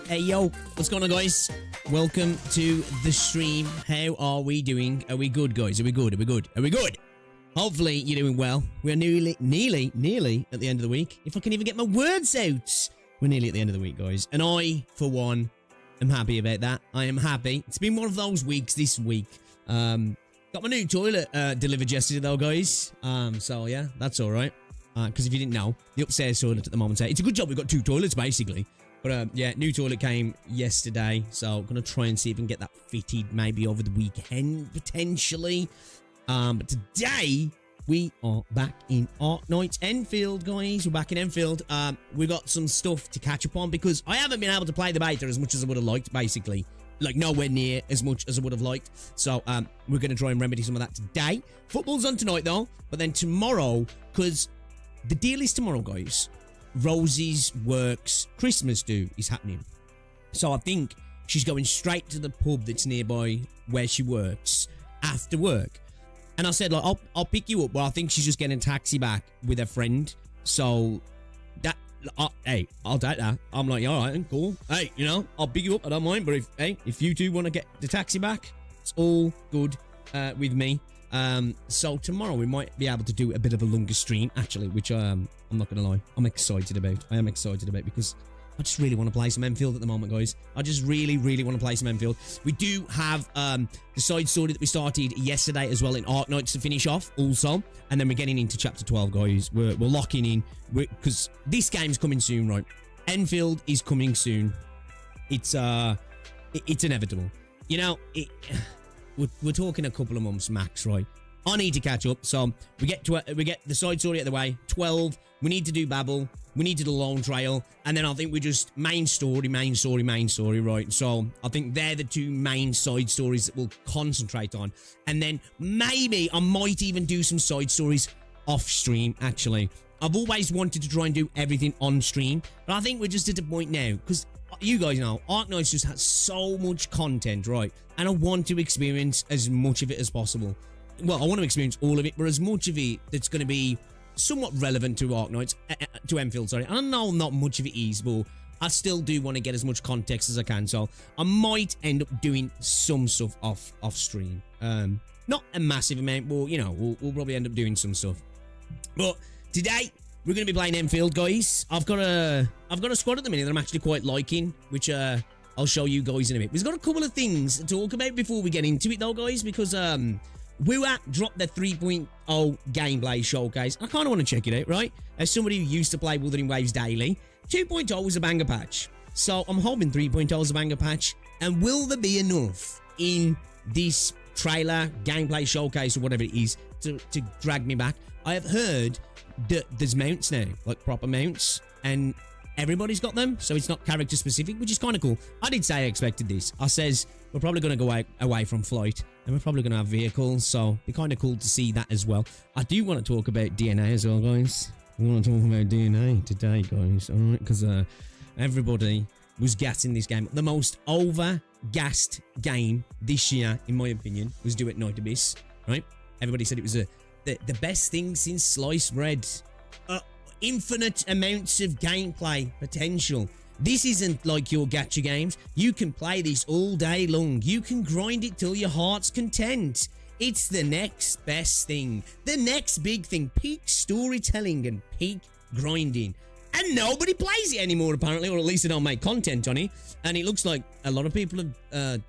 Hey yo, what's going on, guys? Welcome to the stream. How are we doing? Are we good, guys? Are we good? Are we good? Are we good? Hopefully you're doing well. We're nearly at the end of the week. If I can even get my words out. We're nearly at the end of the week, guys. And I, for one, am happy about that. I am happy. It's been one of those weeks this week. Got my new toilet delivered yesterday though, guys. So yeah, that's alright. Because if you didn't know, the upstairs toilet at the moment, it's a good job we've got two toilets, basically. But yeah, new toilet came yesterday, so I'm going to try and see if we can get that fitted maybe over the weekend, potentially. But today, we are back in Arknights Endfield, guys. We're back in Endfield. We've got some stuff to catch up on because I haven't been able to play the beta as much as I would have liked, basically. Like, nowhere near as much as I would have liked. So, we're going to try and remedy some of that today. Football's on tonight, though. But then tomorrow, because the deal is tomorrow, guys. Rosie's works Christmas do is happening. So I think she's going straight to the pub that's nearby where she works after work. And I said, like, I'll pick you up, but I think she's just getting a taxi back with her friend. So that, hey, I'll take that. I'm like, all right, cool. Hey, you know, I'll pick you up. I don't mind. But if you two want to get the taxi back, it's all good with me. So tomorrow we might be able to do a bit of a longer stream, actually, which I'm not gonna lie, I'm excited about. I am excited about because I just really want to play some Endfield at the moment, guys. I just really want to play some Endfield. We do have the side story that we started yesterday as well in Arknights to finish off also, and then we're getting into chapter 12, guys. We're locking in because this game's coming soon, right? Endfield is coming soon. It's inevitable. You know, we're talking a couple of months max, right? I need to catch up, so we get the side story out of the way. 12, we need to do Babel, we need to do the Long Trail, and then I think we just main story, right? So I think they're the two main side stories that we'll concentrate on, and then maybe I might even do some side stories off stream. Actually, I've always wanted to try and do everything on stream, but I think we're just at a point now because you guys know, Arknights just has so much content, right? And I want to experience as much of it as possible. Well, I want to experience all of it, but as much of it that's going to be somewhat relevant to Arknights, to Endfield, sorry. I know not much of it is, but I still do want to get as much context as I can, so I might end up doing some stuff off stream. Not a massive amount, but, you know, we'll probably end up doing some stuff. But today, we're going to be playing Endfield, guys. I've got a squad at the minute that I'm actually quite liking, which I'll show you guys in a bit. We've got a couple of things to talk about before we get into it, though, guys, because Wuthering dropped their 3.0 gameplay showcase. I kind of want to check it out, right? As somebody who used to play Wuthering Waves daily, 2.0 was a banger patch. So I'm hoping 3.0 is a banger patch. And will there be enough in this trailer, gameplay showcase, or whatever it is, to drag me back? I have heard that there's mounts now, like proper mounts, and everybody's got them, so it's not character specific, which is kind of cool. I did say I expected this. I says we're probably going to go away from flight, and we're probably going to have vehicles, so it'd be kind of cool to see that as well. I do want to talk about DNA as well, guys. We want to talk about DNA today, guys, alright? Because everybody was gassing this game. The most over-gassed game this year, in my opinion, was Do It Night Abyss, right? Everybody said it was the best thing since sliced bread. Infinite amounts of gameplay potential. This isn't like your gacha games. You can play this all day long. You can grind it till your heart's content. It's the next best thing. The next big thing. Peak storytelling and peak grinding. And nobody plays it anymore, apparently, or at least they don't make content on it. And it looks like a lot of people have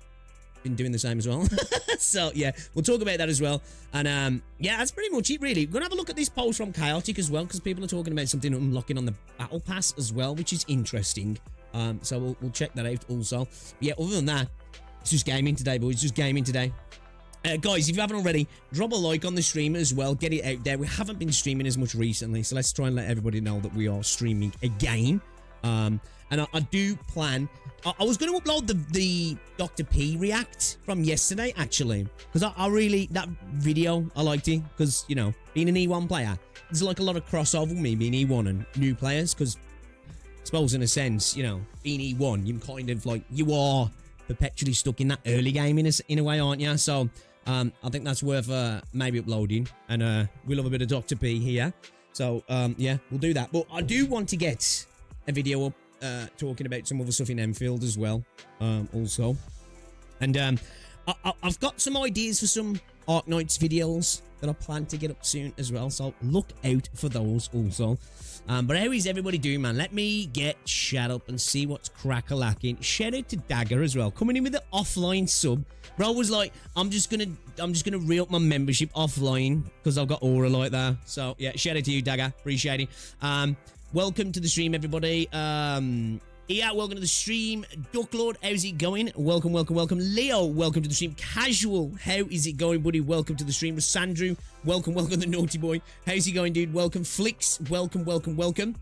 been doing the same as well. So, yeah, we'll talk about that as well. And, yeah, that's pretty much it, really. We're going to have a look at this post from Chaotic as well, because people are talking about something unlocking on the Battle Pass as well, which is interesting. So we'll check that out also. But yeah, other than that, it's just gaming today, boys. Just gaming today. Guys, if you haven't already, drop a like on the stream as well. Get it out there. We haven't been streaming as much recently, so let's try and let everybody know that we are streaming again. And I do plan... I was going to upload the Dr. P react from yesterday, actually. Because I really... That video, I liked it. Because, you know, being an E1 player, there's like a lot of crossover with me being E1 and new players. Because, I suppose in a sense, you know, being E1, you're kind of like... You are perpetually stuck in that early game in a way, aren't you? So... I think that's worth maybe uploading, and we'll have a bit of Dr. P here. So yeah, we'll do that. But I do want to get a video up talking about some other stuff in Endfield as well, also. And I've got some ideas for some Arknights videos that I plan to get up soon as well, so look out for those also. But how is everybody doing, man? Let me get chat up and see what's crack-a-lacking. Shout out to Dagger as well, coming in with the offline sub. Bro was like, I'm just gonna re-up my membership offline because I've got aura like that. So yeah, shout out to you, Dagger. Appreciate it. Welcome to the stream, everybody. Yeah, welcome to the stream. Ducklord, how's it going? Welcome, welcome, welcome. Leo, welcome to the stream. Casual, how is it going, buddy? Welcome to the stream. Sandrew, welcome, welcome, the naughty boy. How's it going, dude? Welcome. Flicks, welcome, welcome, welcome.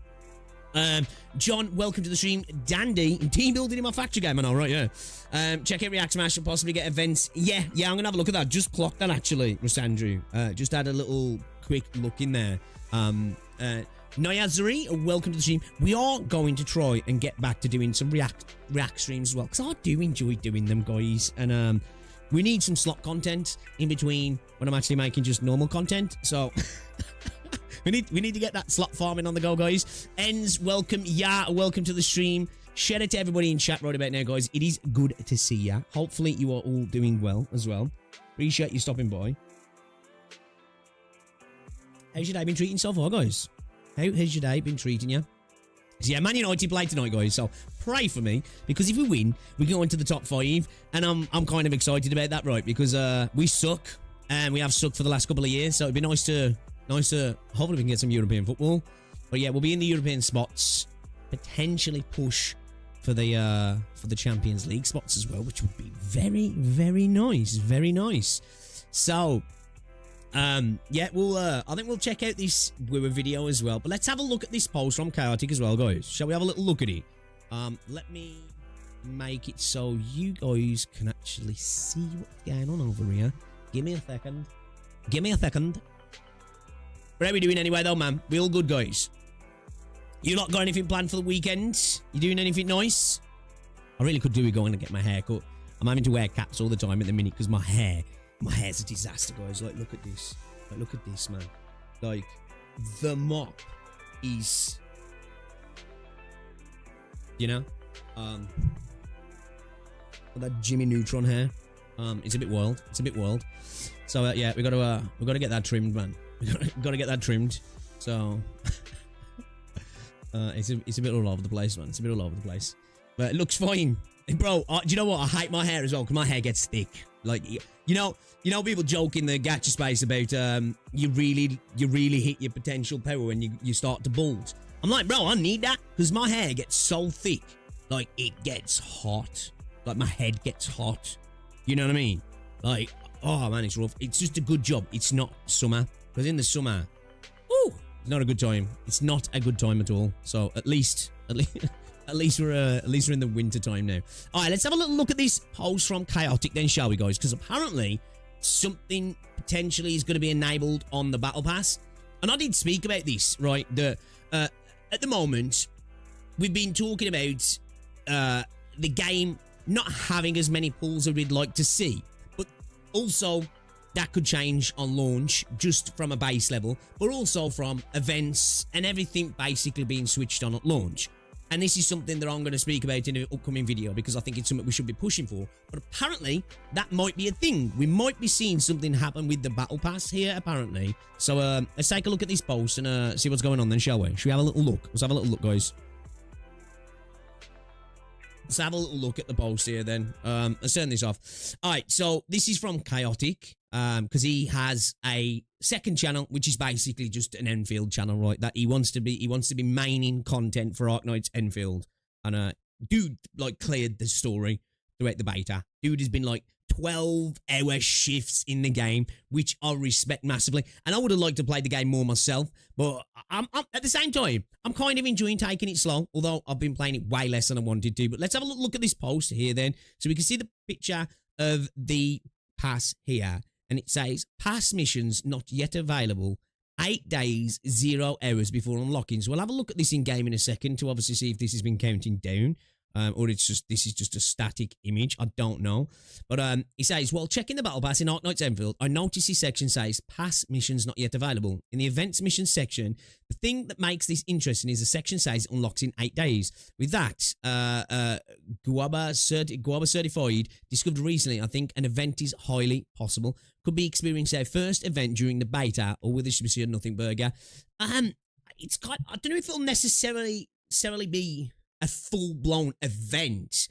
John, welcome to the stream. Dandy, team building in my factory game. I know, right? Yeah. Check out React Smash and possibly get events. Yeah, I'm gonna have a look at that. Just clocked that actually, Rosandrew. Just had a little quick look in there. Nyazari, welcome to the stream. We are going to try and get back to doing some React streams as well, because I do enjoy doing them, guys. And we need some slot content in between when I'm actually making just normal content. So we need to get that slot farming on the go, guys. Ends, welcome. Yeah, welcome to the stream. Shout out to everybody in chat right about now, guys. It is good to see ya. Hopefully you are all doing well as well. Appreciate you stopping by. How's your day been treating so far, guys? How has your day been treating you? So yeah, Man United play tonight, guys. So pray for me, because if we win, we can go into the top 5, and I'm kind of excited about that, right? Because we suck, and we have sucked for the last couple of years. So it'd be nice to hopefully we can get some European football. But yeah, we'll be in the European spots, potentially push for the Champions League spots as well, which would be very, very nice, very nice. So. Yeah, I think we'll check out this Wua video as well, but let's have a look at this post from Chaotic as well, guys. Shall we have a little look at it? Let me make it so you guys can actually see what's going on over here. Give me a second. Give me a second. What are we doing anyway, though, man? We all good, guys? You lot got anything planned for the weekend? You doing anything nice? I really could do with going to get my hair cut. I'm having to wear caps all the time at the minute because my hair's a disaster, guys. Like, look at this. Like, look at this, man. Like, the mop is, you know, that Jimmy Neutron hair. It's a bit wild. It's a bit wild. So yeah, we gotta get that trimmed, man. We gotta get that trimmed. So it's a bit all over the place, man. It's a bit all over the place, but it looks fine, bro. Do you know what? I hate my hair as well because my hair gets thick. Like, you know, people joke in the gacha space about you really hit your potential power when you start to bald. I'm like, bro, I need that because my hair gets so thick, like it gets hot. Like my head gets hot. You know what I mean? Like, oh man, it's rough. It's just a good job. It's not summer, because in the summer, ooh, it's not a good time. It's not a good time at all. So at least we're in the winter time now. All right, let's have a little look at this post from Chaotic then, shall we, guys? Because apparently something potentially is going to be enabled on the Battle Pass. And I did speak about this, right? At the moment, we've been talking about the game not having as many pulls as we'd like to see. But also, that could change on launch just from a base level, but also from events and everything basically being switched on at launch. And this is something that I'm going to speak about in an upcoming video because I think it's something we should be pushing for. But apparently, that might be a thing. We might be seeing something happen with the Battle Pass here, apparently. So let's take a look at this post and see what's going on then, shall we? Should we have a little look? Let's have a little look, guys. Let's have a little look at the post here then. Let's turn this off. All right, so this is from Chaotic because he has a second channel, which is basically just an Endfield channel, right? That he wants to be maining content for Arknights Endfield. And dude like cleared the story throughout the beta. Dude has been like 12-hour shifts in the game, which I respect massively. And I would have liked to play the game more myself, but I'm at the same time, I'm kind of enjoying taking it slow, although I've been playing it way less than I wanted to. But let's have a look at this post here then, so we can see the picture of the pass here. And it says, pass missions not yet available, 8 days, 0 hours before unlocking. So we'll have a look at this in game in a second to obviously see if this has been counting down. Or this is just a static image. I don't know. But he says, while checking the battle pass in Arknights Endfield, I noticed this section says pass missions not yet available. In the events mission section, the thing that makes this interesting is the section says it unlocks in 8 days. With that, Guaba certified discovered recently, I think an event is highly possible. Could be experiencing our first event during the beta, or will this be a nothing burger? It's kind. I don't know if it'll necessarily be a full-blown event,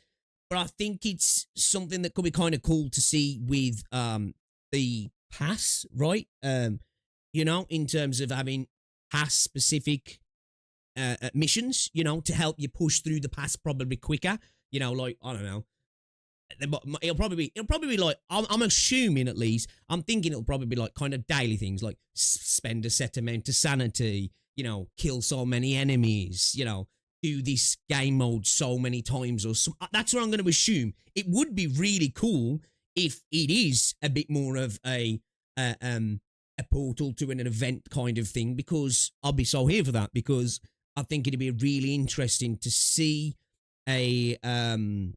but I think it's something that could be kind of cool to see with the pass, right? You know, in terms of having pass-specific missions, you know, to help you push through the pass probably quicker. You know, like, I don't know. It'll probably be like, I'm assuming at least, I'm thinking it'll probably be like kind of daily things, like spend a set amount of sanity, you know, kill so many enemies, you know, do this game mode so many times, or some, that's what I'm going to assume. It would be really cool if it is a bit more of a portal to an event kind of thing, because I'll be so here for that, because I think it'd be really interesting to see an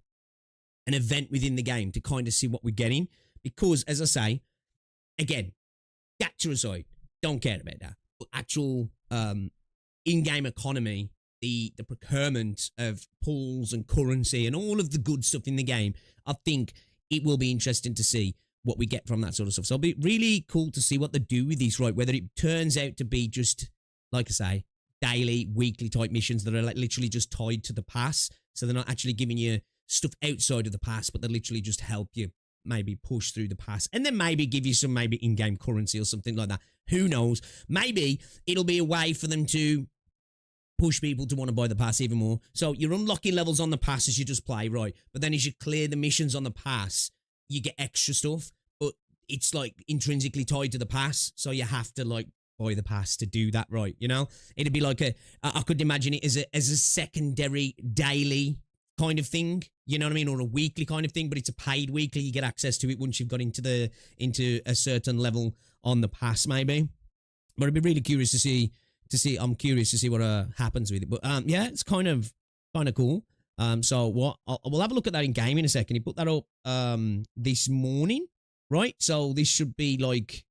event within the game to kind of see what we're getting, because as I say, again, gacha aside, don't care about that, but actual in-game economy, the procurement of pools and currency and all of the good stuff in the game, I think it will be interesting to see what we get from that sort of stuff. So it'll be really cool to see what they do with these, right? Whether it turns out to be just, like I say, daily, weekly type missions that are like literally just tied to the pass. So they're not actually giving you stuff outside of the pass, but they literally just help you maybe push through the pass, and then maybe give you some maybe in-game currency or something like that. Who knows? Maybe it'll be a way for them to push people to want to buy the pass even more. So you're unlocking levels on the pass as you just play, right? But then as you clear the missions on the pass, you get extra stuff, but it's like intrinsically tied to the pass, so you have to like buy the pass to do that, right? You know, it'd be like I could imagine it as a secondary daily kind of thing, you know what I mean, or a weekly kind of thing, but it's a paid weekly. You get access to it once you've got into a certain level on the pass, maybe. But I'd be really curious to see. I'm curious to see what happens with it. But yeah, it's kind of cool. So what we'll have a look at that in game in a second. He put that up this morning, right? So this should be like,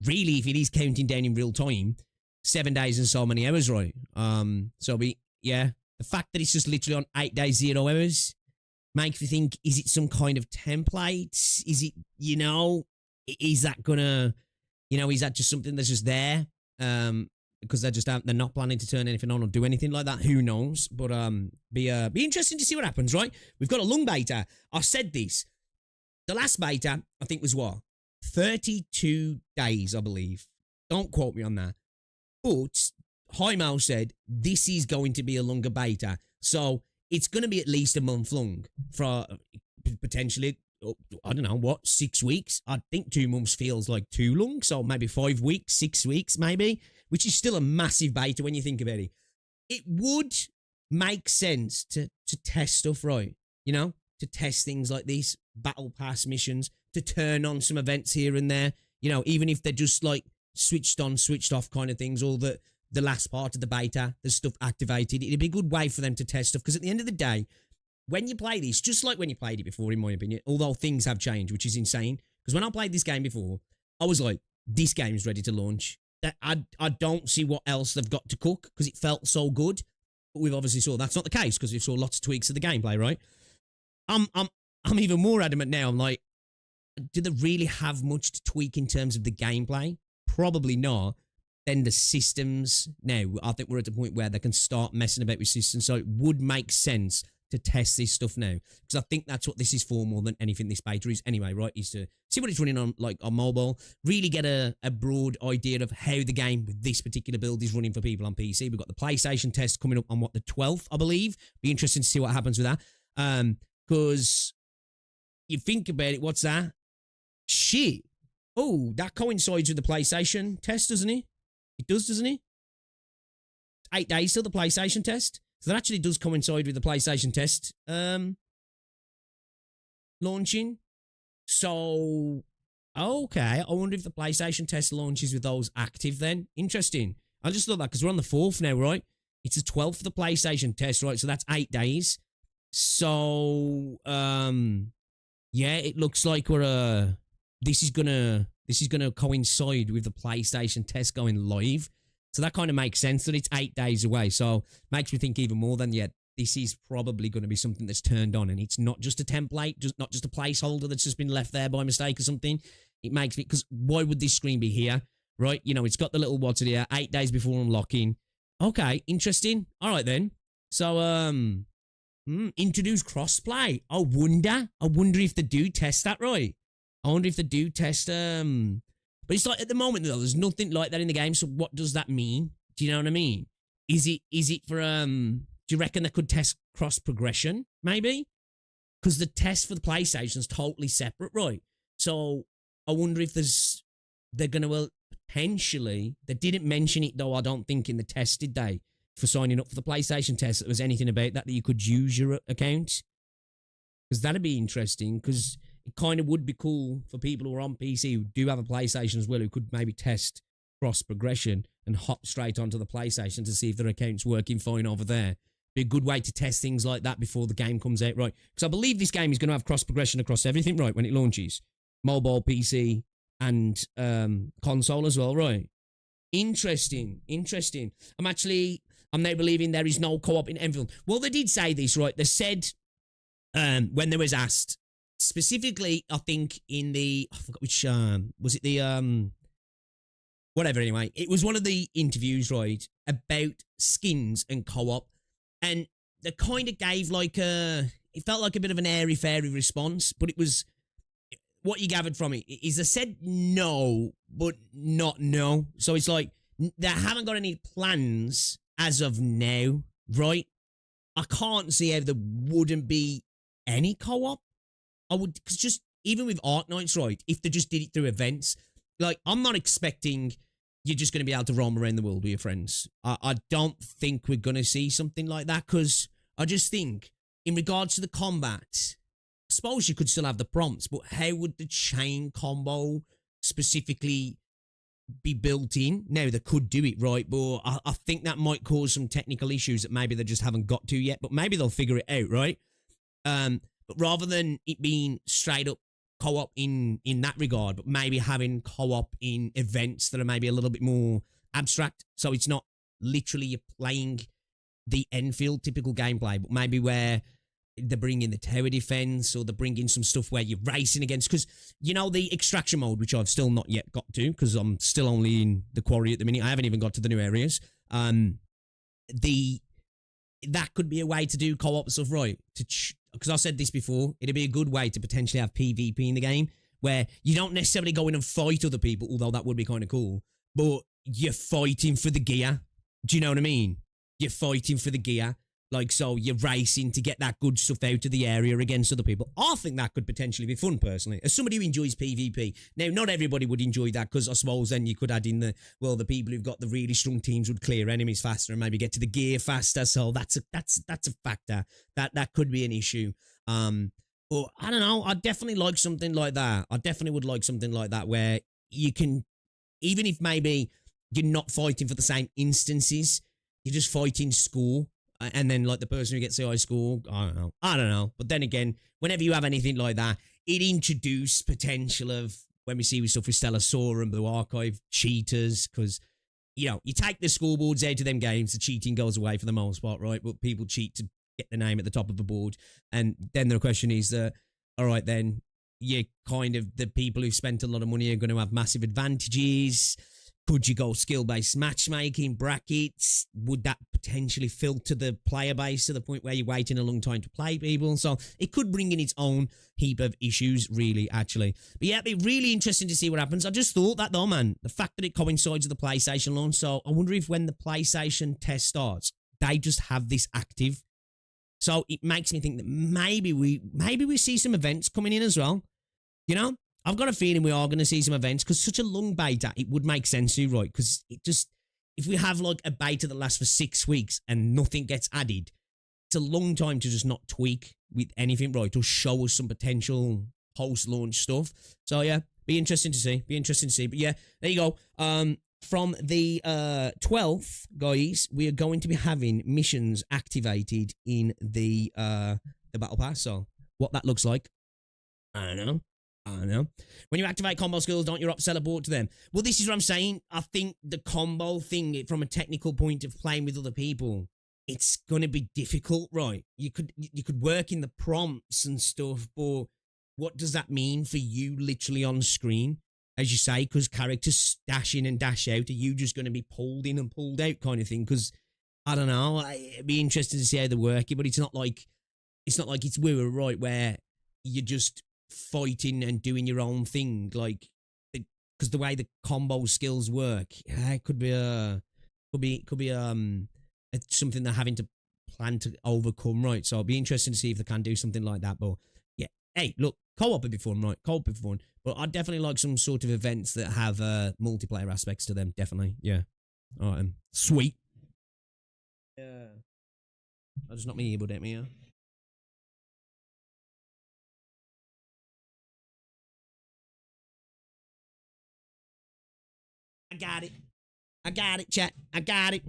really, if it is counting down in real time, 7 days and so many hours, right? Yeah, the fact that it's just literally on 8 days, 0 hours makes me think, is it some kind of template? Is it, you know, is that gonna, you know, is that just something that's just there? Because they're not planning to turn anything on or do anything like that. Who knows? But be interesting to see what happens, right? We've got a long beta. I said this. The last beta, I think, was what? 32 days, I believe. Don't quote me on that. But Hymo said this is going to be a longer beta. So it's going to be at least a month long for potentially, I don't know, what, 6 weeks? I think 2 months feels like too long. So maybe 5 weeks, 6 weeks, maybe, which is still a massive beta when you think about it. It would make sense to test stuff, right? You know, to test things like these battle pass missions, to turn on some events here and there, you know, even if they're just like switched on, switched off kind of things, or the last part of the beta, the stuff activated. It'd be a good way for them to test stuff, because at the end of the day, when you play this, just like when you played it before, in my opinion, although things have changed, which is insane, because when I played this game before, I was like, this game's ready to launch. That I don't see what else they've got to cook because it felt so good. But we've obviously saw that's not the case because we've saw lots of tweaks of the gameplay, right? I'm even more adamant now. I'm like, do they really have much to tweak in terms of the gameplay? Probably not. Then the systems. Now, I think we're at the point where they can start messing about with systems. So it would make sense to test this stuff now. Because I think that's what this is for more than anything this beta is anyway, right? Is to see what it's running on, like on mobile. Really get a broad idea of how the game with this particular build is running for people on PC. We've got the PlayStation test coming up on what, the 12th, I believe. Be interesting to see what happens with that. Because you think about it, what's that? Shit. Oh, that coincides with the PlayStation test, doesn't it? It does, doesn't it? 8 days till the PlayStation test. So that actually does coincide with the PlayStation test launching. So, okay. I wonder if the PlayStation test launches with those active then. Interesting. I just thought that because we're on the 4th now, right? It's the 12th for the PlayStation test, right? So that's 8 days. So, yeah, it looks like we're, this is gonna coincide with the PlayStation test going live. So that kind of makes sense that it's 8 days away. So makes me think even more than yet, this is probably going to be something that's turned on and it's not just a template, not just a placeholder that's just been left there by mistake or something. It makes me, because why would this screen be here, right? You know, it's got the little what's it here, 8 days before unlocking. Okay, interesting. All right then. So, introduce crossplay. I wonder if they do test that, right? I wonder if they do test, but it's like at the moment though, there's nothing like that in the game. So what does that mean? Do you know what I mean? Is it for, do you reckon they could test cross progression? Maybe? Because the test for the PlayStation is totally separate, right? So I wonder if they're going to, well, potentially, they didn't mention it though, I don't think in the test, did they? For signing up for the PlayStation test, that there was anything about that you could use your account. Because that'd be interesting, because it kind of would be cool for people who are on PC who do have a PlayStation as well, who could maybe test cross progression and hop straight onto the PlayStation to see if their account's working fine over there. Be a good way to test things like that before the game comes out, right? Because I believe this game is going to have cross progression across everything, right, when it launches. Mobile, PC, and console as well, right? Interesting. I'm now believing there is no co-op in Endfield. Well, they did say this, right? They said, when they was asked, specifically, I think in the, I forgot which, was it the, whatever anyway. It was one of the interviews, right, about skins and co-op. And they kind of gave like it felt like a bit of an airy-fairy response, but it was, what you gathered from it is they said no, but not no. So it's like, they haven't got any plans as of now, right? I can't see how there wouldn't be any co-op. I would, because just, even with Arknights, right, if they just did it through events, like, I'm not expecting you're just going to be able to roam around the world with your friends. I don't think we're going to see something like that, because I just think, in regards to the combat, I suppose you could still have the prompts, but how would the chain combo specifically be built in? Now, they could do it, right, but I think that might cause some technical issues that maybe they just haven't got to yet, but maybe they'll figure it out, right? But rather than it being straight up co-op in that regard, but maybe having co-op in events that are maybe a little bit more abstract, so it's not literally you're playing the Endfield typical gameplay, but maybe where they bring in the tower defense, or they bring in some stuff where you're racing against, because, you know, the extraction mode, which I've still not yet got to, because I'm still only in the quarry at the minute, I haven't even got to the new areas, that could be a way to do co-op stuff, right? Because I said this before, it'd be a good way to potentially have PvP in the game, where you don't necessarily go in and fight other people, although that would be kind of cool, but you're fighting for the gear. Do you know what I mean? You're fighting for the gear. Like, so you're racing to get that good stuff out of the area against other people. I think that could potentially be fun, personally, as somebody who enjoys PvP. Now, not everybody would enjoy that, because I suppose then you could add in the people who've got the really strong teams would clear enemies faster and maybe get to the gear faster. So that's a factor. That could be an issue. But I don't know. I'd definitely like something like that. I definitely would like something like that, where you can, even if maybe you're not fighting for the same instances, you're just fighting score. And then, like, the person who gets the high score, I don't know. But then again, whenever you have anything like that, it introduced potential of when we see stuff with Stellasaur and Blue Archive, cheaters, because, you know, you take the scoreboards out of them games, the cheating goes away for the most part, right? But people cheat to get the name at the top of the board. And then the question is, all right, then, you kind of, the people who've spent a lot of money are going to have massive advantages. Could you go skill-based matchmaking, brackets? Would that potentially filter the player base to the point where you're waiting a long time to play people? So it could bring in its own heap of issues, really, actually. But yeah, it'd be really interesting to see what happens. I just thought that, though, man. The fact that it coincides with the PlayStation launch. So I wonder if when the PlayStation test starts, they just have this active. So it makes me think that maybe we see some events coming in as well. You know? I've got a feeling we are going to see some events because such a long beta, it would make sense to, right? Because it just, if we have like a beta that lasts for 6 weeks and nothing gets added, it's a long time to just not tweak with anything, right? To show us some potential post-launch stuff. So yeah, be interesting to see. But yeah, there you go. From the 12th, guys, we are going to be having missions activated in the Battle Pass. So what that looks like, I don't know. When you activate combo skills, don't your teleport to them? Well, this is what I'm saying. I think the combo thing, from a technical point of playing with other people, it's going to be difficult, right? You could work in the prompts and stuff, but what does that mean for you literally on screen? As you say, because characters dash in and dash out, are you just going to be pulled in and pulled out kind of thing? Because, I don't know, it'd be interesting to see how they work it, but it's not like it's We Were Right, where you're just fighting and doing your own thing, like, because the way the combo skills work, it could be it's something they're having to plan to overcome, right? So it'll be interesting to see if they can do something like that. But yeah, hey, look, co-op would be fun, right? Co-op would be fun, but I'd definitely like some sort of events that have multiplayer aspects to them. Definitely, yeah. All right, sweet. Yeah, I'll just not me able to me, yeah. I got it, chat. I got it.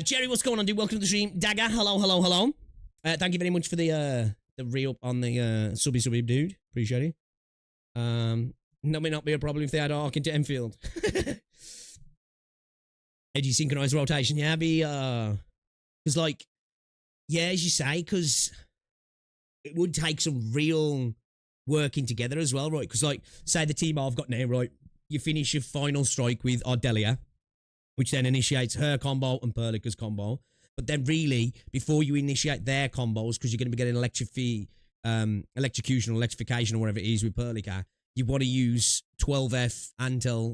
Jerry, what's going on, dude? Welcome to the stream. Dagger, hello. Thank you very much for the re-up on the subby, dude. Appreciate it. That may not be a problem if they add Ark into Endfield. Edgy synchronized rotation, yeah, because like, yeah, as you say, because it would take some real working together as well, right? Because, like, say the team I've got now, right? You finish your final strike with Ardelia, which then initiates her combo and Perlica's combo. But then, really, before you initiate their combos, because you're going to be getting electrification, or whatever it is with Perlica, you want to use 12F Andel,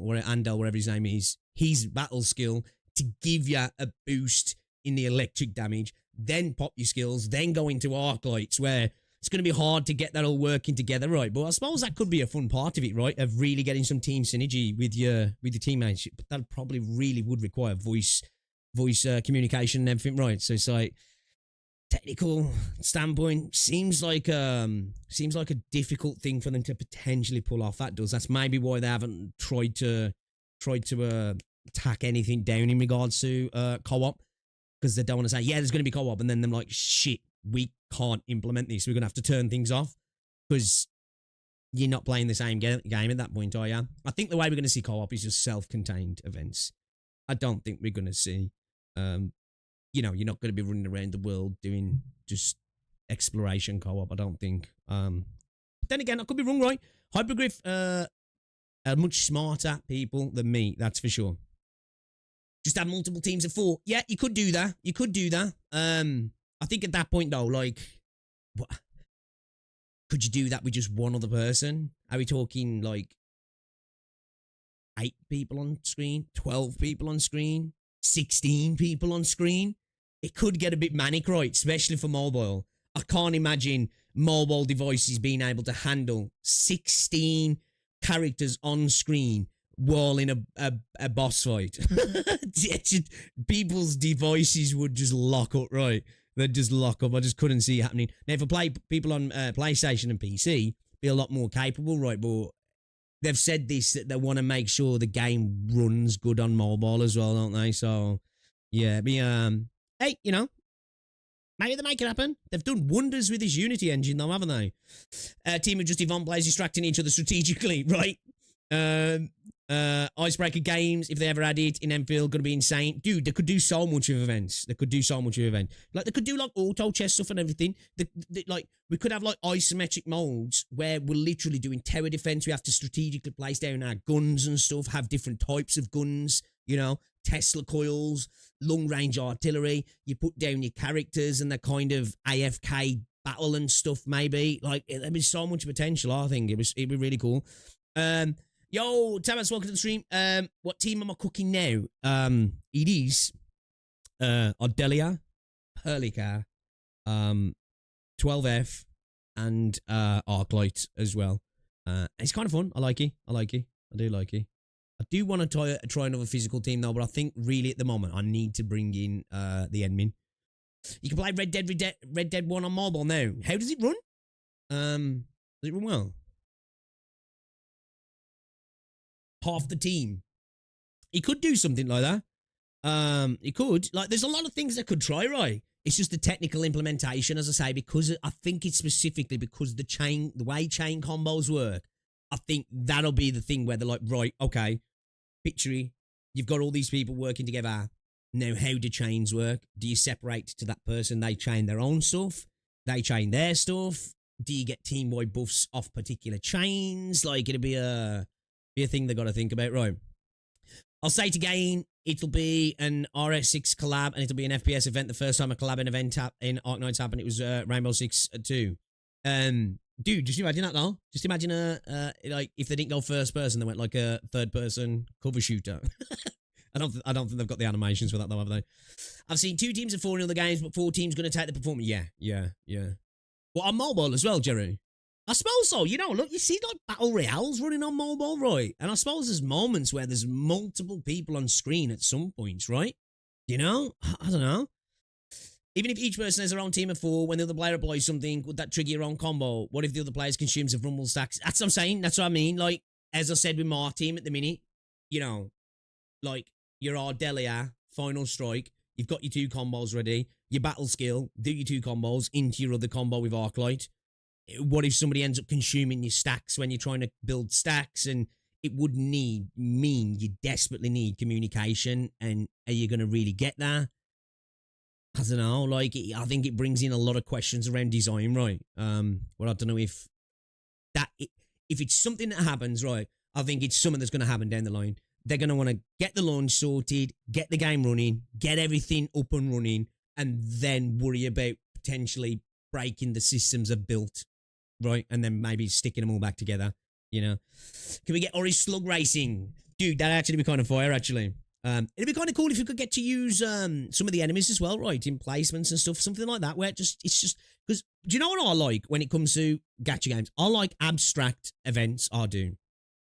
whatever his name is, his battle skill to give you a boost in the electric damage. Then pop your skills, then go into Arknights, where it's going to be hard to get that all working together, right? But I suppose that could be a fun part of it, right? Of really getting some team synergy with your teammates. But that probably really would require voice communication and everything, right? So it's like, technical standpoint, seems like a difficult thing for them to potentially pull off. That's maybe why they haven't tried to tack anything down in regards to co-op, because they don't want to say, yeah, there's going to be co-op, and then they're like, shit, we can't implement this. We're going to have to turn things off because you're not playing the same game at that point, are you? I think the way we're going to see co-op is just self-contained events. I don't think we're going to see, you're not going to be running around the world doing just exploration co-op, I don't think. But then again, I could be wrong, right? Hypergryph are much smarter people than me, that's for sure. Just have multiple teams of 4. Yeah, you could do that. I think at that point, though, like, what? Could you do that with just one other person? Are we talking, like, 8 people on screen? 12 people on screen? 16 people on screen? It could get a bit manic, right? Especially for mobile. I can't imagine mobile devices being able to handle 16 characters on screen while in a boss fight. People's devices would just lock up, right? They'd just lock up. I just couldn't see it happening. Now, for people on PlayStation and PC, be a lot more capable, right? But they've said this, that they want to make sure the game runs good on mobile as well, don't they? So, yeah, hey, Maybe they make it happen. They've done wonders with this Unity engine, though, haven't they? Team of Just Yvonne players distracting each other strategically, right? Icebreaker games, if they ever had it in Endfield, gonna be insane. Dude, they could do so much of events. They could do so much of events. Like, they could do, like, auto chess stuff and everything. Like, we could have, like, isometric modes where we're literally doing tower defense. We have to strategically place down our guns and stuff, have different types of guns, you know, Tesla coils, long-range artillery. You put down your characters and the kind of AFK battle and stuff, maybe. Like, there'd be so much potential, I think. It'd be really cool. Yo, Thomas, welcome to the stream. What team am I cooking now? It is Ardelia, Perlica, 12F, and Arknights as well. It's kind of fun. I like it. I do like it. I do want to try another physical team though, but I think really at the moment I need to bring in the admin. You can play Red Dead 1 on mobile now. How does it run? Does it run well? Half the team. He could do something like that. He could. Like, there's a lot of things that could try, right? It's just the technical implementation, as I say, because I think it's specifically because the way chain combos work. I think that'll be the thing where they're like, right, okay, picture, you've got all these people working together. Now, how do chains work? Do you separate to that person? They chain their own stuff. They chain their stuff. Do you get team-wide buffs off particular chains? Like, it'll be a thing they got to think about, right? I'll say to Gain, it'll be an RS6 collab, and it'll be an FPS event. The first time a collab and event in Arknights happened, it was Rainbow Six 2. Dude, just imagine that though. Just imagine like if they didn't go first person, they went like a third person cover shooter. I don't think they've got the animations for that though, have they? I've seen 2 teams of 4 in other games, but 4 teams going to take the performance. Yeah. Well, on mobile as well, Jerry. I suppose so. You know, look, you see like battle royales running on mobile, right? And I suppose there's moments where there's multiple people on screen at some points, right? You know, I don't know. Even if each person has their own team of 4, when the other player applies something, would that trigger your own combo? What if the other player consumes a rumble stacks? That's what I'm saying. That's what I mean. Like, as I said with my team at the minute, you know, like, your Ardelia, Final Strike, you've got your 2 combos ready, your battle skill, do your 2 combos into your other combo with Arklight. What if somebody ends up consuming your stacks when you're trying to build stacks? And it would mean you desperately need communication. And are you going to really get that? I don't know, like, I think it brings in a lot of questions around design, right? Well, I don't know if it's something that happens, right? I think it's something that's going to happen down the line. They're going to want to get the launch sorted, get the game running, get everything up and running, and then worry about potentially breaking the systems they've built, right? And then maybe sticking them all back together, you know? Can we get Ori Slug Racing? Dude, that'd actually be kind of fire, actually. It'd be kind of cool if you could get to use some of the enemies as well, right? In placements and stuff, something like that, where it's just because do you know what I like when it comes to gacha games? I like abstract events. I do,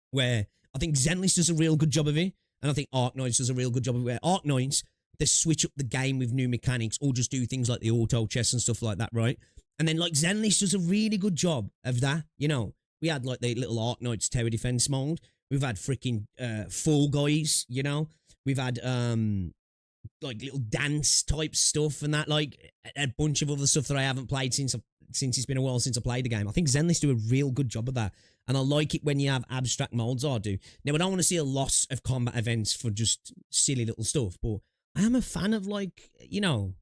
where I think Zenless does a real good job of it, and I think Arknights does a real good job of it. Where Arknights, they switch up the game with new mechanics, or just do things like the auto chess and stuff like that, right? And then like Zenless does a really good job of that. You know, we had like the little Arknights tower defense mode. We've had freaking Fall Guys, you know. We've had like little dance type stuff and that, like a bunch of other stuff that I haven't played since it's been a while since I played the game. I think Zenless do a real good job of that, and I like it when you have abstract modes. I do. Now I don't want to see a loss of combat events for just silly little stuff, but I am a fan of, like, you know,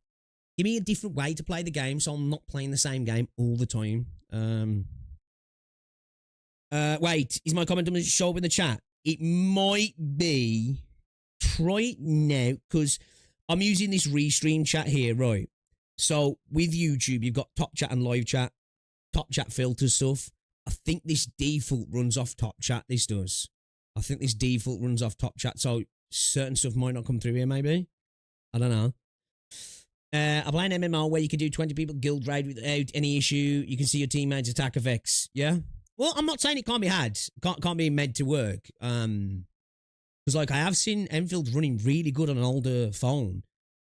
give me a different way to play the game, so I'm not playing the same game all the time. Wait, is my comment on the show up in the chat? It might be. Try it now, because I'm using this restream chat here, right? So with YouTube, you've got top chat and live chat, top chat filter stuff. I think this default runs off top chat. This does. I think this default runs off top chat, so certain stuff might not come through here. Maybe, I don't know. I play an MMO where you can do 20 people guild raid without any issue. You can see your teammates' attack effects. Yeah. Well, I'm not saying it can't be had. Can't be made to work. Because, like, I have seen Endfield running really good on an older phone.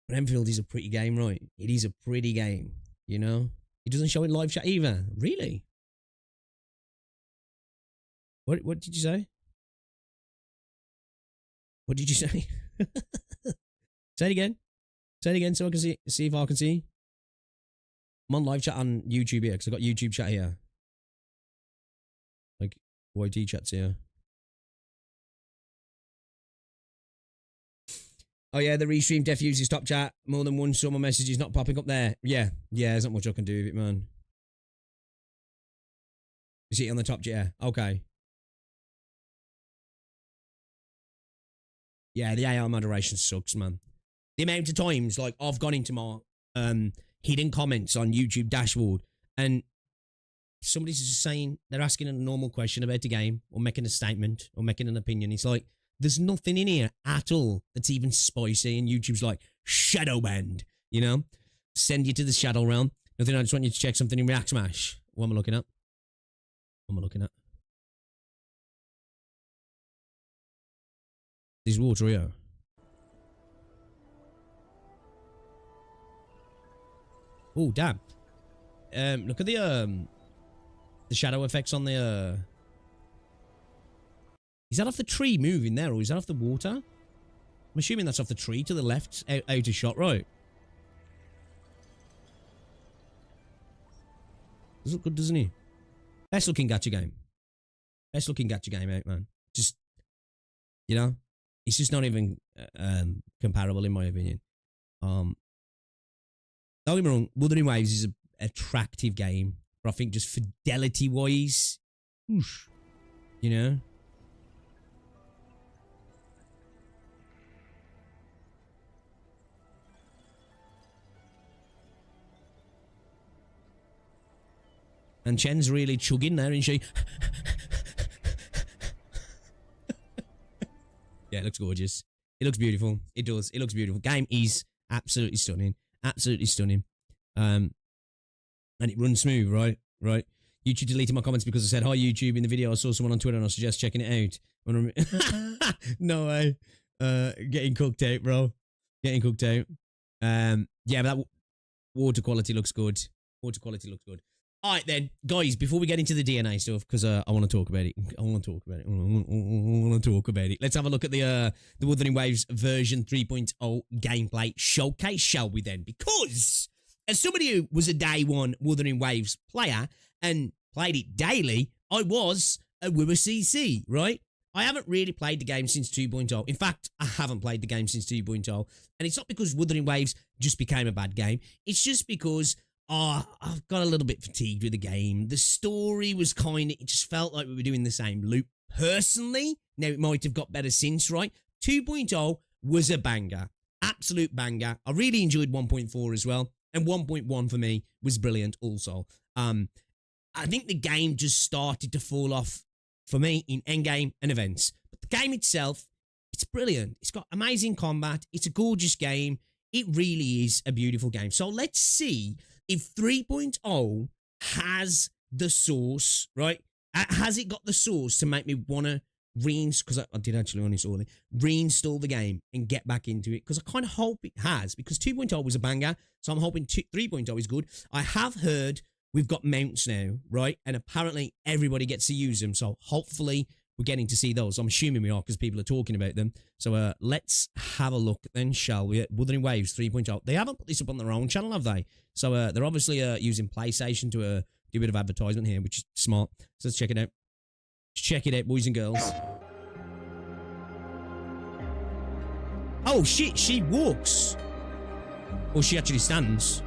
But Endfield is a pretty game, right? It is a pretty game, you know? It doesn't show in live chat either. Really? What did you say? What did you say? Say it again. Say it again so I can see if I can see. I'm on live chat on YouTube here because I got YouTube chat here. Like YT chats here. Oh yeah, the restream def uses top chat. More than one summer message is not popping up there. Yeah, there's not much I can do with it, man. You see it on the top chat? Okay. Yeah, the AI moderation sucks, man. The amount of times, like, I've gone into my hidden comments on YouTube dashboard and somebody's just saying, they're asking a normal question about the game or making a statement or making an opinion. It's like, there's nothing in here at all that's even spicy, and YouTube's like, shadow band, you know? Send you to the shadow realm. Nothing, I just want you to check something in React Smash. What am I looking at? What am I looking at? There's water here. Oh, damn. Look at the shadow effects on the, Is that off the tree moving there, or is that off the water? I'm assuming that's off the tree to the left, out of shot, right? Does look good, doesn't he? Best looking gacha game. Best looking gacha game out, man. Just, you know, it's just not even comparable in my opinion. Don't get me wrong, Wuthering Waves is an attractive game, but I think just fidelity-wise, you know? And Chen's really chugging there, isn't she? Yeah, it looks gorgeous. It looks beautiful. It does. It looks beautiful. Game is absolutely stunning. Absolutely stunning. And it runs smooth, right? Right. YouTube deleted my comments because I said, hi, YouTube, in the video. I saw someone on Twitter and I suggest checking it out. No way. Getting cooked out, bro. Getting cooked out. Yeah, but that water quality looks good. Water quality looks good. All right, then, guys, before we get into the DNA stuff, because I want to talk about it. I want to talk about it. Let's have a look at the Wuthering Waves version 3.0 gameplay showcase, shall we then? Because as somebody who was a day one Wuthering Waves player and played it daily, I was a Wooer CC, right? I haven't really played the game since 2.0. In fact, I haven't played the game since 2.0. And it's not because Wuthering Waves just became a bad game. It's just because I've got a little bit fatigued with the game. The story was it just felt like we were doing the same loop. Personally, now it might have got better since, right? 2.0 was a banger. Absolute banger. I really enjoyed 1.4 as well. And 1.1 for me was brilliant also. I think the game just started to fall off for me in endgame and events. But the game itself, it's brilliant. It's got amazing combat. It's a gorgeous game. It really is a beautiful game. So let's see if 3.0 has the source, right? Has it got the source to make me want to because I did actually honestly reinstall the game and get back into it? Because I kind of hope it has, because 2.0 was a banger. So I'm hoping 3.0 is good. I have heard we've got mounts now, right? And apparently everybody gets to use them. So hopefully we're getting to see those. I'm assuming we are because people are talking about them. So let's have a look then, shall we? Wuthering Waves 3.0. They haven't put this up on their own channel, have they? So they're obviously using PlayStation to do a bit of advertisement here, which is smart. So let's check it out. Check it out, boys and girls. Oh, shit, she walks. Or she actually stands.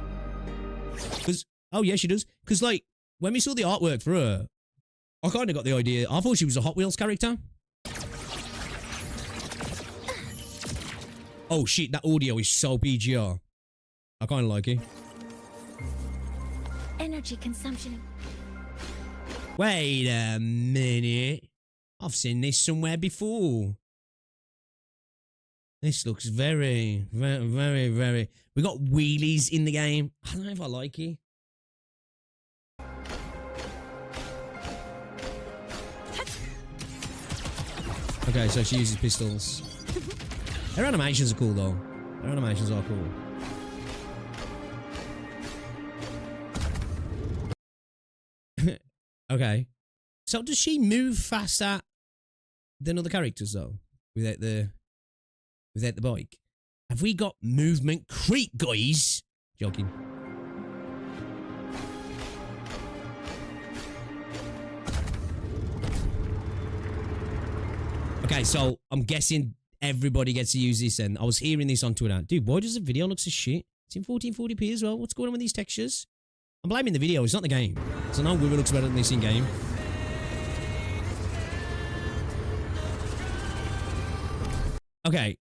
Oh, yeah, she does. Because, like, when we saw the artwork for her, I kind of got the idea. I thought she was a Hot Wheels character. Oh, shit, that audio is so PGR. I kind of like it. Energy consumption. Wait a minute. I've seen this somewhere before. This looks very... We got wheelies in the game. I don't know if I like it. Okay, so she uses pistols. Her animations are cool, though. Her animations are cool. Okay. So does she move faster than other characters, though? Without the bike? Have we got movement creep, guys? Joking. Okay, so I'm guessing everybody gets to use this, and I was hearing this on Twitter. Dude, why does the video look so shit? It's in 1440p as well. What's going on with these textures? I'm blaming the video. It's not the game. So no, Wither looks better than this in game. Okay.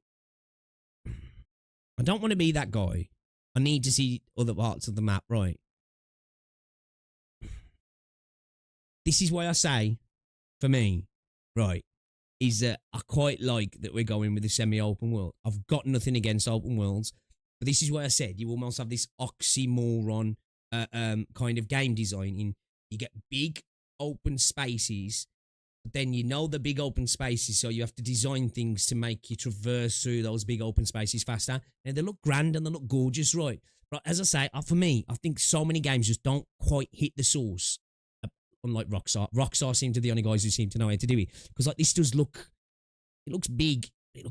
I don't want to be that guy. I need to see other parts of the map, right? This is why I say, for me, right, is that I quite like that we're going with the semi-open world. I've got nothing against open worlds, but this is why I said you almost have this oxymoron kind of game design. In you get big open spaces, but then you know the big open spaces, so you have to design things to make you traverse through those big open spaces faster. And they look grand and they look gorgeous, right? But as I say, for me, I think so many games just don't quite hit the source. Unlike Rockstar. Rockstar seem to be the only guys who seem to know how to do it. Because like this does look, it looks big. It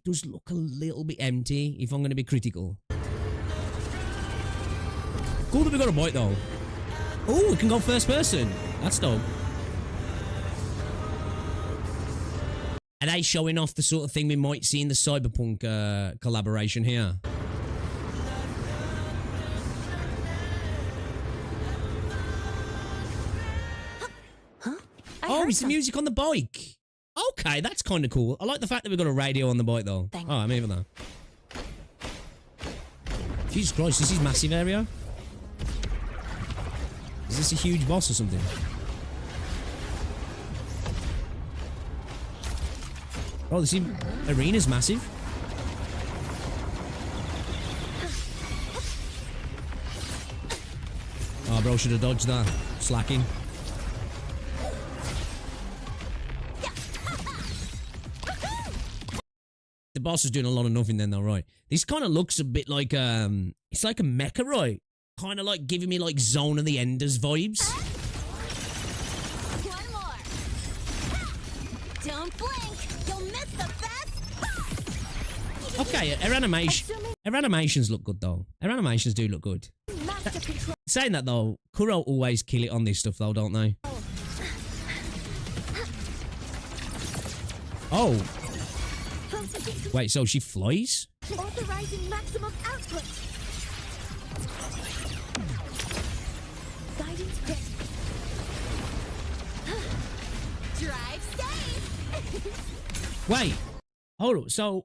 does look a little bit empty, if I'm going to be critical. Cool that we got a bike though. Oh, we can go first person. That's dope. Are they showing off the sort of thing we might see in the Cyberpunk collaboration here? Oh, it's the music on the bike. Okay, that's kind of cool. I like the fact that we've got a radio on the bike, though. Oh, I'm even there. Jesus Christ, this is massive area. Is this a huge boss or something? Oh, this arena's massive. Oh, bro, should have dodged that. Slacking. The boss is doing a lot of nothing then though, right? This kind of looks a bit like, it's like a mecha, right? Kind of like giving me like Zone of the Enders vibes. One more. Don't blink. You'll miss the best. Okay, her animations look good though. Her animations do look good. Saying that though, Kuro always kill it on this stuff though, don't they? Oh. Wait, so she flies? Authorizing maximum output. Guidance grip. Drive safe. Wait, hold on. So,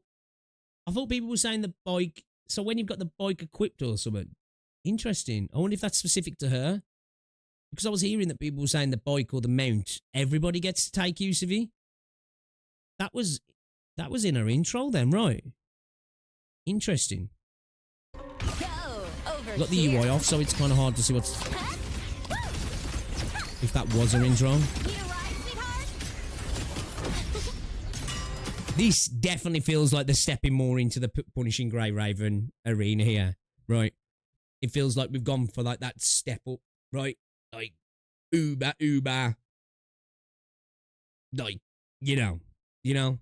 I thought people were saying the bike. So when you've got the bike equipped or something, interesting. I wonder if that's specific to her, because I was hearing that people were saying the bike or the mount, everybody gets to take use of it. That was in her intro then, right? Interesting. Got the UI off, so it's kind of hard to see what's... If that was her intro. This definitely feels like they're stepping more into the Punishing Grey Raven arena here, right? It feels like we've gone for like that step up, right? Like, uber. Like, you know.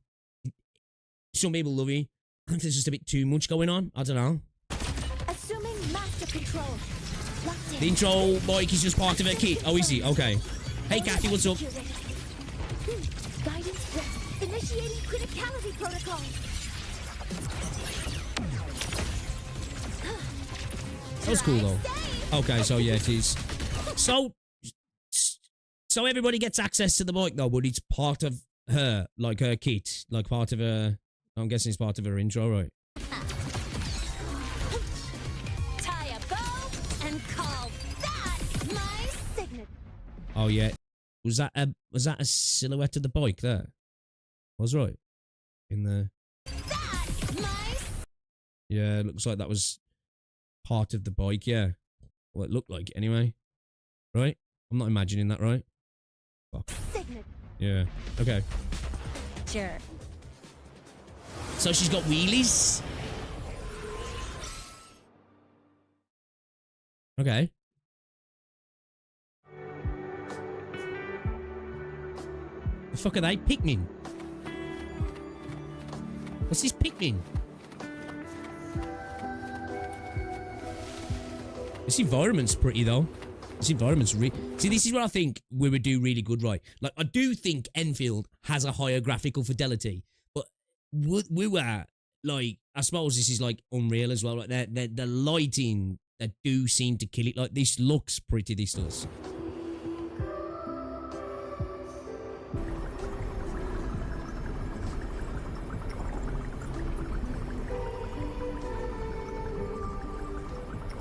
Some people love it. I think there's just a bit too much going on. I don't know. Assuming master control. The intro bike is just part of her kit. Oh, is he? Okay. Hey, Kathy, what's up? Guidance grip. Initiating criticality protocol. That was cool, though. Okay, so yeah, it is. So everybody gets access to the bike, though, but it's part of her, like her kit, like part of her... I'm guessing it's part of her intro, right? Tie a bow and call that my signature. Oh yeah, was that a silhouette of the bike there? Was right in the. Yeah, it looks like that was part of the bike. Yeah, well, it looked like it anyway. Right? I'm not imagining that, right? Fuck. Yeah. Okay. Sure. So she's got wheelies? Okay. The fuck are they? Pikmin? What's this Pikmin? This environment's pretty though. This environment's see, this is what I think we would do really good, right? Like, I do think Endfield has a higher graphical fidelity, but we were, like, I suppose this is, like, Unreal as well. Like, the lighting, that do seem to kill it. Like, this looks pretty, this does.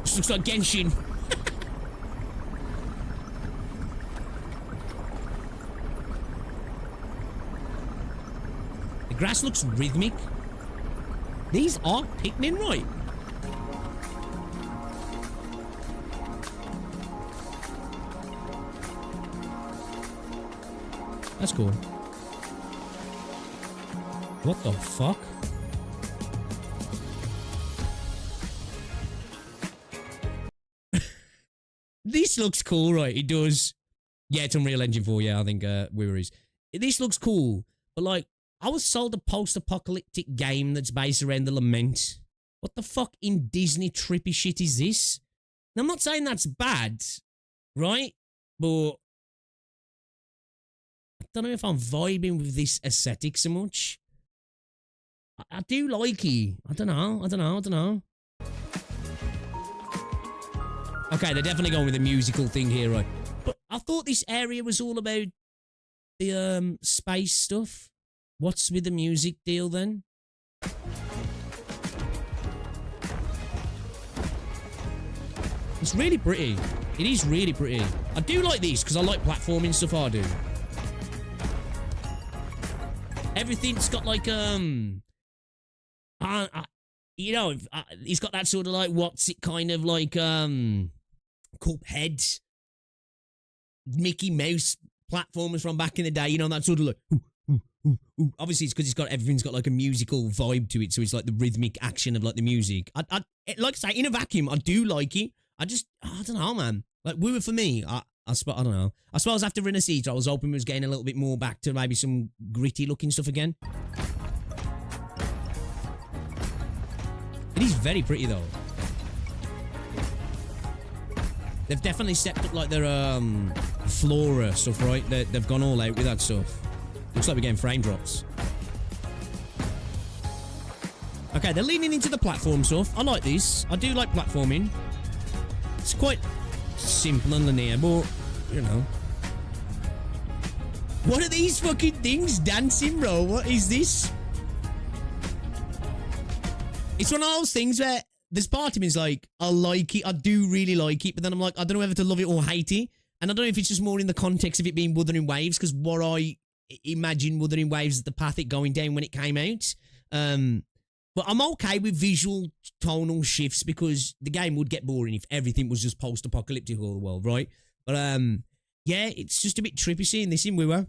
This looks like Genshin. The grass looks rhythmic. These are Pikmin, right? That's cool. What the fuck? This looks cool, right? It does. Yeah, it's Unreal Engine 4. Yeah, I think Weaver is. This looks cool, but like, I was sold a post-apocalyptic game that's based around the Lament. What the fuck in Disney trippy shit is this? Now, I'm not saying that's bad, right? But I don't know if I'm vibing with this aesthetic so much. I do like it. I don't know. Okay, they're definitely going with a musical thing here, right? But I thought this area was all about the space stuff. What's with the music deal then? It's really pretty. It is really pretty. I do like these because I like platforming stuff. I do. Everything's got like you know, it's got that sort of like, what's it kind of like Cuphead, Mickey Mouse platformers from back in the day. You know, that sort of like. Obviously, it's because it's got everything's got like a musical vibe to it, so it's like the rhythmic action of like the music. I like I say, in a vacuum, I do like it. I don't know, man. Like, Woo for me, I don't know. I suppose after Renaissance, I was hoping we was getting a little bit more back to maybe some gritty looking stuff again. It is very pretty though. They've definitely stepped up like their flora stuff, right? They've gone all out with that stuff. Looks like we're getting frame drops. Okay, they're leaning into the platform stuff. I like this. I do like platforming. It's quite simple and linear, but, you know. What are these fucking things dancing, bro? What is this? It's one of those things where there's part of me is like, I like it. I do really like it. But then I'm like, I don't know whether to love it or hate it. And I don't know if it's just more in the context of it being Wuthering Waves, because what I imagine Wuthering Waves is the path it going down when it came out. But I'm okay with visual tonal shifts because the game would get boring if everything was just post-apocalyptic all the world, right? But yeah, it's just a bit trippy seeing this in WoW.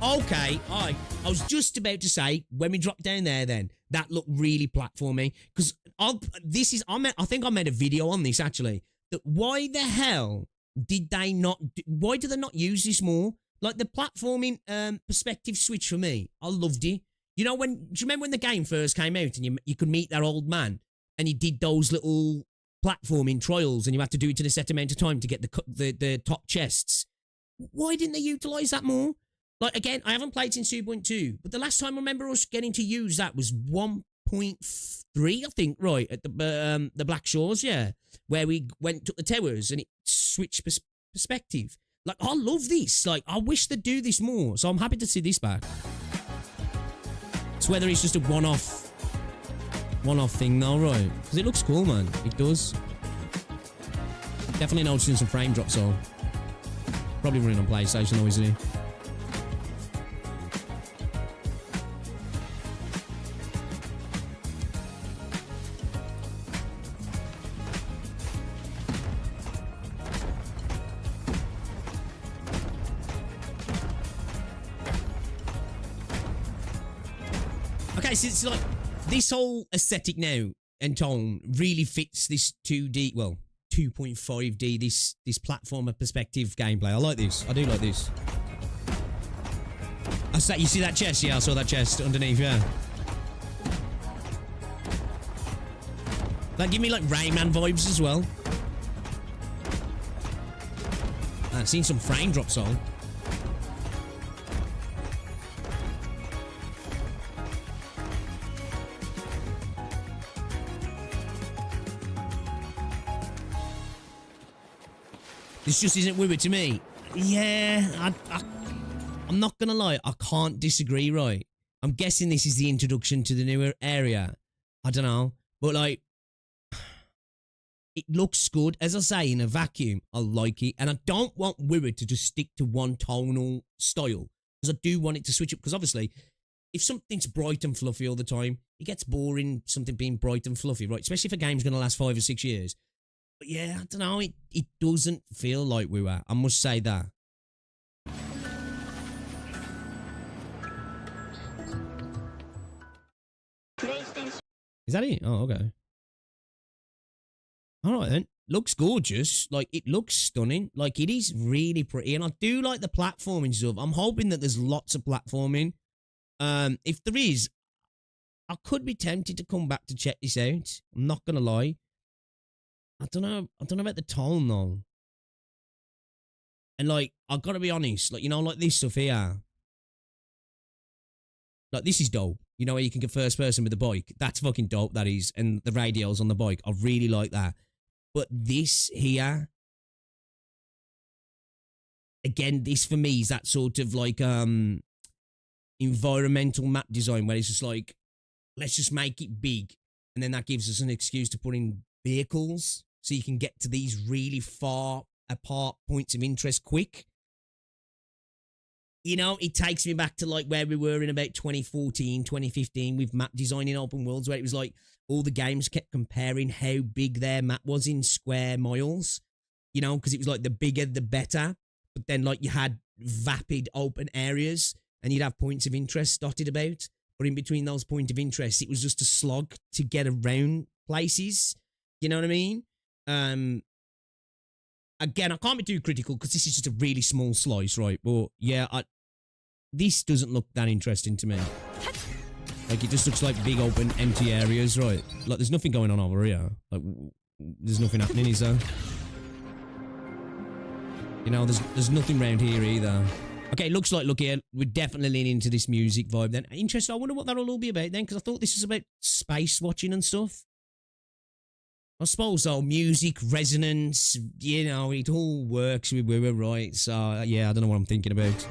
Okay, I was just about to say, when we dropped down there then, that looked really platformy. Because I think I made a video on this actually. That why the hell did they not, why do they not use this more? Like the platforming perspective switch for me, I loved it. You know, do you remember when the game first came out and you could meet that old man and he did those little platforming trials and you had to do it in a set amount of time to get the top chests? Why didn't they utilize that more? Like, again, I haven't played since 2.2, but the last time I remember us getting to use that was 1.3, I think, right, at the Black Shores, yeah, where we went to the towers and it switched perspective. Like, I love this. Like, I wish they'd do this more, so I'm happy to see this back. It's whether it's just a one-off thing though, right? Because it looks cool, man. It does. Definitely noticing some frame drops, though. Probably running on PlayStation, though, isn't he? Okay, so it's like this whole aesthetic now and tone really fits this 2D, well, 2.5D, this platformer perspective gameplay. I like this. I do like this. You see that chest? Yeah, I saw that chest underneath, yeah. Like, give me like Rayman vibes as well. I've seen some frame drops on. This just isn't with it to me. Yeah, I'm not gonna lie. I can't disagree, right? I'm guessing this is the introduction to the newer area. I don't know. But, like, it looks good. As I say, in a vacuum, I like it. And I don't want Wirral to just stick to one tonal style. Because I do want it to switch up. Because, obviously, if something's bright and fluffy all the time, it gets boring, something being bright and fluffy, right? Especially if a game's going to last 5 or 6 years. But, yeah, I don't know. It doesn't feel like Wirral. I must say that. Is that it? Oh, okay. Alright then. Looks gorgeous. Like, it looks stunning. Like, it is really pretty. And I do like the platforming stuff. I'm hoping that there's lots of platforming. If there is, I could be tempted to come back to check this out. I'm not gonna lie. I don't know about the tone though. And like, I've got to be honest. Like, you know, like this stuff here. Like, this is dope. You know, where you can get first person with the bike. That's fucking dope, that is. And the radios on the bike. I really like that. But this here, again, this for me is that sort of like environmental map design where it's just like, let's just make it big. And then that gives us an excuse to put in vehicles so you can get to these really far apart points of interest quick. You know, it takes me back to like where we were in about 2014, 2015 with map design in open worlds, where it was like all the games kept comparing how big their map was in square miles, you know, because it was like the bigger, the better. But then like you had vapid open areas and you'd have points of interest dotted about. But in between those points of interest, it was just a slog to get around places. You know what I mean? Again, I can't be too critical because this is just a really small slice, right? But yeah, this doesn't look that interesting to me. Like, it just looks like big open empty areas, right? Like, there's nothing going on over here. Like, there's nothing happening, is there? You know, there's nothing around here either. Okay, looks like, look here, we're definitely leaning into this music vibe then. Interesting, I wonder what that'll all be about then, because I thought this was about space watching and stuff. I suppose so, music, resonance, you know, it all works with Wirral, right? So, yeah, I don't know what I'm thinking about.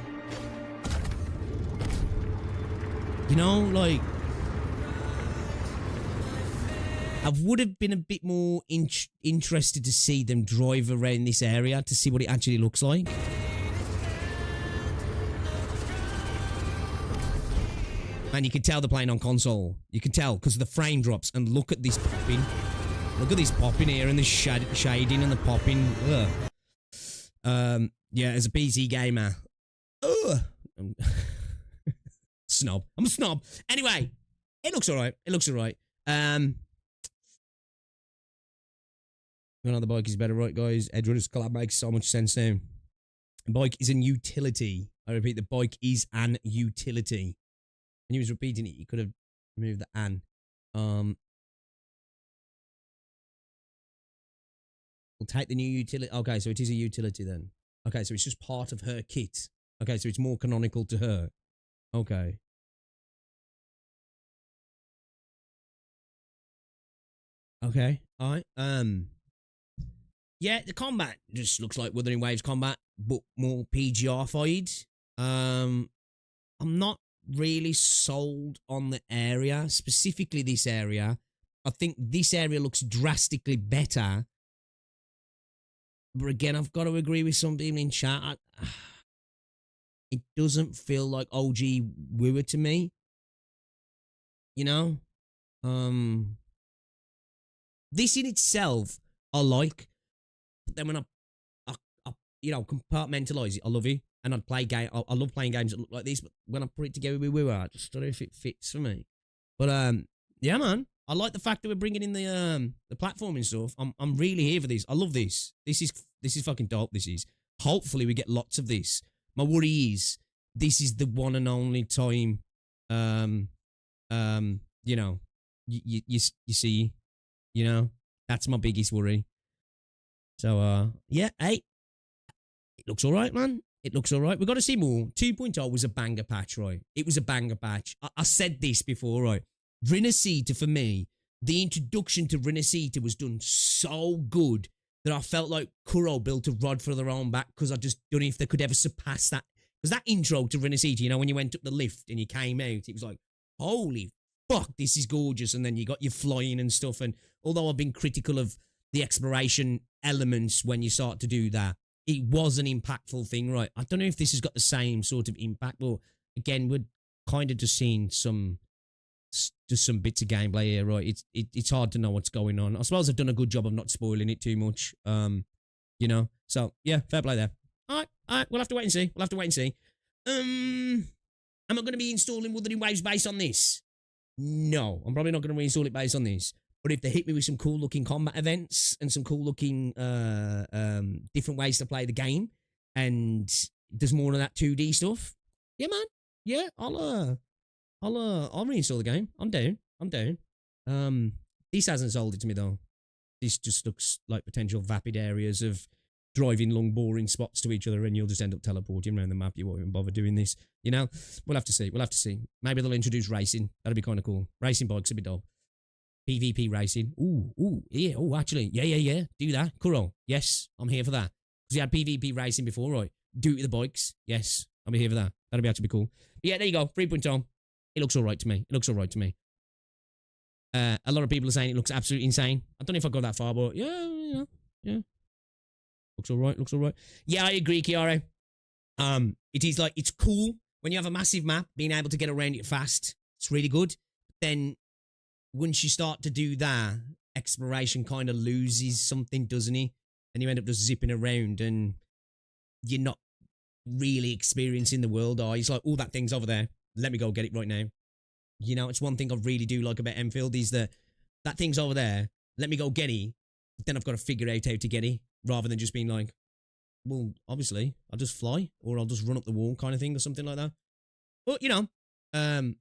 You know, like, I would have been a bit more interested to see them drive around this area to see what it actually looks like. And you can tell they're playing on console. You can tell because of the frame drops. And look at this popping. Look at this popping here and the shading and the popping. Ugh. Yeah, as a PC gamer. Ugh. Snob. I'm a snob. Anyway, it looks alright. It looks alright. The bike is better, right, guys? Edgerunners collab makes so much sense now. The bike is an utility. I repeat, the bike is an utility. When he was repeating it, he could have removed the an. We'll take the new utility. Okay, so it is a utility then. Okay, so it's just part of her kit. Okay, so it's more canonical to her. Okay. Okay, alright. Yeah, the combat just looks like Wuthering Waves combat, but more PGR-fied. I'm not really sold on the area, specifically this area. I think this area looks drastically better. But again, I've got to agree with some people in chat. It doesn't feel like OG Wirral to me. You know? This in itself, I like. But then when I you know, compartmentalize it, I love it. And I'd play game. I love playing games that look like this. But when I put it together with Wirral, I just don't know if it fits for me. But yeah, man. I like the fact that we're bringing in the platforming stuff. I'm really here for this. I love this. This is fucking dope. This is. Hopefully we get lots of this. My worry is this is the one and only time. You know, you see, you know, That's my biggest worry. So, yeah, hey, it looks all right, man. It looks all right. We've got to see more. 2.0 was a banger patch, right? It was a banger patch. I said this before, right? Rinasita, for me, the introduction to Rinasita was done so good that I felt like Kuro built a rod for their own back because I just don't know if they could ever surpass that. Because that intro to Rinasita, you know, when you went up the lift and you came out, it was like, holy fuck, this is gorgeous. And then you got your flying and stuff. And although I've been critical of the exploration elements when you start to do that, it was an impactful thing, right? I don't know if this has got the same sort of impact, but again, we're kind of just seeing some bits of gameplay here, right? It's hard to know what's going on. I suppose I've done a good job of not spoiling it too much, you know. So yeah, fair play there. All right, we'll have to wait and see. Am I going to be installing Wuthering Waves based on this? No, I'm probably not going to reinstall it based on this. But if they hit me with some cool looking combat events and some cool looking different ways to play the game, and there's more of that 2D stuff, yeah, man, yeah, I'll reinstall the game. I'm down. This hasn't sold it to me though. This just looks like potential vapid areas of driving long, boring spots to each other, and you'll just end up teleporting around the map. You won't even bother doing this. You know, we'll have to see. Maybe they'll introduce racing. That'd be kind of cool. Racing bikes a bit dope. PvP racing. Ooh, yeah. Oh, actually, yeah. Do that. Kuro. Yes, I'm here for that. Because you had PvP racing before, right? Do it with the bikes. Yes, I'm here for that. That'd be actually cool. But yeah, there you go. 3.0. It looks all right to me. A lot of people are saying it looks absolutely insane. I don't know if I got that far, but yeah. Looks all right. Yeah, I agree, Kiara. It is like, it's cool when you have a massive map, being able to get around it fast. It's really good. Then once you start to do that, exploration kind of loses something, doesn't it? And you end up just zipping around and you're not really experiencing the world. It's like, oh, that thing's over there. Let me go get it right now. You know, it's one thing I really do like about Endfield is that thing's over there. Let me go get it. Then I've got to figure out how to get it, rather than just being like, well, obviously, I'll just fly or I'll just run up the wall kind of thing or something like that. But, you know, I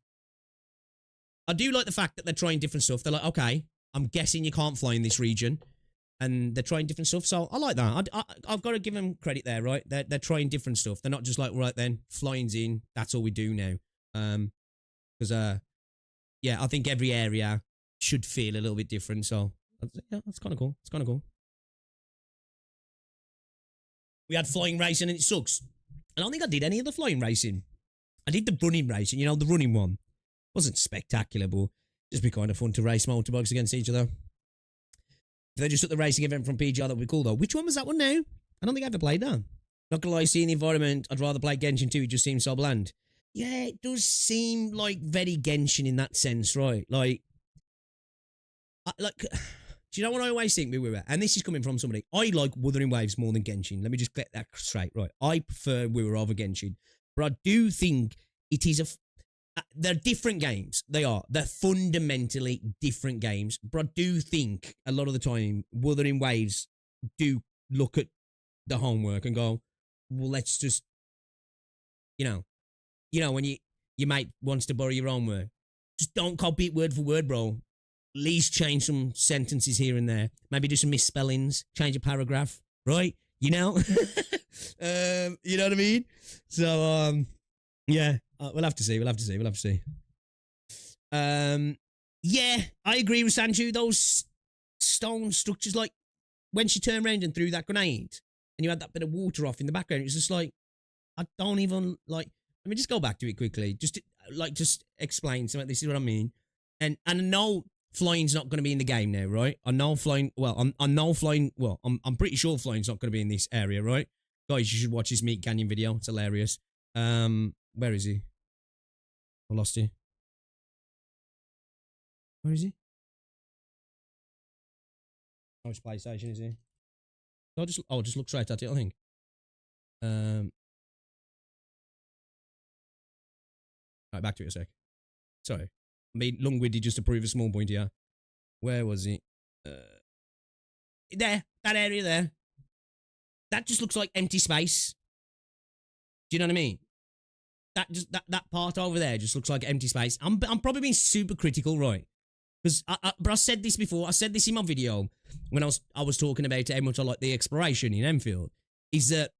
do like the fact that they're trying different stuff. They're like, okay, I'm guessing you can't fly in this region. And they're trying different stuff. So I like that. I've got to give them credit there, right? They're trying different stuff. They're not just like, right then, flying's in. That's all we do now. Because, yeah, I think every area should feel a little bit different. So, yeah, that's kind of cool. We had flying racing and it sucks. I don't think I did any of the flying racing. I did the running racing, you know, the running one. Wasn't spectacular, but just be kind of fun to race motorbikes against each other. If they just took the racing event from PGR, that would be cool though. Which one was that one now? I don't think I ever played that. Not gonna lie, seeing the environment, I'd rather play Genshin 2. It just seems so bland. Yeah, it does seem like very Genshin in that sense, right? Like, do you know what I always think with Weir? And this is coming from somebody. I like Wuthering Waves more than Genshin. Let me just get that straight, right? I prefer Weir over Genshin. But I do think it is they're different games. They are. They're fundamentally different games. But I do think a lot of the time, Wuthering Waves do look at the homework and go, well, let's just, you know, when your mate wants to borrow your own work, just don't copy it word for word, bro. At least change some sentences here and there. Maybe do some misspellings. Change a paragraph, right? You know? You know what I mean? So, yeah. We'll have to see. Yeah, I agree with Sanju. Those stone structures, like, when she turned around and threw that grenade, and you had that bit of water off in the background, it was just like, I don't even, like, let me just go back to it quickly. Just explain something. This is what I mean. And I know flying's not going to be in the game now, right? I know flying, well, I'm pretty sure flying's not going to be in this area, right? Guys, you should watch his Meat Canyon video. It's hilarious. Where is he? I lost you. Where is he? Oh, it's PlayStation, is he? Just look straight at it, I think. Right, back to it a sec. Sorry. I mean, long-winded just to prove a small point here. Where was it? There. That area there. That just looks like empty space. Do you know what I mean? That part over there just looks like empty space. I'm probably being super critical, right? Because but I said this before. I said this in my video when I was talking about how much I like the exploration in Enfield. Is that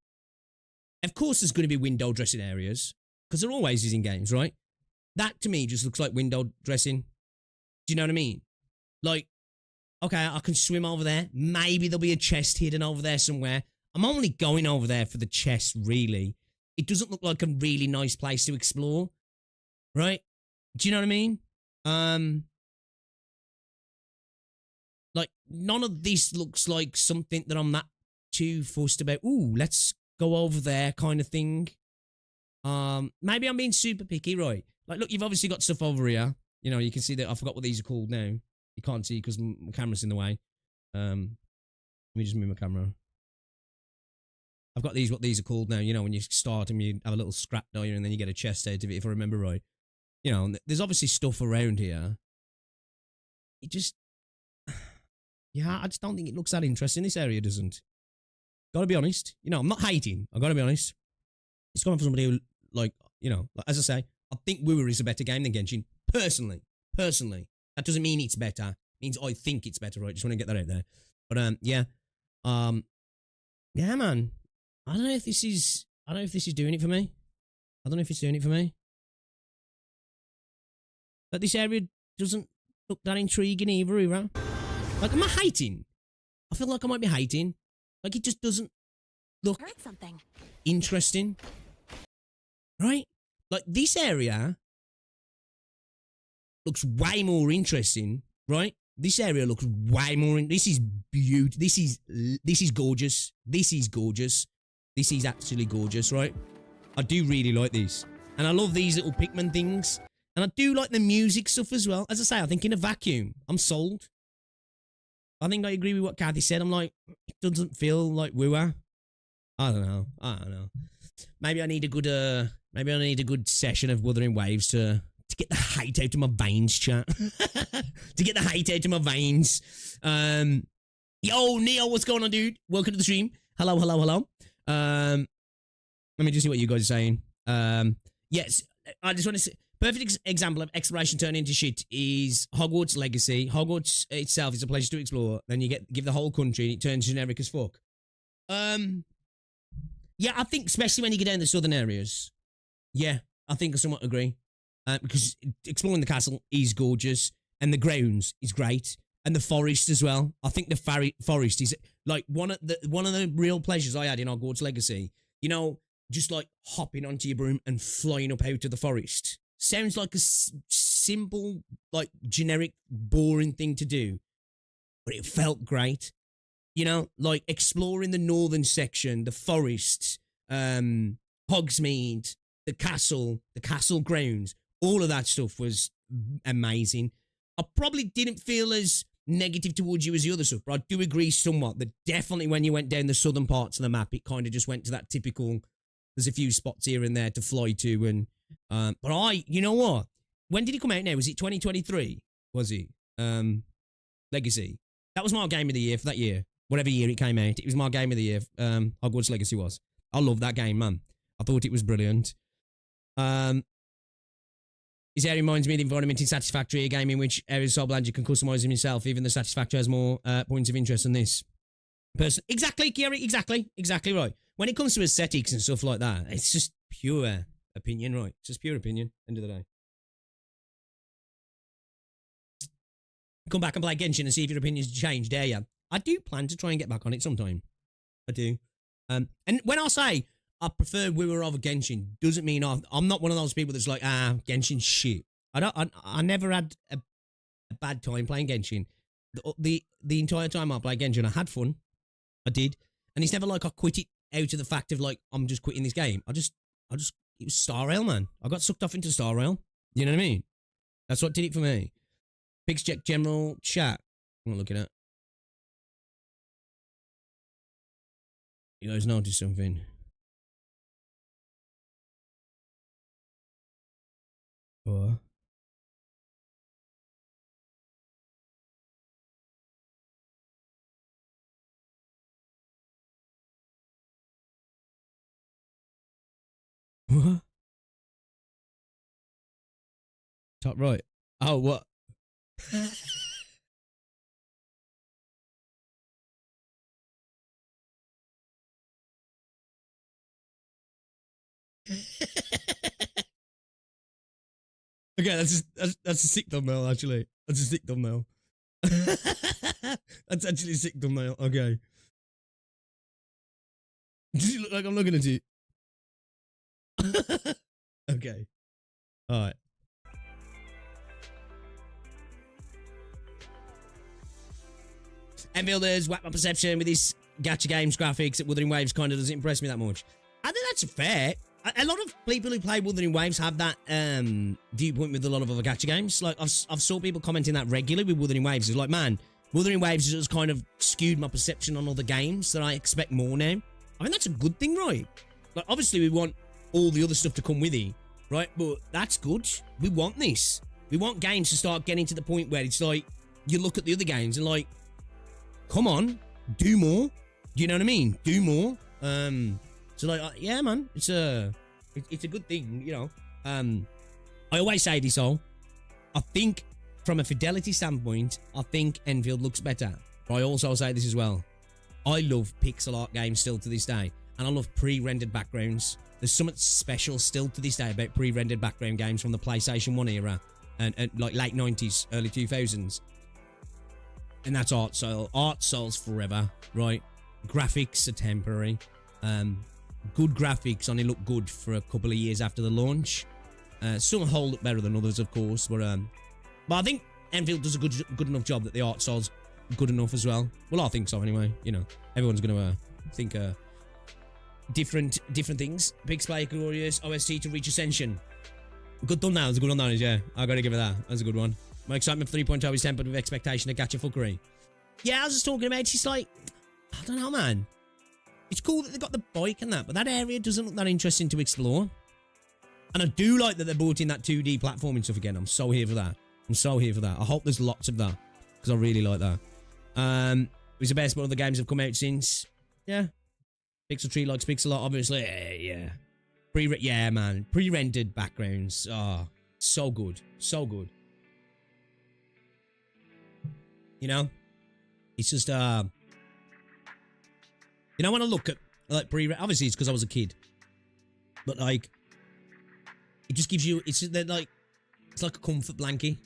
of course there's going to be window dressing areas because there always is in games, right? That to me just looks like window dressing. Do you know what I mean? Like, okay, I can swim over there. Maybe there'll be a chest hidden over there somewhere. I'm only going over there for the chest, really. It doesn't look like a really nice place to explore, right? Do you know what I mean? Like, none of this looks like something that I'm that too fussed about. Ooh, let's go over there kind of thing. Maybe I'm being super picky, right? Like, look, you've obviously got stuff over here. You know, you can see that I forgot what these are called now. You can't see because my camera's in the way. Let me just move my camera. I've got these, what these are called now. You know, when you start them, you have a little scrap die and then you get a chest out of it, if I remember right. You know, there's obviously stuff around here. It just... Yeah, I just don't think it looks that interesting. This area doesn't. Gotta be honest. You know, I'm not hating. I gotta be honest. It's coming from somebody who, like, you know, as I say, I think Wuthering is a better game than Genshin. Personally. That doesn't mean it's better. It means I think it's better, right? Just want to get that out there. But, yeah. Yeah, man. I don't know if this is doing it for me. I don't know if it's doing it for me. But this area doesn't look that intriguing either. Like, am I hating? I feel like I might be hating. Like, it just doesn't look interesting. Right? Like, this area looks way more interesting, right? This area looks way more... This is beautiful. This is gorgeous. This is gorgeous. This is actually gorgeous, right? I do really like this. And I love these little Pikmin things. And I do like the music stuff as well. As I say, I think in a vacuum, I'm sold. I think I agree with what Kathy said. I'm like, it doesn't feel like Wua. I don't know. Maybe I need a good session of Wuthering Waves to get the hate out of my veins, chat. To get the hate out of my veins. Yo, Neo, what's going on, dude? Welcome to the stream. Hello. Let me just see what you guys are saying. Yes, I just want to say, perfect example of exploration turning into shit is Hogwarts Legacy. Hogwarts itself is a place to explore. Then you give the whole country and it turns generic as fuck. Yeah, I think especially when you get down the southern areas. Yeah, I think I somewhat agree. Because exploring the castle is gorgeous and the grounds is great and the forest as well. I think the forest is like one of the real pleasures I had in Hogwarts Legacy. You know, just like hopping onto your broom and flying up out of the forest. Sounds like a simple, like generic, boring thing to do, but it felt great. You know, like exploring the northern section, the forests, Hogsmeade, the castle grounds, all of that stuff was amazing. I probably didn't feel as negative towards you as the other stuff, but I do agree somewhat that definitely when you went down the southern parts of the map, it kind of just went to that typical, there's a few spots here and there to fly to, and but you know what? When did it come out now? Was it 2023? Was it? Legacy. That was my game of the year for that year. Whatever year it came out, it was my game of the year. Hogwarts Legacy was. I love that game, man. I thought it was brilliant. This area reminds me of the environment in Satisfactory, a game in which areas so bland you can customize them yourself. Even the Satisfactory has more points of interest than this. Exactly, Gary, exactly right. When it comes to aesthetics and stuff like that, it's just pure opinion, right? It's just pure opinion, end of the day. Come back and play Genshin and see if your opinions change, dare ya? I do plan to try and get back on it sometime. I do. And when I say I prefer Wuthering over Genshin, doesn't mean I'm not one of those people that's like, Genshin's shit. I never had a bad time playing Genshin. The entire time I played Genshin, I had fun. I did. And it's never like I quit it out of the fact of like, I'm just quitting this game. it was Star Rail, man. I got sucked off into Star Rail. You know what I mean? That's what did it for me. Pigs check general chat. I'm looking at. You guys notice something? What? What? Top right. Oh, what? Okay, that's a sick thumbnail, actually. That's a sick thumbnail. That's actually a sick thumbnail. Okay. Does it look like I'm looking at it? Okay. Alright. Enfielders, whack my perception with this gacha games graphics at Wuthering Waves kind of doesn't impress me that much. I think that's fair. A lot of people who play Wuthering Waves have that viewpoint with a lot of other gacha games. Like, I've saw people commenting that regularly with Wuthering Waves. It's like, man, Wuthering Waves has kind of skewed my perception on other games that I expect more now. I mean, that's a good thing, right? Like, obviously, we want all the other stuff to come with it, right? But that's good. We want this. We want games to start getting to the point where it's like, you look at the other games and like, come on, do more. Do you know what I mean? Do more. So like, yeah, man, it's a good thing, you know. I always say this, all. I think from a fidelity standpoint, I think Endfield looks better. But I also say this as well. I love pixel art games still to this day, and I love pre-rendered backgrounds. There's something special still to this day about pre-rendered background games from the PlayStation 1 era and like late 90s, early 2000s. And that's art style. Art style's forever, right? Graphics are temporary. Good graphics only look good for a couple of years after the launch. Some hold up better than others, of course, but I think Endfield does a good enough job that the art style's good enough as well. Well, I think so anyway. You know, everyone's gonna think different things. Pixplay, glorious OST to reach Ascension. Good done now. It's a good one, that is, yeah. I gotta give it that. That's a good one. My excitement for 3.0 is tempered with expectation of gacha fuckery. Yeah, I was just talking about, it's just like, I don't know, man. It's cool that they got the bike and that, but that area doesn't look that interesting to explore. And I do like that they brought in that 2D platforming stuff again. I'm so here for that. I'm so here for that. I hope there's lots of that, because I really like that. It was the best, but other games have come out since. Yeah. Pixel Tree likes pixel art, obviously. Yeah. Yeah, man. Pre-rendered backgrounds. Oh, so good. So good. You know? It's just, you know, when I look at, like, obviously it's because I was a kid. But, like, it just gives you, it's like a comfort blanket,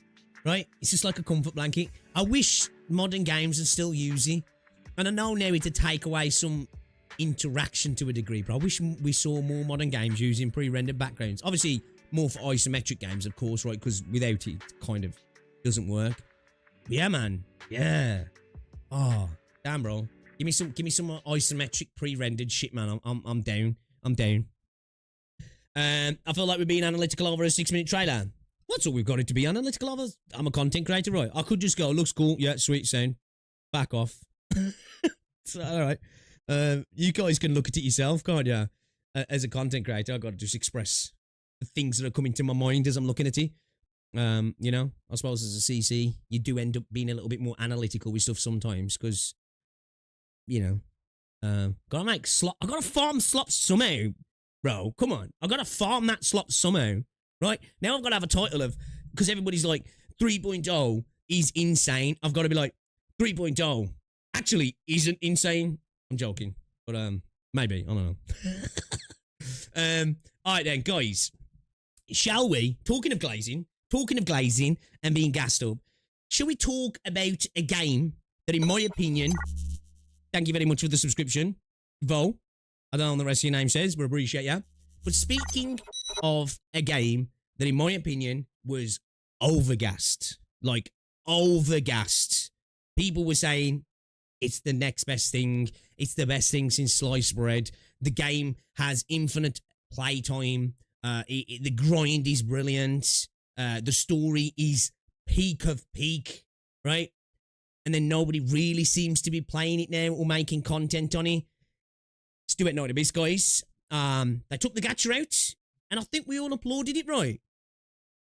right? It's just like a comfort blanket. I wish modern games would still use it. And I know now it's to take away some interaction to a degree, but I wish we saw more modern games using pre-rendered backgrounds. Obviously, more for isometric games, of course, right? Because without it, it kind of doesn't work. But yeah, man. Yeah. Oh, damn, bro. Give me some isometric pre-rendered shit, man. I'm down. I'm down. I feel like we're being analytical over a 6-minute trailer. What's all we've got it to be analytical over? I'm a content creator, right? I could just go, looks cool. Yeah, sweet, sound. Back off. So, all right. You guys can look at it yourself, can't you? As a content creator, I've got to just express the things that are coming to my mind as I'm looking at it. You know, I suppose as a CC, you do end up being a little bit more analytical with stuff sometimes, because, you know, gotta make slop. I gotta farm slops somehow, bro. Come on, I gotta farm that slop somehow, right? Now I've got to have a title of, because everybody's like 3.0 is insane. I've got to be like 3.0 actually isn't insane. I'm joking, but maybe, I don't know. All right then, guys, shall we? Talking of glazing and being gassed up, shall we talk about a game that, in my opinion, thank you very much for the subscription, Vo. I don't know what the rest of your name says, but I appreciate you. But speaking of a game that, in my opinion, was overgassed, like overgassed. People were saying it's the next best thing. It's the best thing since sliced bread. The game has infinite playtime. The grind is brilliant. The story is peak of peak, right? And then nobody really seems to be playing it now or making content on it. Let's do it now, the best, guys. They took the gacha out, and I think we all applauded it, right?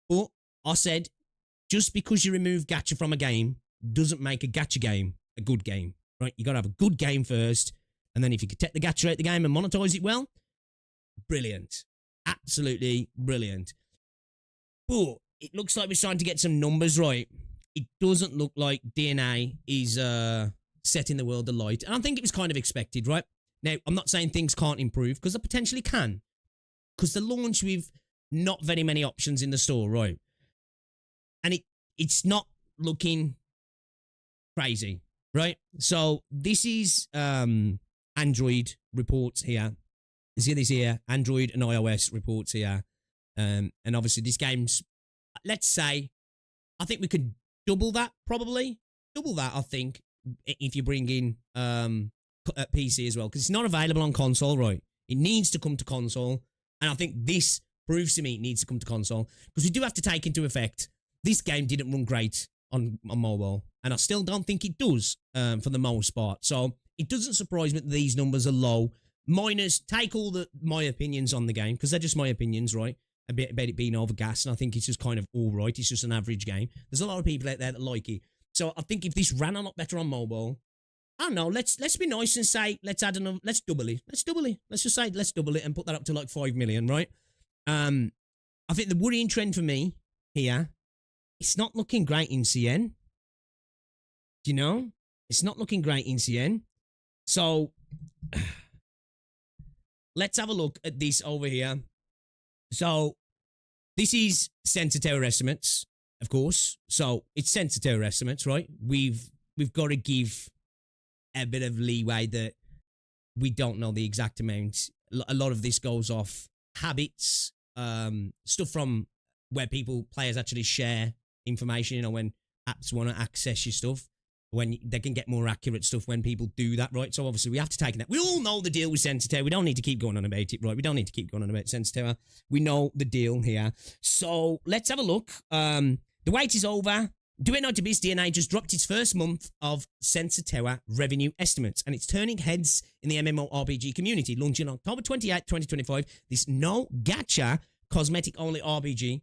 But I said, just because you remove gacha from a game doesn't make a gacha game a good game, right? You got to have a good game first, and then if you could take the gacha out the game and monetize it well, brilliant. Absolutely brilliant. But it looks like we're starting to get some numbers right. it doesn't look like DNA is setting the world alight. And I think it was kind of expected, right? Now, I'm not saying things can't improve, because they potentially can. Because the launch with not very many options in the store, right? And it's not looking crazy, right? So this is Android reports here. You see this here, Android and iOS reports here. And obviously this game's, let's say, I think we could double that, probably. Double that, I think, if you bring in PC as well. Because it's not available on console, right? It needs to come to console. And I think this proves to me it needs to come to console. Because we do have to take into effect, this game didn't run great on mobile. And I still don't think it does for the most part. So it doesn't surprise me that these numbers are low. Minus, take all my opinions on the game, because they're just my opinions, right? About it being overgassed, and I think it's just kind of all right. It's just an average game. There's a lot of people out there that like it. So I think if this ran a lot better on mobile, I don't know, let's be nice and say, let's add another, let's double it. Let's double it. Let's just say, let's double it and put that up to like 5 million, right? I think the worrying trend for me here, it's not looking great in CN. Do you know? It's not looking great in CN. So let's have a look at this over here. So this is Sensor Tower estimates, of course. So it's Sensor Tower estimates, right? We've got to give a bit of leeway that we don't know the exact amount. A lot of this goes off habits, stuff from where players actually share information, you know, when apps want to access your stuff, when they can get more accurate stuff when people do that, right? So obviously we have to take that. We all know the deal with Sensor Tower. We don't need to keep going on about it, right? We don't need to keep going on about Sensor Tower. We know the deal here. So let's have a look. The wait is over. Do it not to beast DNA just dropped its first month of Sensor Tower revenue estimates, and it's turning heads in the MMORPG community, launching on October 28, 2025. This no gacha cosmetic only RPG,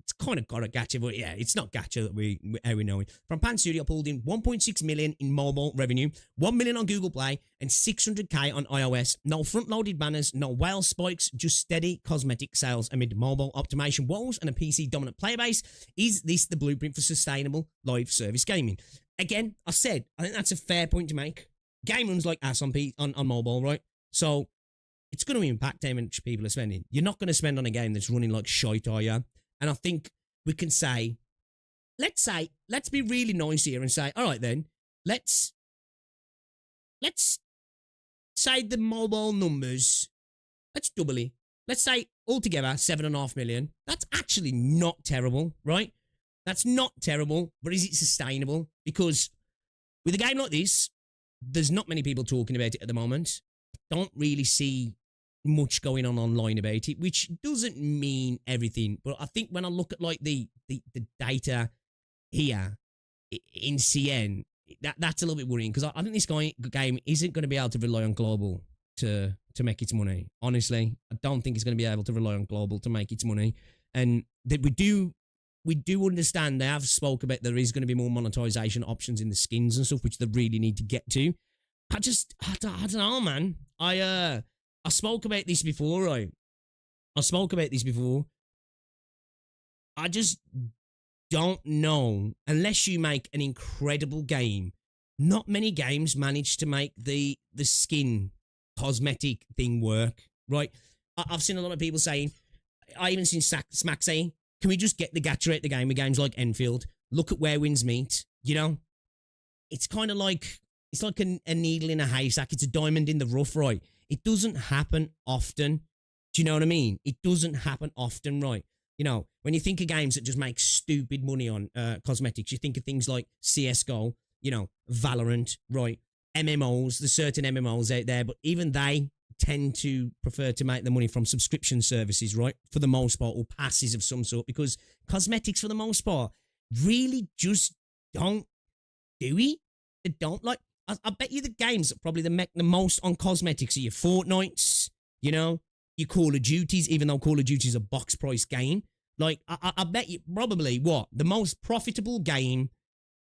it's kind of got a gacha, but yeah, it's not gacha that how we know it. From Pan Studio pulled in 1.6 million in mobile revenue, 1 million on Google Play, and 600k on iOS. No front-loaded banners, no whale spikes, just steady cosmetic sales amid mobile optimization woes and a PC-dominant player base. Is this the blueprint for sustainable live service gaming? Again, I think that's a fair point to make. Game runs like ass on mobile, right? So it's going to impact how much people are spending. You're not going to spend on a game that's running like shite, are you? And I think we can say, let's be really nice here and say, all right then, let's say the mobile numbers, let's double it. Let's say altogether 7.5 million. That's actually not terrible, right? That's not terrible, but is it sustainable? Because with a game like this, there's not many people talking about it at the moment. Don't really see much going on online about it, which doesn't mean everything. But I think when I look at like the data here in CN, that's a little bit worrying, because I think this game isn't going to be able to rely on global to make its money. Honestly, I don't think it's going to be able to rely on global to make its money. And that we do understand, they have spoke about there is going to be more monetization options in the skins and stuff, which they really need to get to. I don't know, man. I spoke about this before, right? I just don't know. Unless you make an incredible game, not many games manage to make the skin cosmetic thing work, right? I've seen a lot of people saying, I even seen Smack saying, can we just get the gacha out the game with games like Endfield? Look at where wins meet, you know? It's kind of like, it's like a needle in a haystack. It's a diamond in the rough, right? It doesn't happen often. Do you know what I mean? It doesn't happen often, right? You know, when you think of games that just make stupid money on cosmetics, you think of things like CSGO, you know, Valorant, right? MMOs, there's certain MMOs out there, but even they tend to prefer to make the money from subscription services, right? For the most part, or passes of some sort, because cosmetics, for the most part, really just don't do it. They don't like. I bet you the games that probably make the most on cosmetics are your Fortnites, you know, your Call of Duties, even though Call of Duty is a box price game. Like, I bet you probably the most profitable game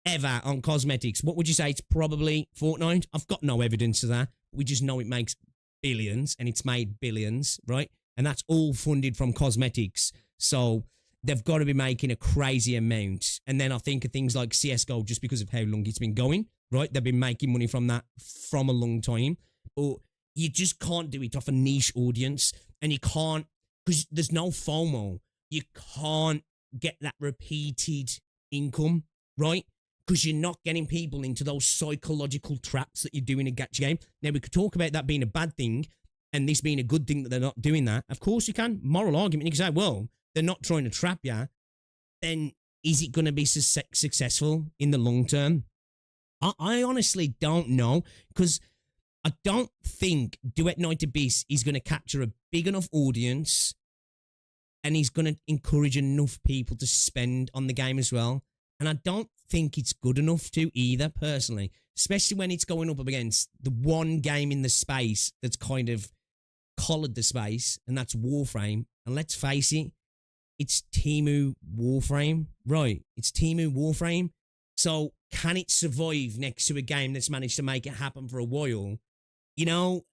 ever on cosmetics. What would you say? It's probably Fortnite. I've got no evidence of that. We just know it makes billions, and it's made billions, right? And that's all funded from cosmetics. So they've got to be making a crazy amount. And then I think of things like CSGO, just because of how long it's been going, right? They've been making money from that from a long time. But you just can't do it off a niche audience. And you can't, because there's no FOMO. You can't get that repeated income, right? Because you're not getting people into those psychological traps that you do in a gacha game. Now, we could talk about that being a bad thing and this being a good thing that they're not doing that. Of course you can. Moral argument. You can say, well, they're not trying to trap you. Then is it going to be successful in the long term? I honestly don't know, because I don't think Duet Night Abyss is going to capture a big enough audience and he's going to encourage enough people to spend on the game as well. And I don't think it's good enough to either, personally, especially when it's going up against the one game in the space that's kind of collared the space, and that's Warframe. And let's face it, it's Temu Warframe, right? It's Temu Warframe. So can it survive next to a game that's managed to make it happen for a while? You know,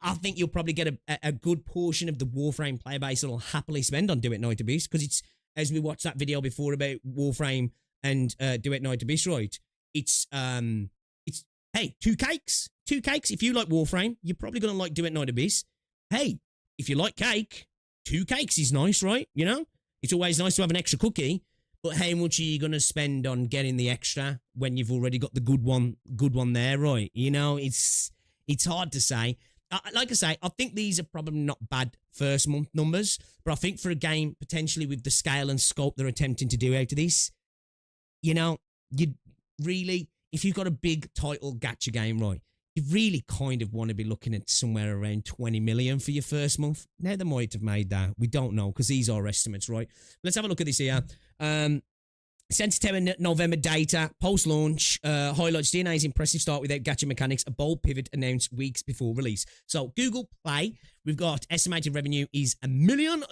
I think you'll probably get a good portion of the Warframe player base that'll happily spend on Duet Night Abyss, because it's, as we watched that video before about Warframe and Duet Night Abyss, right? It's hey, two cakes. If you like Warframe, you're probably gonna like Duet Night Abyss. Hey, if you like cake, 2 cakes is nice, right? You know, it's always nice to have an extra cookie. But how much are you gonna spend on getting the extra when you've already got the good one there, right? You know, it's hard to say. Like I say, I think these are probably not bad first month numbers, but I think for a game potentially with the scale and scope they're attempting to do out of this, you know, you really, if you've got a big title gacha game, right, you really kind of want to be looking at somewhere around 20 million for your first month. Now, they might have made that. We don't know, because these are estimates, right? Let's have a look at this here. September, November data, post-launch, highlights DNA's impressive start without gacha mechanics, a bold pivot announced weeks before release. So, Google Play, we've got estimated revenue is $1 million.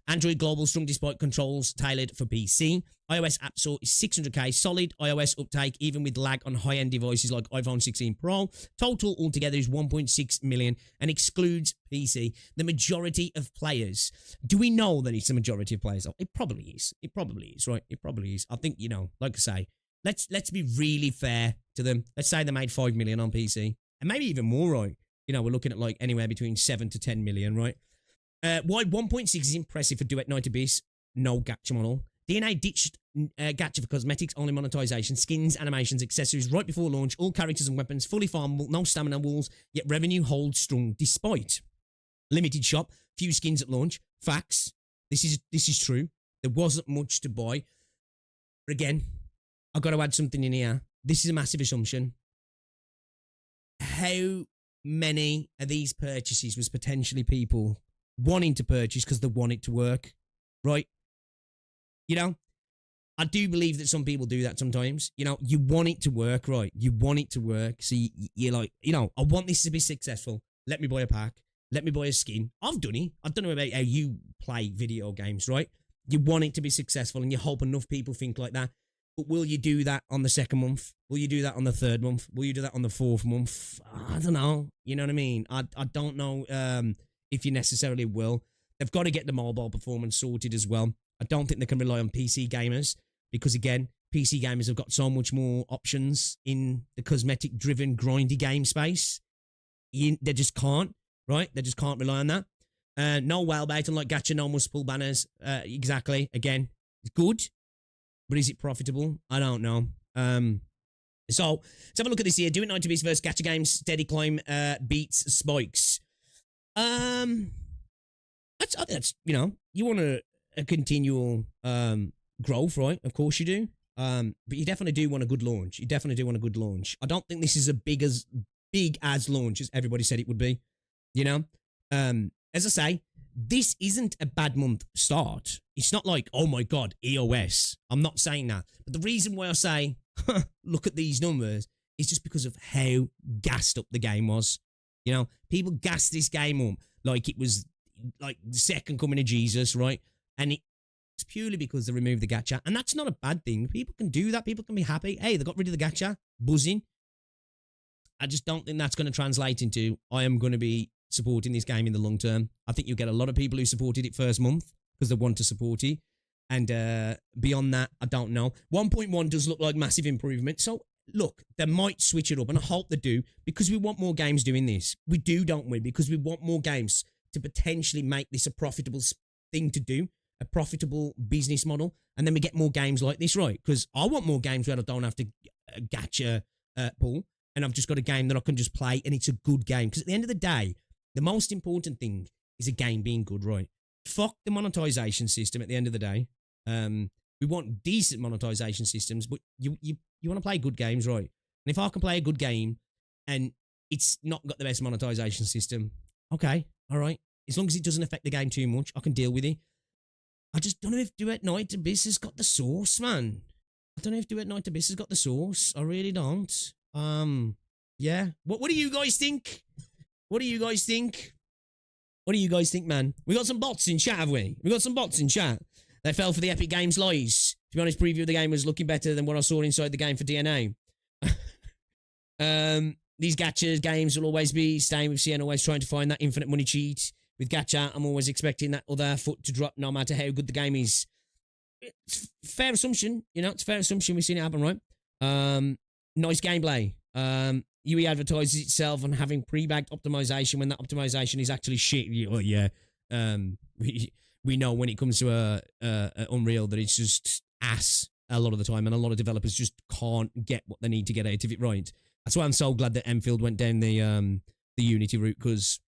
Android Global strong despite controls tailored for PC. iOS App Store is 600k, solid iOS uptake even with lag on high-end devices like iPhone 16 Pro. Total altogether is 1.6 million and excludes PC. The majority of players. Do we know that it's the majority of players? It probably is. It probably is, right? It probably is. I think, you know, like I say, let's be really fair to them. Let's say they made 5 million on PC and maybe even more, right? You know, we're looking at like anywhere between 7 to 10 million, right? Why 1.6 is impressive for Duet Night Abyss? No gacha model. DNA ditched gacha for cosmetics, only monetization, skins, animations, accessories right before launch, all characters and weapons fully farmable, no stamina walls, yet revenue holds strong despite. Limited shop, few skins at launch. Facts. This is true. There wasn't much to buy. But again, I've got to add something in here. This is a massive assumption. How many of these purchases was potentially people wanting to purchase because they want it to work, right? You know, I do believe that some people do that sometimes. You know, you want it to work, right? You want it to work. So you're like, you know, I want this to be successful. Let me buy a pack. Let me buy a skin. I've done it. I don't know about how you play video games, right? You want it to be successful and you hope enough people think like that. But will you do that on the second month? Will you do that on the third month? Will you do that on the fourth month? I don't know. You know what I mean? I don't know if you necessarily will. They've got to get the mobile performance sorted as well. I don't think they can rely on PC gamers because, again, PC gamers have got so much more options in the cosmetic-driven, grindy game space. They just can't, right? They just can't rely on that. No whale bait, unlike gacha, no must pull banners. Exactly. Again, it's good, but is it profitable? I don't know. So let's have a look at this here. Duet Night Abyss versus gacha games. Steady climb beats spikes. That's you know, you want a continual growth, right? Of course you do. But you definitely do want a good launch. You definitely do want a good launch. I don't think this is a big as launch as everybody said it would be. You know? As I say, this isn't a bad month start. It's not like, oh my god, EOS. I'm not saying that. But the reason why I say, look at these numbers, is just because of how gassed up the game was. You know, people gassed this game up like it was like the second coming of Jesus, right? And it's purely because they removed the gacha. And that's not a bad thing. People can do that. People can be happy. Hey, they got rid of the gacha. Buzzing. I just don't think that's going to translate into I am going to be supporting this game in the long term. I think you'll get a lot of people who supported it first month because they want to support it. And beyond that, I don't know. 1.1 does look like massive improvement. So, look, they might switch it up, and I hope they do, because we want more games doing this. We do, don't we? Because we want more games to potentially make this a profitable thing to do, a profitable business model, and then we get more games like this, right? Because I want more games where I don't have to gacha pull, and I've just got a game that I can just play, and it's a good game. Because at the end of the day, the most important thing is a game being good, right? Fuck the monetization system at the end of the day. We want decent monetization systems, but you want to play good games, right? And if I can play a good game and it's not got the best monetization system, okay, all right. As long as it doesn't affect the game too much, I can deal with it. I just don't know if Do At Night Abyss has got the sauce, man. I don't know if Do At Night Abyss has got the sauce. I really don't. Yeah. What do you guys think? What do you guys think? What do you guys think, man? We got some bots in chat, have we? We got some bots in chat. They fell for the Epic Games lies. To be honest, preview of the game was looking better than what I saw inside the game for DNA. These gacha games will always be staying with CN, always trying to find that infinite money cheat. With gacha, I'm always expecting that other foot to drop no matter how good the game is. It's a fair assumption, you know, it's a fair assumption. We've seen it happen, right? Nice gameplay. UE advertises itself on having pre-bagged optimization when that optimization is actually shit. Oh, yeah. We know when it comes to Unreal that it's just ass a lot of the time, and a lot of developers just can't get what they need to get out of it right. That's why I'm so glad that Endfield went down the Unity route, because,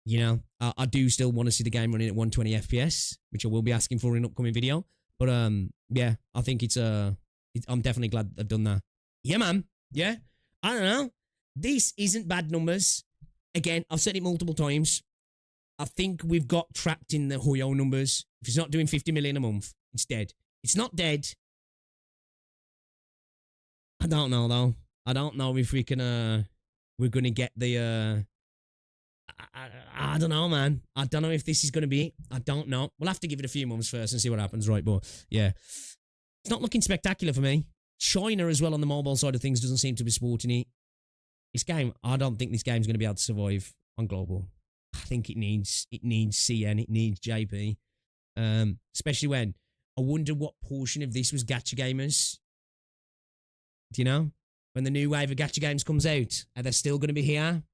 you know, I do still want to see the game running at 120 FPS, which I will be asking for in an upcoming video. But yeah, I think I'm definitely glad they've done that. Yeah, man. Yeah. I don't know. This isn't bad numbers. Again, I've said it multiple times. I think we've got trapped in the Hoyo numbers. If it's not doing 50 million a month, it's dead. It's not dead. I don't know, though. I don't know if we can, we're going to get the, I don't know, man. I don't know if this is going to be it. I don't know. We'll have to give it a few months first and see what happens, right? But, yeah. It's not looking spectacular for me. China, as well, on the mobile side of things, doesn't seem to be supporting it. This game, I don't think this game's going to be able to survive on global. I think it needs CN, it needs JP. Especially when I wonder what portion of this was gacha gamers. Do you know? When the new wave of gacha games comes out, are they still going to be here?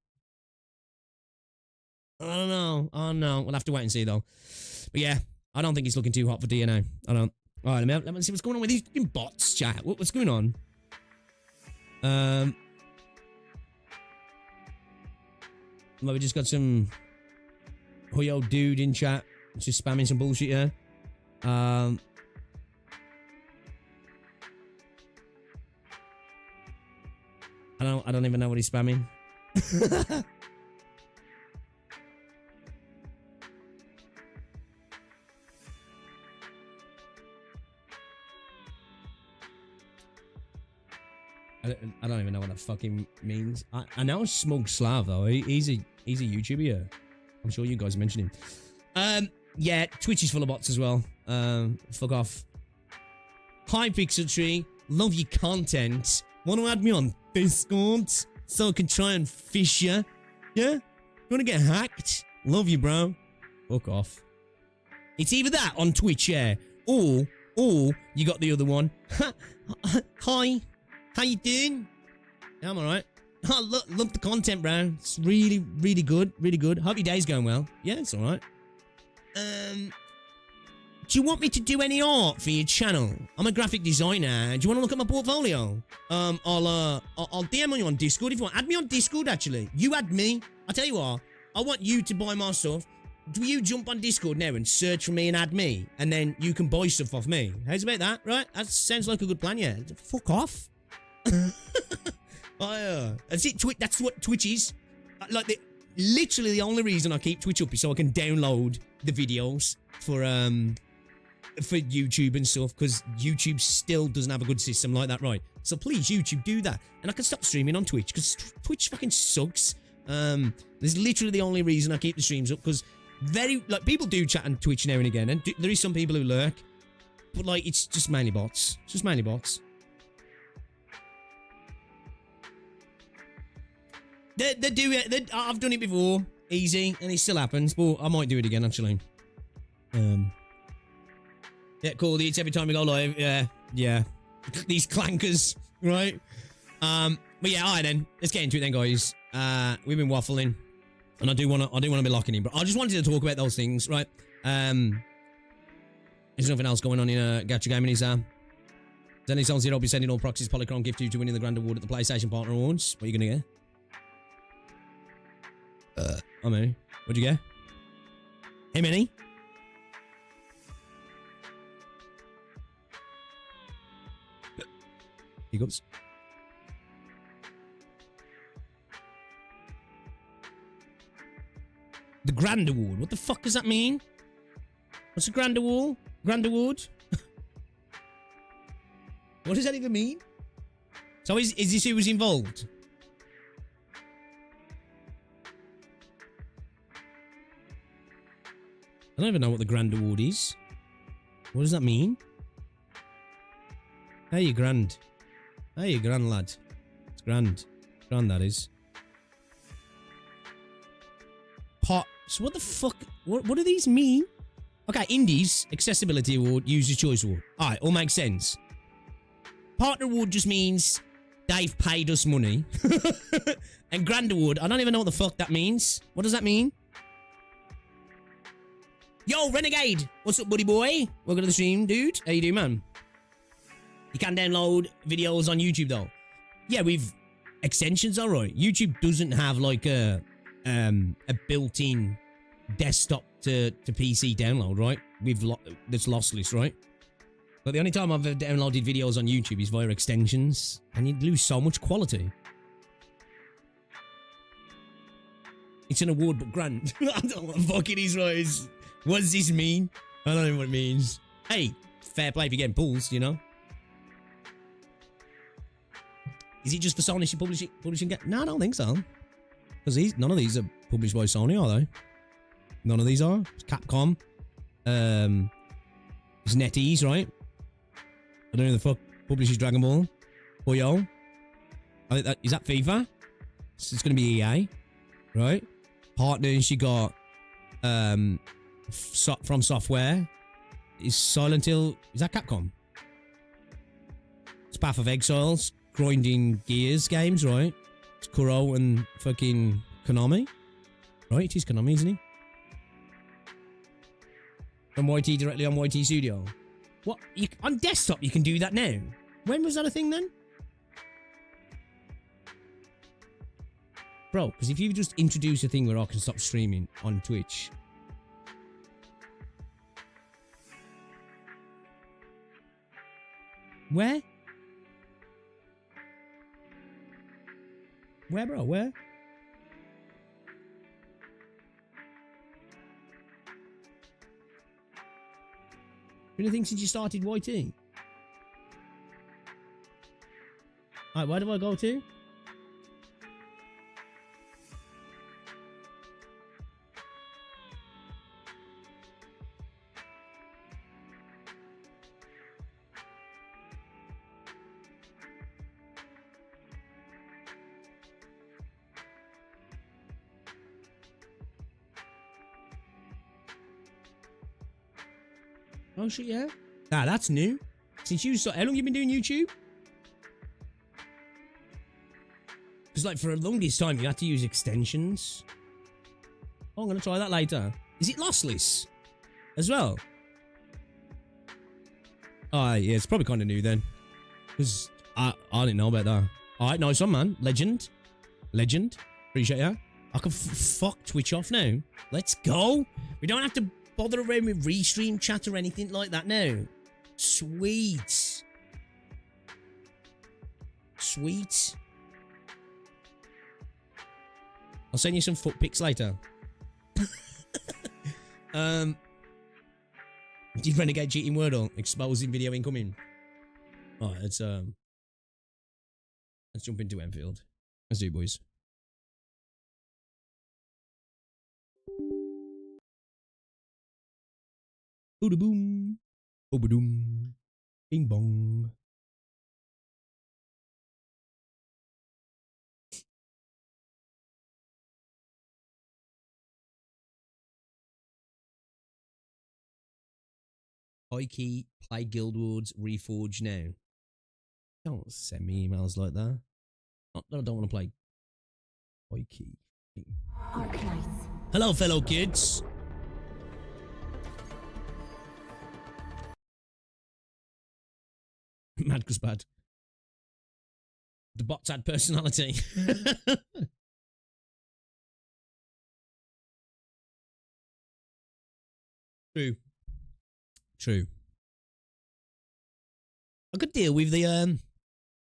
I don't know. Oh no, we'll have to wait and see though. But yeah, I don't think it's looking too hot for DNA. I don't. All right, let me see what's going on with these fucking bots, chat. What's going on? Well, we just got some Hoyo dude in chat, just spamming some bullshit here. I don't even know what he's spamming. I don't even know what that fucking means. I know Smug Slav though. He's a YouTuber. Yeah. I'm sure you guys mentioned him. Yeah, Twitch is full of bots as well. Fuck off. Hi Pixel Tree, love your content. Want to add me on Discord so I can try and fish you? Yeah? You want to get hacked? Love you, bro. Fuck off. It's either that on Twitch, yeah, or you got the other one. Hi. How you doing? Yeah, I'm alright. Oh, love the content, bro. It's really, really good. Really good. Hope your day's going well. Yeah, it's alright. Do you want me to do any art for your channel? I'm a graphic designer. Do you want to look at my portfolio? I'll DM you on Discord if you want. Add me on Discord, actually. You add me. I'll tell you what. I want you to buy my stuff. Do you jump on Discord now and search for me and add me? And then you can buy stuff off me. How's about that, right? That sounds like a good plan, yeah. Fuck off. Oh, yeah. That's it. That's what Twitch is. Like, literally the only reason I keep Twitch up is so I can download the videos for YouTube and stuff, because YouTube still doesn't have a good system like that, right? So please, YouTube, do that, and I can stop streaming on Twitch, because Twitch fucking sucks. There's literally the only reason I keep the streams up, because people do chat on Twitch now and again, and there is some people who lurk, but like it's just mainly bots. It's just mainly bots. They do it. I've done it before, easy, and it still happens. But I might do it again, actually. Yeah, cool. It's every time we go live. Yeah, yeah. These clankers, right? But yeah, all right then. Let's get into it then, guys. We've been waffling, and I do want to be locking in, but I just wanted to talk about those things, right? There's nothing else going on in Gacha Gaming. Is Zenny Sounds here. I'll be sending all proxies Polychron gift to winning the grand award at the PlayStation Partner Awards. What are you gonna get? I mean, what'd you get? Hey, Minnie. Hiccups. The Grand Award. What the fuck does that mean? What's a Grand Award? Grand Award? What does that even mean? So is this who was involved? I don't even know what the Grand Award is. What does that mean? Hey, you grand. Hey, you grand, lad. It's grand. Grand, that is. Pot. So what the fuck? What do these mean? Okay, Indies, Accessibility Award, User Choice Award. Alright, all makes sense. Partner Award just means they've paid us money. And Grand Award, I don't even know what the fuck that means. What does that mean? Yo, Renegade! What's up, buddy boy? Welcome to the stream, dude. How you doing, man? You can download videos on YouTube, though. Yeah, we've... Extensions, alright. YouTube doesn't have, like, a built-in desktop to PC download, right? That's lossless, right? But the only time I've ever downloaded videos on YouTube is via extensions, and you'd lose so much quality. It's an award, but grand. I don't know what the fuck it is, right? What does this mean? I don't know what it means. Hey, fair play for getting pulls, you know? Is it just for Sony publishing? No, I don't think so. Because none of these are published by Sony, are they? None of these are. It's Capcom. It's NetEase, right? I don't know who the fuck publishes Dragon Ball. Puyo. Is that FIFA? It's going to be EA, right? Partners, you got From Software. Is Silent Hill... Is that Capcom? It's Path of Exiles. Grinding Gears games, right? It's Kuro and fucking Konami. Right, it is Konami, isn't he? From YT directly on YT Studio. What? On desktop you can do that now? When was that a thing then? Bro, because if you just introduce a thing where I can stop streaming on Twitch... Where? Where, bro? Where? Anything since you started YT? Alright, where do I go to? Oh shit, yeah. Ah, that's new. Since you started, how long have you been doing YouTube? Because like for the longest time you had to use extensions. Oh, I'm gonna try that later. Is it lossless as well? Oh yeah, it's probably kind of new then. Because I didn't know about that. Alright, nice one, man. Legend. Appreciate that. I can fuck Twitch off now. Let's go. We don't have to bother around with restream chat or anything like that now. Sweet. I'll send you some foot pics later. Did Renegade cheating Wordle? Exposing video incoming. Alright, let's jump into Endfield. Let's do it, boys. Booda boom. Booba doom. Bing bong. High key, play Guild Wars, Reforge now. Don't send me emails like that. I don't want to play high key. Arknights. Hello, fellow kids. Mad cause bad. The bots had personality. True. True. I could deal with the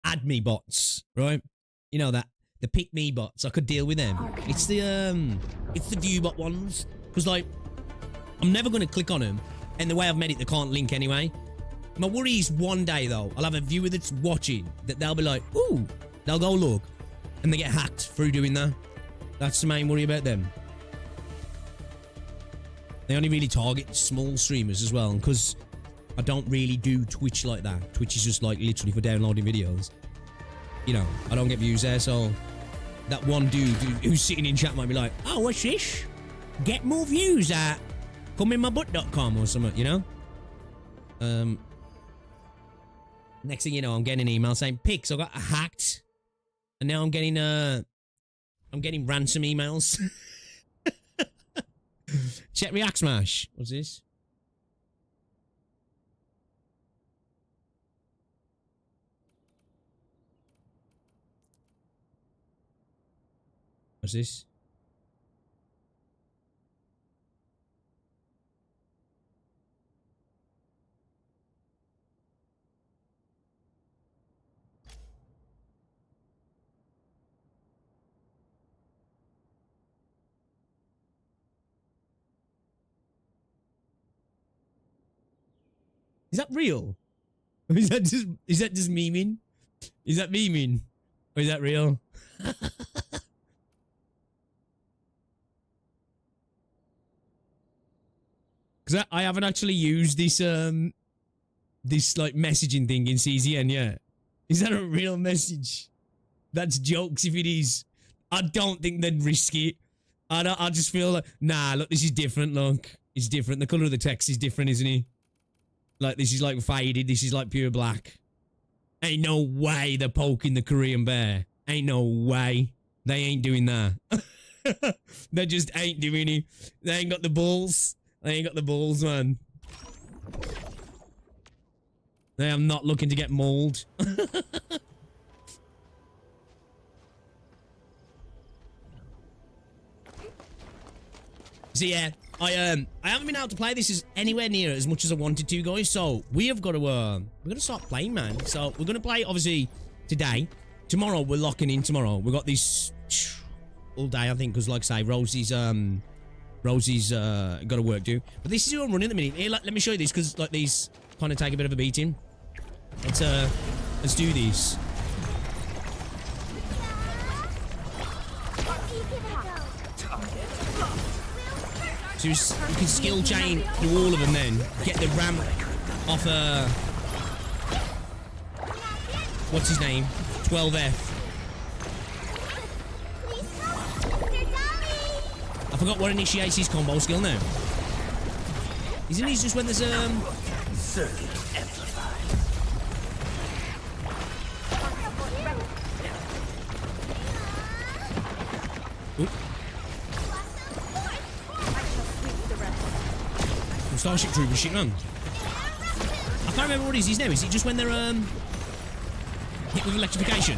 add me bots, right? You know that the pick me bots. I could deal with them. It's the view bot ones, because like I'm never gonna click on them, and the way I've made it, they can't link anyway. My worry is one day though, I'll have a viewer that's watching that they'll be like, ooh, they'll go look, and they get hacked through doing that. That's the main worry about them. They only really target small streamers as well, because I don't really do Twitch like that. Twitch is just like literally for downloading videos. You know, I don't get views there, so that one dude who's sitting in chat might be like, oh, what's this? Get more views at comeinmybutt.com or something, you know? Next thing you know, I'm getting an email saying, Pix, I got hacked. And now I'm getting ransom emails. Check React Smash. What's this? What's this? Is that real? Or is that just memeing? Is that memeing? Or is that real? Because I haven't actually used this this like messaging thing in CZN yet. Is that a real message? That's jokes if it is. I don't think they'd risk it. I just feel like, nah, look, this is different, look. It's different. The colour of the text is different, isn't it? Like, this is like faded. This is like pure black. Ain't no way they're poking the Korean bear. Ain't no way. They ain't doing that. They just ain't doing it. They ain't got the balls. They ain't got the balls, man. They are not looking to get mauled. So yeah, I haven't been able to play this as anywhere near as much as I wanted to, guys. So we have got to we're gonna start playing, man. So we're gonna play obviously today. Tomorrow we're locking in. Tomorrow we got this all day, I think, because like I say, Rosie's got to work too. But this is who I'm running at the minute. Here, let me show you this, because like these kind of take a bit of a beating. Let's do this. So you can skill chain through all of them, then get the ramp off what's his name? 12F. I forgot what initiates his combo skill now. Isn't he just when there's Circuit amplified. Oop. Starship Trooper shit, man. I can't remember what it is his name. Is it just when they're hit with electrification?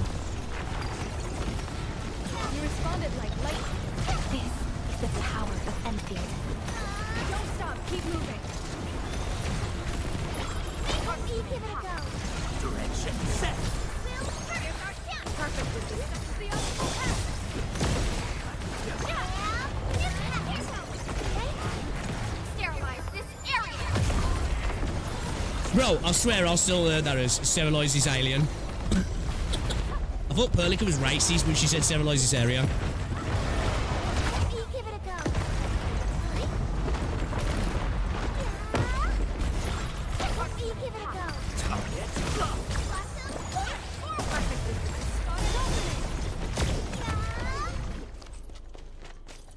You responded like light. This is the power of Endfield. Don't stop. Keep moving. Give it a go. Direction set. Perfect with this. This is the optimal path. Sterilize this area. Bro, I swear I'll still that is sterilize this alien. I thought Perlica was racist when she said sterilize this area. Give it a go. Give it a go. Target locked.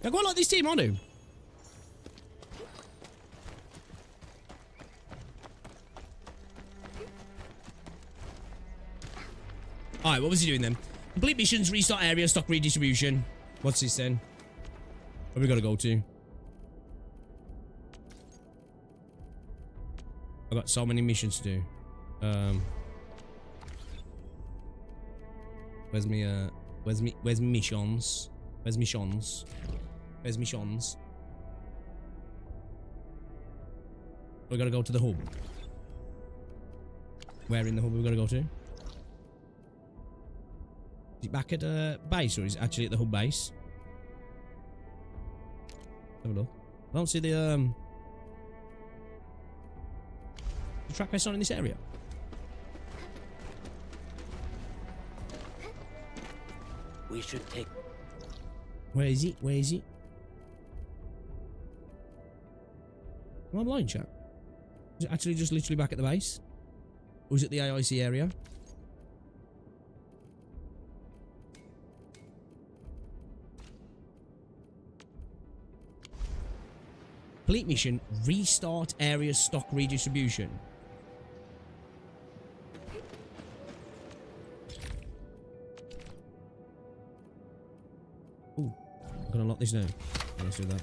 I quite like this team, I do. Alright, what was he doing then? Complete missions, restart area, stock redistribution. What's this then? Where we gotta go to? I've got so many missions to do. Where's me missions? Where's missions? Where's missions? We gotta go to the hub. Where in the hub we gotta go to? Is it back at base or is it actually at the hub base? Have a look. I don't see the track base on in this area. We should take... Where is it? Where is it? Am I blind, chat? Is it actually just literally back at the base? Or is it the AIC area? Complete mission, restart area stock redistribution. Ooh, I'm gonna lock this now. Let's do that.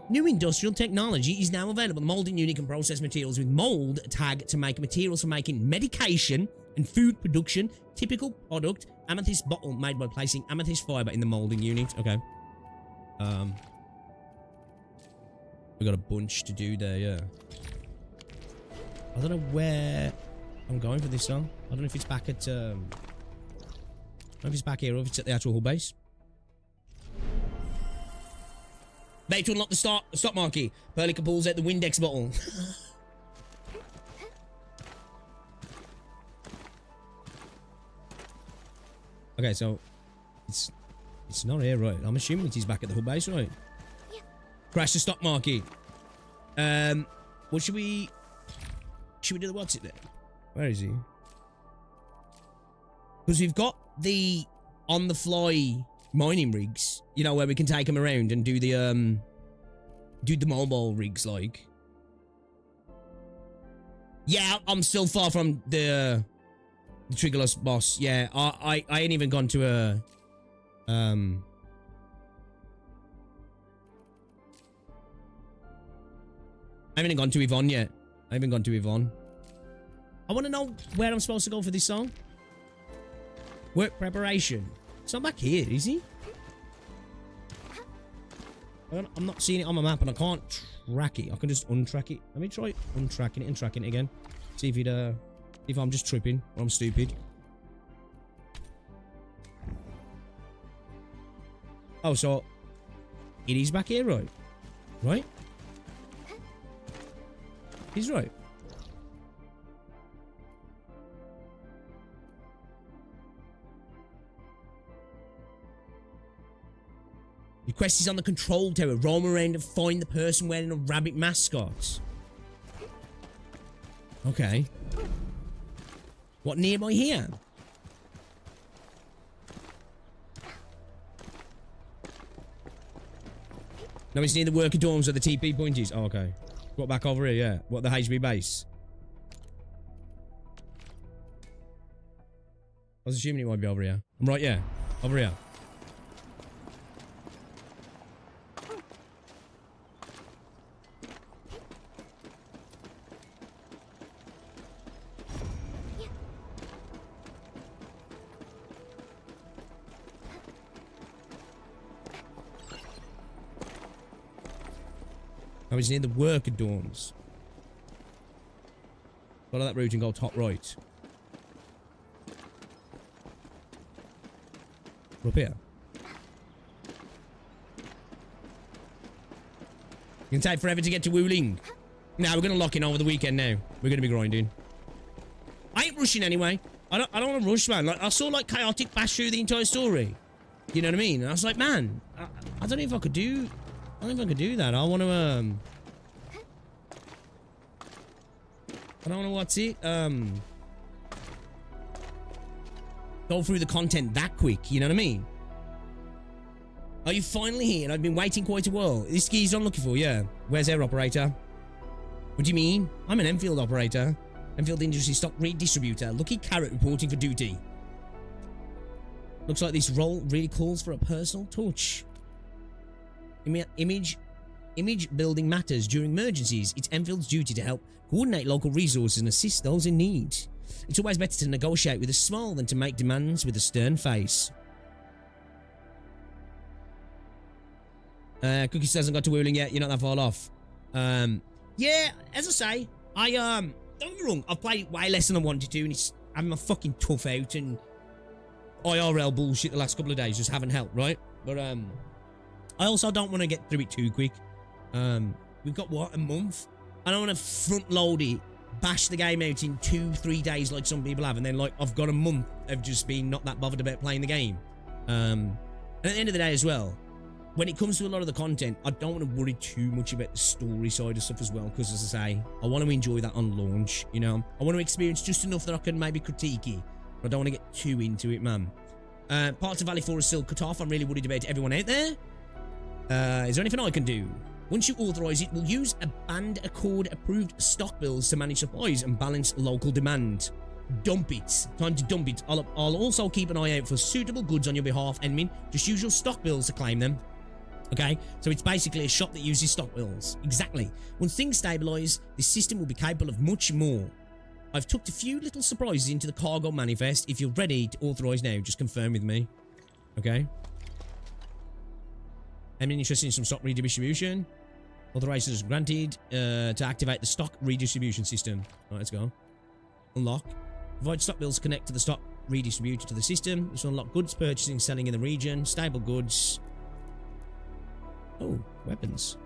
New industrial technology is now available. The molding unit can process materials with mold tag to make materials for making medication and food production. Typical product, amethyst bottle made by placing amethyst fiber in the molding unit. Okay. We got a bunch to do there, yeah. I don't know where I'm going for this song. I don't know if it's back at I don't know if it's back here or if it's at the actual hull base. Bait to unlock the stop marquee. Perlica pulls out the Windex bottle. Okay, so it's not here, right? I'm assuming it is back at the hub base, right? Yeah. Crash the stock marquee. What should we do? The what's it there? Where is he? Because we've got the on the fly mining rigs, you know, where we can take them around and do the mobile rigs, like. Yeah, I'm still far from the triggerless boss. Yeah, I ain't even gone to a I haven't even gone to Yvonne yet. I haven't gone to Yvonne. I want to know where I'm supposed to go for this song. Work preparation. It's not back here, is he? I'm not seeing it on my map and I can't track it. I can just untrack it. Let me try untracking it and tracking it again. See if it if I'm just tripping or I'm stupid. Oh, so it is back here, right? Right? He's right. Your quest is on the control tower. Roam around and find the person wearing a rabbit mascot. Okay. What nearby here? No, it's near the worker dorms where the TP point is. Oh, okay. What, back over here? Yeah. What, the HB base? I was assuming it might be over here. I'm right, yeah. Over here. I was near the worker dorms. Follow that route and go top right. We're up here. You can take forever to get to Wuling. Now we're gonna lock in over the weekend now. We're gonna be grinding. I ain't rushing anyway. I don't want to rush, man. Like, I saw like chaotic bash through the entire story. You know what I mean? And I was like, man, I don't know if I could do. I don't think I could do that. I want to I don't know what's it. Go through the content that quick. You know what I mean? Are you finally here? And I've been waiting quite a while. This geezer I'm looking for, yeah. Where's air operator? What do you mean? I'm an Enfield operator. Enfield Industry Stock Redistributor. Lucky Carrot reporting for duty. Looks like this role really calls for a personal touch. Image building matters during emergencies. It's Enfield's duty to help coordinate local resources and assist those in need. It's always better to negotiate with a smile than to make demands with a stern face. Cookie still hasn't got to Wooling yet. You're not that far off. Yeah, as I say, don't get me wrong, I've played it way less than I wanted to, and it's having a fucking tough out, and IRL bullshit the last couple of days just haven't helped, right? But I also don't want to get through it too quick. We've got what, a month? I don't want to front load it, bash the game out in 2-3 days like some people have, and then like I've got a month of just being not that bothered about playing the game. And at the end of the day as well, when it comes to a lot of the content, I don't want to worry too much about the story side of stuff as well, because as I say, I want to enjoy that on launch, you know? I want to experience just enough that I can maybe critique it, but I don't want to get too into it, man. Parts of Valley 4 are still cut off. I'm really worried about everyone out there. Is there anything I can do? Once you authorize it, we'll use a Band Accord approved stock bills to manage supplies and balance local demand. Dump it. Time to dump it. I'll also keep an eye out for suitable goods on your behalf, Enmin. Just use your stock bills to claim them. Okay, so it's basically a shop that uses stock bills. Exactly. Once things stabilize, this system will be capable of much more. I've tucked a few little surprises into the cargo manifest. If you're ready to authorize now, just confirm with me. Okay. I'm interested in some stock redistribution. Authorization is granted to activate the stock redistribution system. All right, let's go. Unlock. Provide stock bills connect to the stock redistributor to the system. This will unlock goods purchasing, selling in the region. Stable goods. Oh, weapons.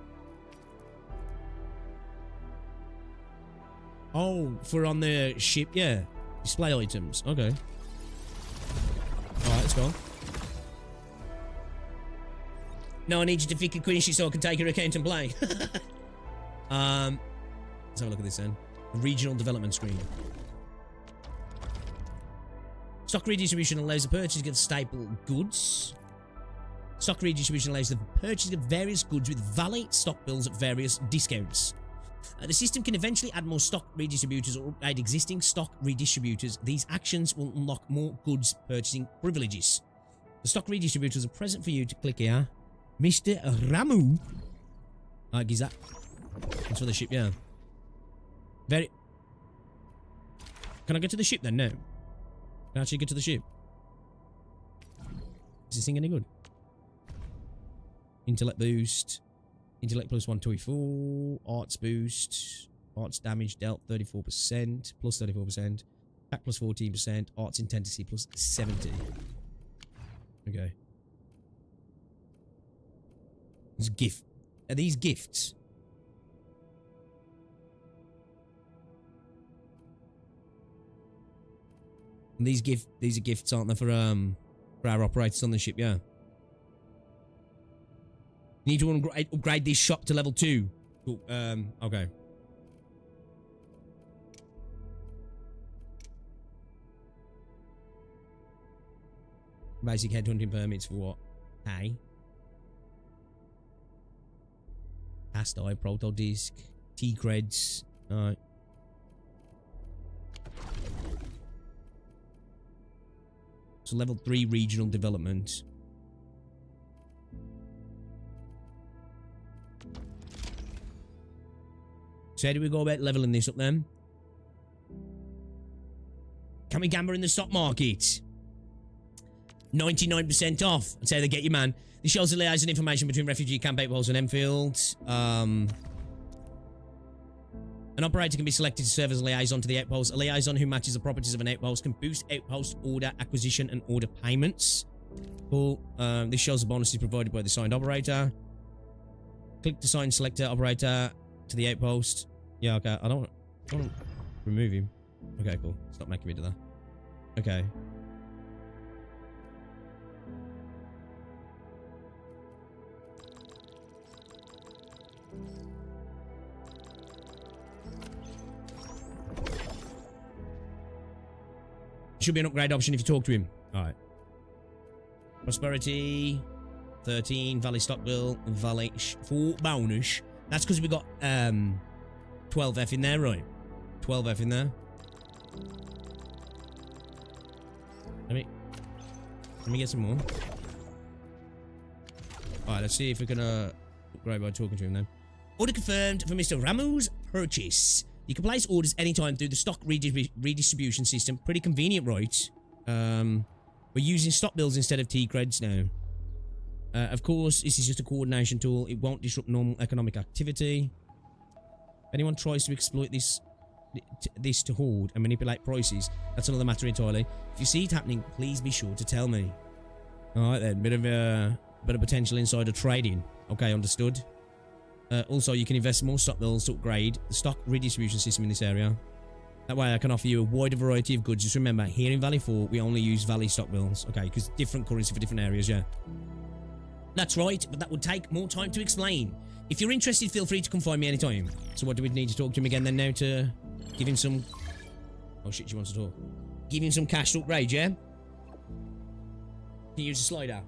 Oh, for on the ship, yeah. Display items. Okay. Alright, let's go. No, I need you to pick a Quincy so I can take your account and play. Let's have a look at this then. The regional development screen. Stock redistribution allows the purchasing of staple goods. Stock redistribution allows the purchasing of various goods with valid stock bills at various discounts. The system can eventually add more stock redistributors or upgrade existing stock redistributors. These actions will unlock more goods purchasing privileges. The stock redistributors are present for you to click here. Mr. Ramu. Is that? That's for the ship, yeah. Very. Can I get to the ship then? No. Can I actually get to the ship? Is this thing any good? Intellect boost. Intellect plus 124. Arts boost. Arts damage dealt 34%. Plus 34%. Attack plus 14%. Arts intensity plus 70. Okay. This gift. Are these gifts? And these are gifts, aren't they, for our operators on the ship, yeah. You need to upgrade this shop to level 2. Cool. Okay. Basic headhunting permits for what? Hey. Cast eye, proto disc, T-creds. Alright. So level 3 regional development. So how do we go about leveling this up then? Can we gamble in the stock market? 99% off. That's how they get you, man. This shows the liaison information between refugee camp outposts and Enfield. An operator can be selected to serve as a liaison to the outpost. A liaison who matches the properties of an outpost can boost outpost order acquisition and order payments. Cool. This shows the bonuses provided by the signed operator. Click to sign selector operator to the outpost. Yeah, okay. I don't want to remove him. Okay, cool. Stop making me do that. Okay. Should be an upgrade option if you talk to him. Alright. Prosperity. 13. Valley stock bill. Valley 4 bonus. That's because we got 12 12F in there, right? 12F in there. Let me get some more. Alright, let's see if we can upgrade by talking to him then. Order confirmed for Mr. Ramu's purchase. You can place orders anytime through the stock redistribution system. Pretty convenient, right? We're using stock bills instead of T-creds now. Of course, this is just a coordination tool. It won't disrupt normal economic activity. If anyone tries to exploit this to hoard and manipulate prices, that's another matter entirely. If you see it happening, please be sure to tell me. Alright then, bit of potential insider trading. Okay, understood. Also, you can invest more stock bills to upgrade the stock redistribution system in this area. That way I can offer you a wider variety of goods. Just remember, here in Valley 4, we only use Valley stock bills. Okay, because different currency for different areas, yeah. That's right, but that would take more time to explain. If you're interested, feel free to come find me anytime. So what do we need to talk to him again then now to give him some... Oh shit, she wants to talk. Give him some cash to upgrade, yeah? Can you use a slider?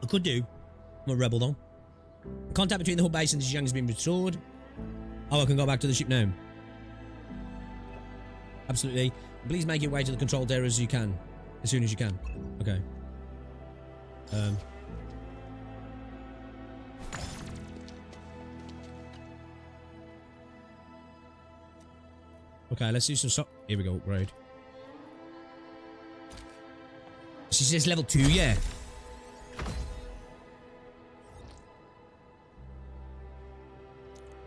I could do. I'm a rebel though. Contact between the hub base and the Zhejiang has been restored. Oh, I can go back to the ship now. Absolutely. Please make your way to the controlled area as you can. As soon as you can. Okay. Okay, let's do some stock. Here we go, upgrade. She says level 2, yeah.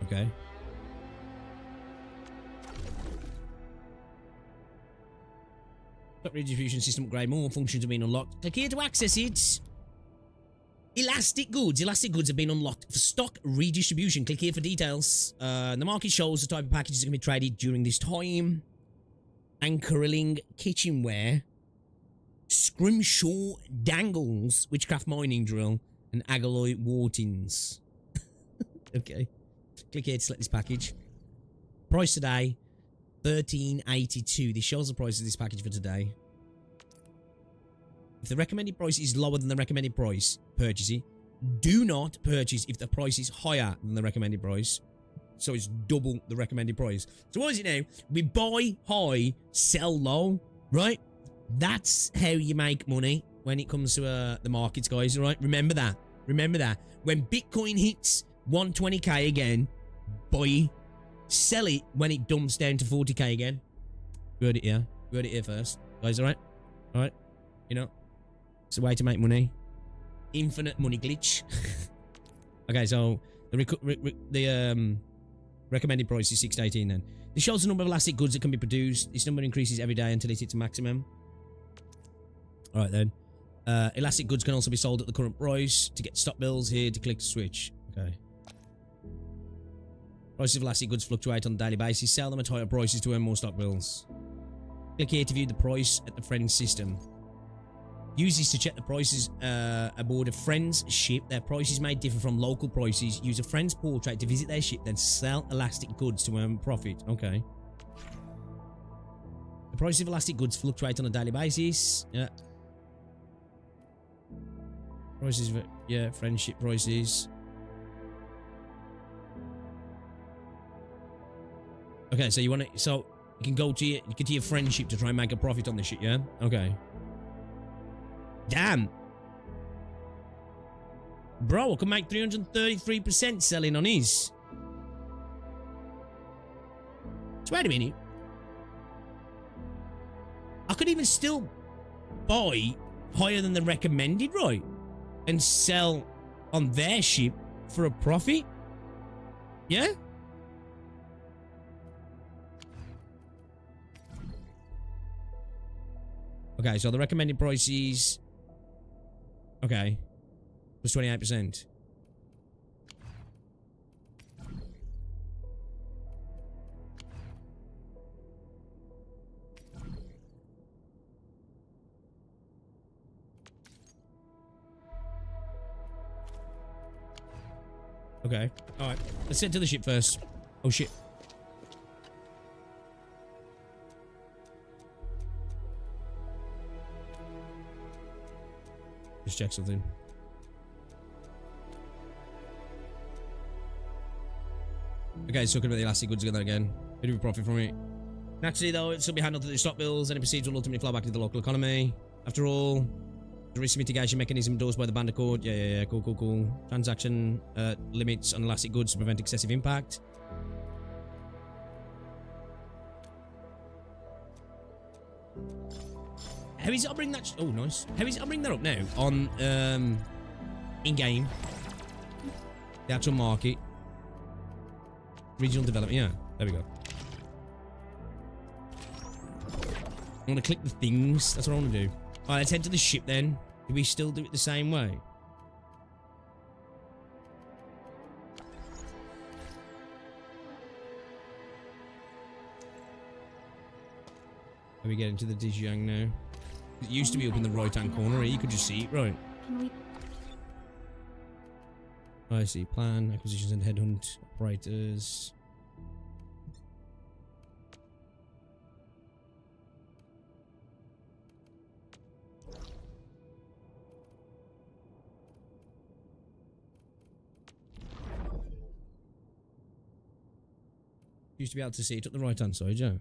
Okay. Stock redistribution system upgrade. More functions have been unlocked. Click here to access it. Elastic goods. Elastic goods have been unlocked for stock redistribution. Click here for details. The market shows the type of packages that can be traded during this time. Anchoring kitchenware. Scrimshaw dangles. Witchcraft mining drill. And Agaloy wartins. Okay. Click here to select this package. Price today. $13.82. This shows the price of this package for today. If the recommended price is lower than the recommended price, purchase it. Do not purchase if the price is higher than the recommended price. So it's double the recommended price. So what is it now? We buy high, sell low, right? That's how you make money when it comes to the markets, guys, right? Remember that. Remember that. When Bitcoin hits 120k again, buy, sell it when it dumps down to 40k again. We heard it here. We heard it here first. Guys, alright? Alright? You know? It's a way to make money. Infinite money glitch. Okay, so the recommended price is 6.18 then. This shows the number of elastic goods that can be produced. This number increases every day until it hits maximum. Alright then. Elastic goods can also be sold at the current price. To get stock bills here, to click switch. Okay. Prices of elastic goods fluctuate on a daily basis. Sell them at higher prices to earn more stock bills. Click here to view the price at the friend's system. Use this to check the prices aboard a friend's ship. Their prices may differ from local prices. Use a friend's portrait to visit their ship, then sell elastic goods to earn profit. Okay. The prices of elastic goods fluctuate on a daily basis. Yeah. Prices of, yeah, friendship prices. Okay, so you want to, so you can go to your friendship to try and make a profit on this shit, yeah? Okay. Damn. Bro, I can make 333% selling on his. So wait a minute. I could even still buy higher than the recommended, right? And sell on their ship for a profit? Yeah? Okay, so the recommended price is... Okay. Plus 28%. Okay. Alright. Let's head to the ship first. Oh, shit. Just check something. Okay, it's talking about the elastic goods together again. Bit of a profit from it. Naturally, though, it'll still be handled through the stock bills. Any proceeds will ultimately flow back into the local economy. After all, the risk mitigation mechanism endorsed by the Band Accord. Yeah. Cool. Transaction limits on elastic goods to prevent excessive impact. How is it I'll bring that? Oh, nice. How is it I'll bring that up now on in-game? The actual market. Regional development. Yeah, there we go. I want to click the things. That's what I want to do. All right, let's head to the ship then. Do we still do it the same way? Are we getting to the Dijang now? It used to be up in the right-hand corner. You could just see it, right? Can we... I see. Plan, acquisitions and headhunt operators. Used to be able to see it at the right-hand side, yeah.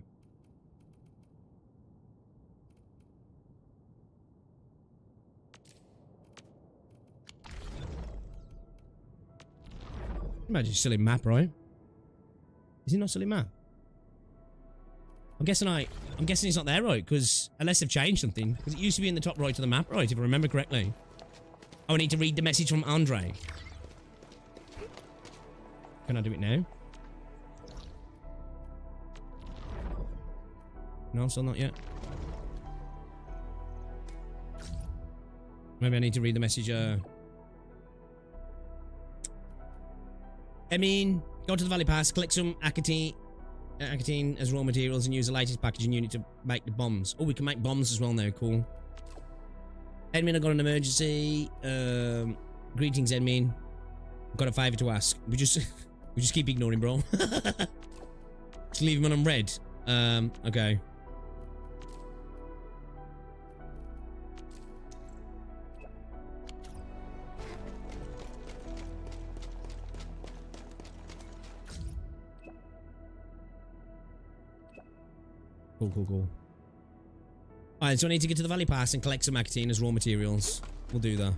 Imagine silly map, right? Is it not silly map? I'm guessing it's not there, right? Because unless they've changed something, because it used to be in the top right of the map, right? If I remember correctly. Oh, I need to read the message from Andre. Can I do it now? No, still not yet. Maybe I need to read the message. I mean, go to the Valley Pass, collect some Akatine as raw materials, and use the latest packaging unit to make the bombs. Oh, we can make bombs as well now. Cool. Edmin, I got an emergency. Greetings, Edmin. I've got a favor to ask. We just keep ignoring, bro. Just leave him on red. Okay. Cool. Alright, so I need to get to the Valley Pass and collect some Akatine as raw materials. We'll do that.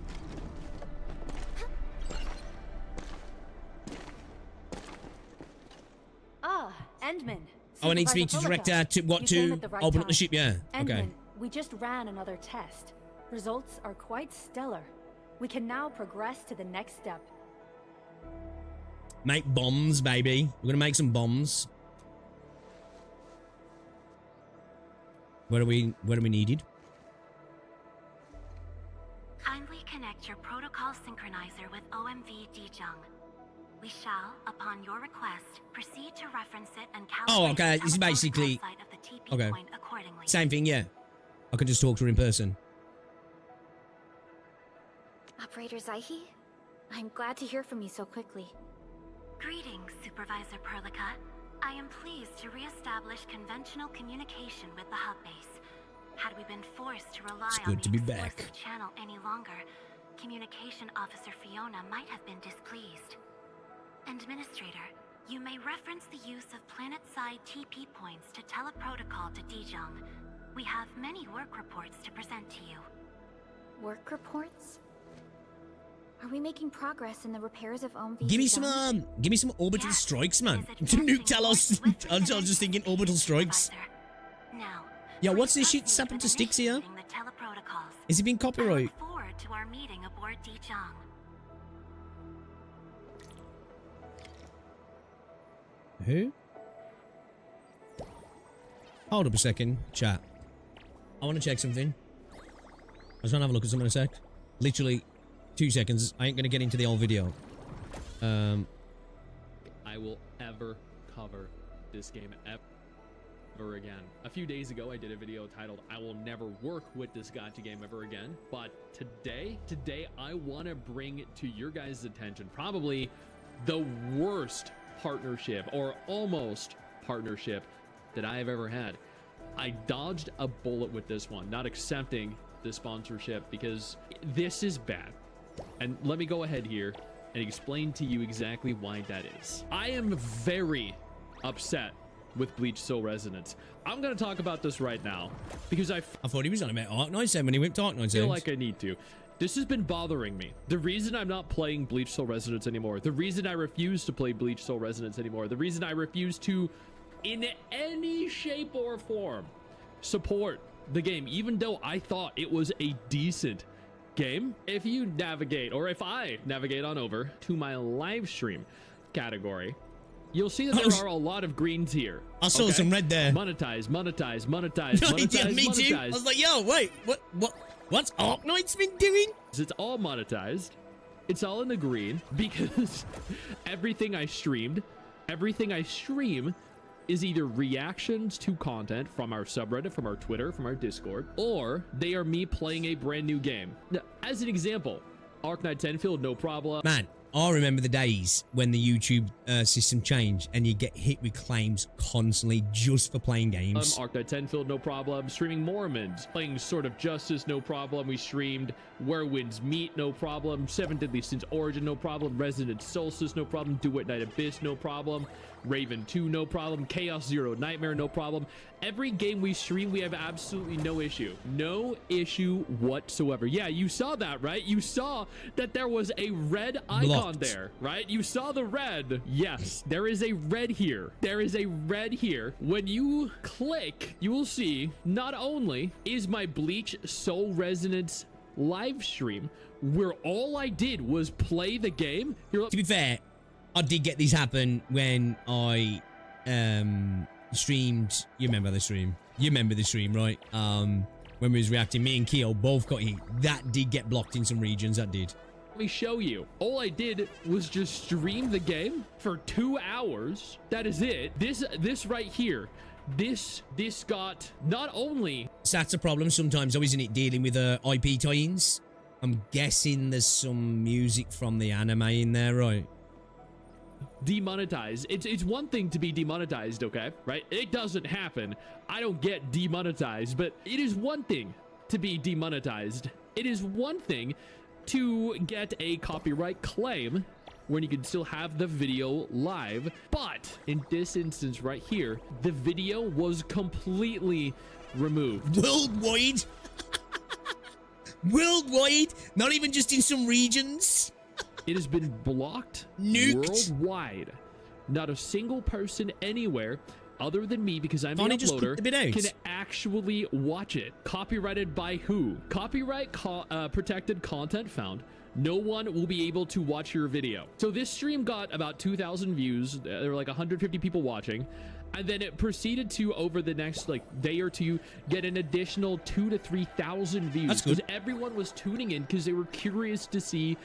Ah, Endman. Oh, I need to speak to the director to open up the ship, yeah. Okay. Endman, we just ran another test. Results are quite stellar. We can now progress to the next step. Make bombs, baby. We're gonna make some bombs. Where are we needed? Kindly connect your protocol synchronizer with OMV Dijung. We shall, upon your request, proceed to reference it and calibrate. Oh, okay. This is basically okay. Same thing, yeah. I can just talk to her in person. Operator Zaihi, I'm glad to hear from you so quickly. Greetings, Supervisor Perlica. I am pleased to re-establish conventional communication with the hub base. Had we been forced to rely on the exclusive channel any longer, Communication Officer Fiona might have been displeased. Administrator, you may reference the use of planet-side TP points to teleprotocol to Dijung. We have many work reports to present to you. Work reports? Are we making progress in the repairs of OMV? Give me some orbital strikes, man. Nuke tell us. I was just thinking orbital strikes. Now, yeah, what's this shit happened to Sticks here? Is it being copyright? Look forward to our meeting aboard Dijung. Who? Hold up a second, chat. I want to check something. I just want to have a look at something in a sec. Literally 2 seconds. I ain't gonna get into the old video. I will ever cover this game ever again. A few days ago, I did a video titled "I will never work with this gacha game ever again." But today, I want to bring to your guys' attention probably the worst partnership, or almost partnership, that I have ever had. I dodged a bullet with this one, not accepting the sponsorship, because this is bad. And let me go ahead here and explain to you exactly why that is. I am very upset with Bleach Soul Resonance. I'm going to talk about this right now because I thought he was on about Arknights then when he went to Arknights. Feel like I need to. This has been bothering me. The reason I'm not playing Bleach Soul Resonance anymore, the reason I refuse to play Bleach Soul Resonance anymore, the reason I refuse to, in any shape or form, support the game, even though I thought it was a decent game. If you navigate, or if I navigate on over to my live stream category, you'll see that there are a lot of greens here. I saw some red there. Monetize, monetize, monetize, No, monetize, yeah, me monetize. too. I was like, yo, wait, what's Arknights been doing? It's all monetized. It's all in the green because everything I stream is either reactions to content from our subreddit, from our Twitter, from our Discord, or they are me playing a brand new game. Now, as an example, Arknights Endfield, no problem. Man, I remember the days when the YouTube system changed and you get hit with claims constantly just for playing games. Arknights Endfield, no problem. Streaming Mormons, playing Sword of Justice, no problem. We streamed Where Winds Meet, no problem. Seven Deadly Sins Origin, no problem. Resident Solstice, no problem. Do It Night Abyss, no problem. Raven 2, no problem. Chaos Zero Nightmare, no problem. Every game we stream, we have absolutely no issue. No issue whatsoever. Yeah, you saw that, right? You saw that there was a red icon there, right? You saw the red. Yes, there is a red here. There is a red here. When you click, you will see not only is my Bleach Soul Resonance live stream, where all I did was play the game. To be fair, I did get this happen when I streamed. You remember the stream? You remember the stream, right? When we was reacting, me and Keo both got hit. That did get blocked in some regions. That did. Let me show you. All I did was just stream the game for 2 hours. That is it. This right here. This got not only. So that's a problem sometimes, though, isn't it? Dealing with IP tie-ins. I'm guessing there's some music from the anime in there, right? Demonetized. It's one thing to be demonetized, okay, right? It doesn't happen. I don't get demonetized, but it is one thing to be demonetized. It is one thing to get a copyright claim when you can still have the video live, but in this instance right here, the video was completely removed. Worldwide. Worldwide, not even just in some regions. It has been blocked. Nuked. Worldwide. Not a single person anywhere other than me, because I'm the uploader, can actually watch it. Copyrighted by who? Copyright protected content found. No one will be able to watch your video. So this stream got about 2,000 views. There were like 150 people watching. And then it proceeded to, over the next day or two, get an additional 2,000 to 3,000 views. That's good. Because everyone was tuning in because they were curious to see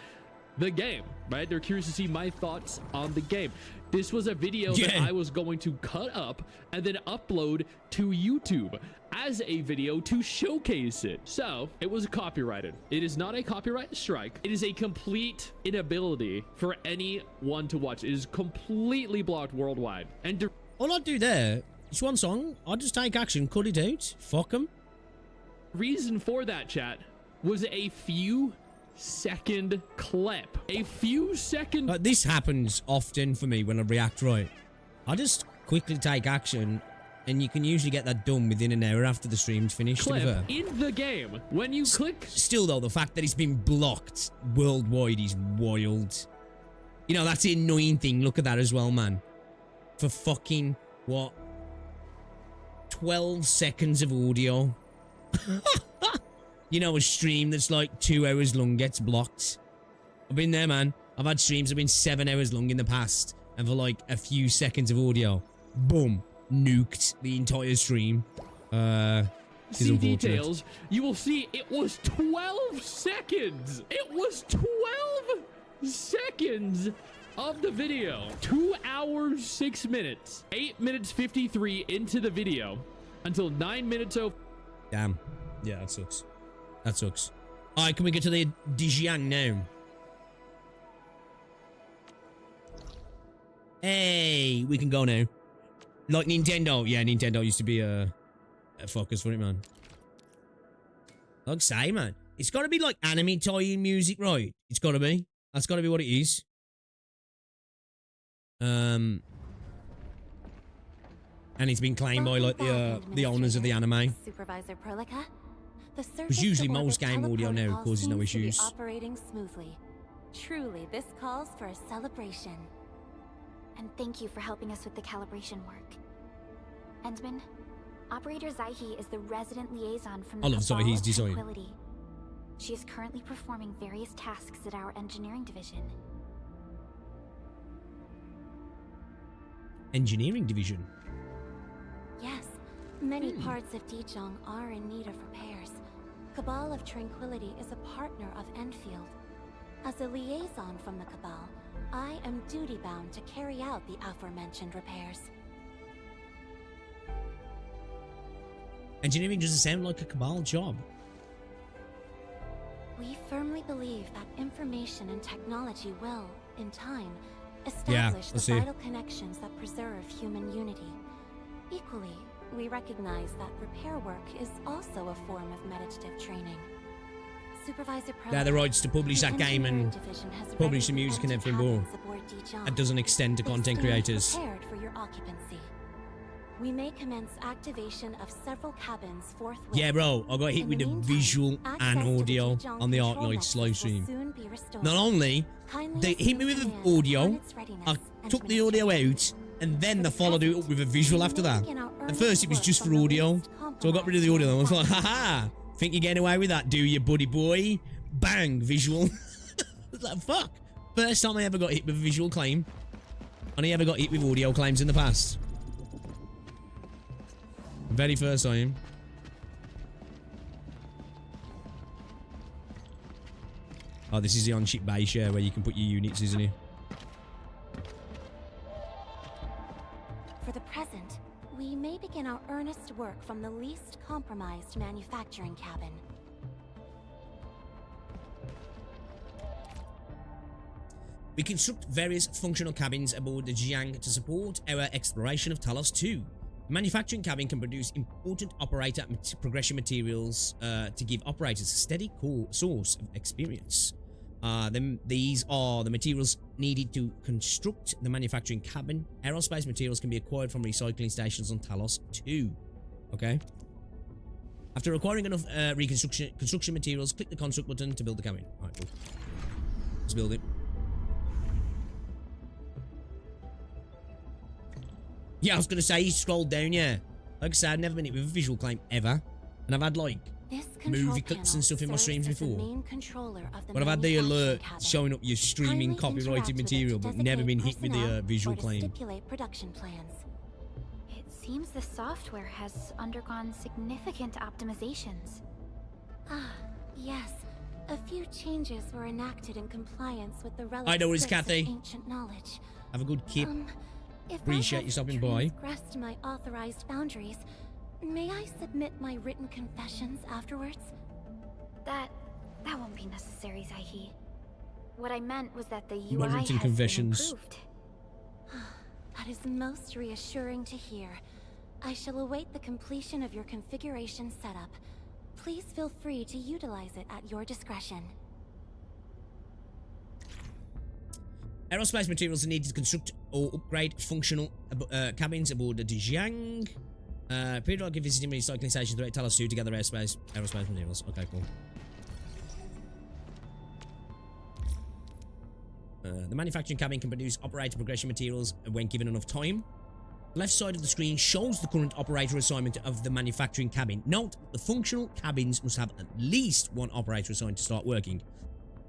the game, right? They're curious to see my thoughts on the game. This was a video that I was going to cut up and then upload to YouTube as a video to showcase it. So it was copyrighted. It is not a copyright strike. It is a complete inability for anyone to watch. It is completely blocked worldwide. And all I'd do there, it's one song. I'd just take action, cut it out, fuck them. Reason for that, chat, was a few second clip. A few second. This happens often for me when I react, right? I just quickly take action, and you can usually get that done within an hour after the stream's finished. Clip in the game. When you click. Still, though, the fact that it's been blocked worldwide is wild. You know, that's the annoying thing. Look at that as well, man. For fucking, what? 12 seconds of audio. You know, a stream that's like 2 hours long gets blocked. I've been there, man. I've had streams that have been 7 hours long in the past. And for like a few seconds of audio, boom, nuked the entire stream. See details. You will see it was 12 seconds. It was 12 seconds of the video. 2 hours, 6 minutes. 8 minutes 53 into the video. Until 9 minutes over. Damn. Yeah, that sucks. That sucks. Alright, can we get to the Dijiang now? Hey, we can go now. Like Nintendo. Yeah, Nintendo used to be a focus for it, man. Like say, man. It's gotta be like anime tie-in music, right? It's gotta be. That's gotta be what it is. And it's been claimed by like the owners of the anime. Supervisor Perlica. The Because usually most game audio now causes no issues. Operating smoothly. Truly, this calls for a celebration. And thank you for helping us with the calibration work. Endman, Operator Zaihi is the resident liaison from the I love Cabal Zaihi's of design. Tranquility. She is currently performing various tasks at our engineering division. Engineering division? Yes, many parts of Dijon are in need of repairs. Cabal of Tranquility is a partner of Endfield. As a liaison from the Cabal, I am duty-bound to carry out the aforementioned repairs. Engineering doesn't sound like a Cabal job. We firmly believe that information and technology will, in time, establish the vital connections that preserve human unity. Equally, we recognize that repair work is also a form of meditative training. Supervisor They have the rights to publish that game and publish the music and everything more. That doesn't extend to content creators. Prepared for your occupancy. We may commence activation of several cabins forthwith. Yeah, bro, I got hit with the visual and audio on the Arknights live stream. Not only they hit me with the audio, I took the audio out, and then they followed it up with a visual after that. At first, it was just for audio, so I got rid of the audio. And I was like, haha, think you're getting away with that, do you, buddy boy? Bang, visual. Like, fuck. First time I ever got hit with a visual claim. Only ever got hit with audio claims in the past. Very first time. Oh, this is the on-chip base, yeah, where you can put your units, isn't it? For the present, we may begin our earnest work from the least compromised manufacturing cabin. We construct various functional cabins aboard the Jiang to support our exploration of Talos 2. The manufacturing cabin can produce important operator progression materials to give operators a steady source of experience. These are the materials needed to construct the manufacturing cabin. Aerospace materials can be acquired from recycling stations on Talos 2. Okay. After acquiring enough construction materials, click the construct button to build the cabin. Alright, cool. Let's build it. Yeah, I was going to say, he scrolled down, yeah. Like I said, I've never been hit with a visual claim ever. And I've had, like, movie clips and stuff in my streams before. But I've had the alert showing up your streaming copyrighted material, but never been hit with the visual claim. It seems the software has undergone significant optimizations. Ah, yes. A few changes were enacted in compliance with the I know it's Kathy. Ancient knowledge. Have a good keep. If Appreciate you stopping by. Transgressed my authorized boundaries, may I submit my written confessions afterwards? That won't be necessary, Zaihi. What I meant was that the UI My written has confessions. been improved. That is most reassuring to hear. I shall await the completion of your configuration setup. Please feel free to utilize it at your discretion. Aerospace materials are needed to construct or upgrade functional cabins aboard the Jiang. Periodically visiting recycling stations throughout Talos 2 to gather aerospace materials. Okay, cool. The manufacturing cabin can produce operator progression materials when given enough time. The left side of the screen shows the current operator assignment of the manufacturing cabin. Note, the functional cabins must have at least one operator assigned to start working.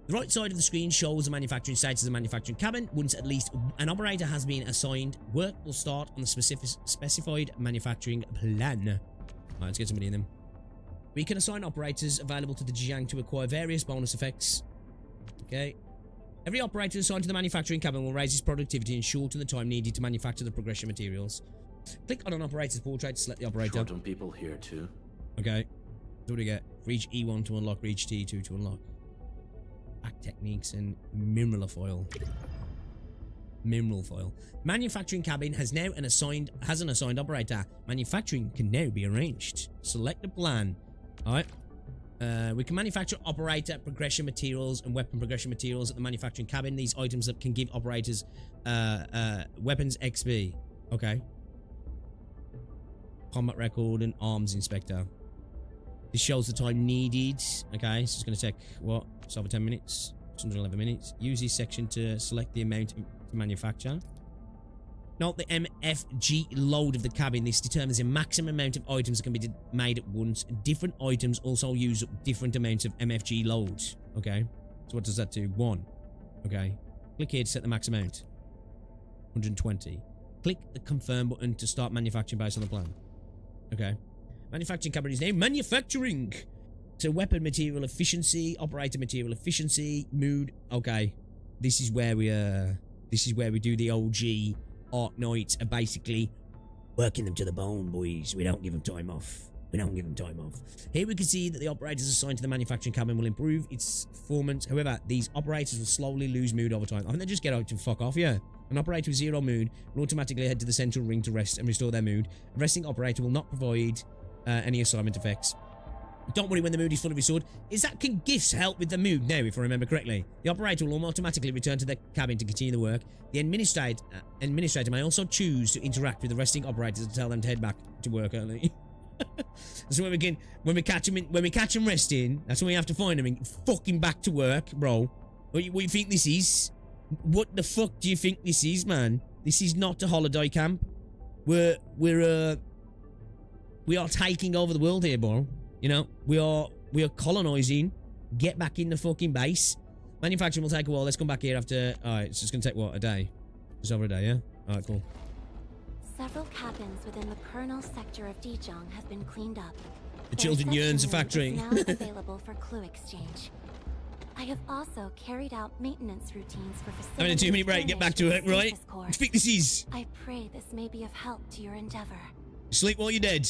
The right side of the screen shows the manufacturing status of the manufacturing cabin. Once at least an operator has been assigned, work will start on the specified manufacturing plan. Alright, let's get somebody in them. We can assign operators available to the Jiang to acquire various bonus effects. Okay. Every operator assigned to the manufacturing cabin will raise his productivity and shorten the time needed to manufacture the progression materials. Click on an operator's portrait to select the operator. Shorten people here too. Okay. So what do we get? Reach E1 to unlock, reach T2 to unlock. Act techniques and mineral foil. Mineral foil. Manufacturing cabin has now an assigned operator. Manufacturing can now be arranged. Select the plan. Alright. We can manufacture operator progression materials and weapon progression materials at the manufacturing cabin. These items that can give operators weapons XP. Okay. Combat record and arms inspector. This shows the time needed. Okay, so it's going to take, what? Just over 10 minutes. 111 minutes. Use this section to select the amount to manufacture. Note the MFG load of the cabin. This determines the maximum amount of items that can be made at once. Different items also use different amounts of MFG load. Okay. So what does that do? 1. Okay. Click here to set the max amount. 120. Click the confirm button to start manufacturing based on the plan. Okay. Manufacturing cabin is now manufacturing. So weapon material efficiency, operator material efficiency, mood. Okay. This is where we do the OG Arknights are basically working them to the bone, boys. We don't give them time off. We don't give them time off. Here we can see that the operators assigned to the manufacturing cabin will improve its performance. However, these operators will slowly lose mood over time. I think they just get out to fuck off, yeah. An operator with 0 mood will automatically head to the central ring to rest and restore their mood. A resting operator will not provide any assignment effects. Don't worry when the mood is fully restored. Is that can gifts help with the mood now, if I remember correctly? The operator will automatically return to the cabin to continue the work. The administrator may also choose to interact with the resting operators to tell them to head back to work early. So when we catch them resting, that's when we have to find them and fucking back to work, bro. What do you think this is? What the fuck do you think this is, man? This is not a holiday camp. We are taking over the world here, bro. You know, we are colonizing. Get back in the fucking base. Manufacturing will take a while. Let's come back here after. Alright, it's just gonna take what, a day? Just over a day, yeah? Alright, cool. Several cabins within the kernel sector of Dijon have been cleaned up. The children yearns a factory. Is now available for clue exchange. I have also carried out maintenance routines for facilities. Having a 2-minute break, get back to it, right? What do you think this is? I pray this may be of help to your endeavor. Sleep while you're dead.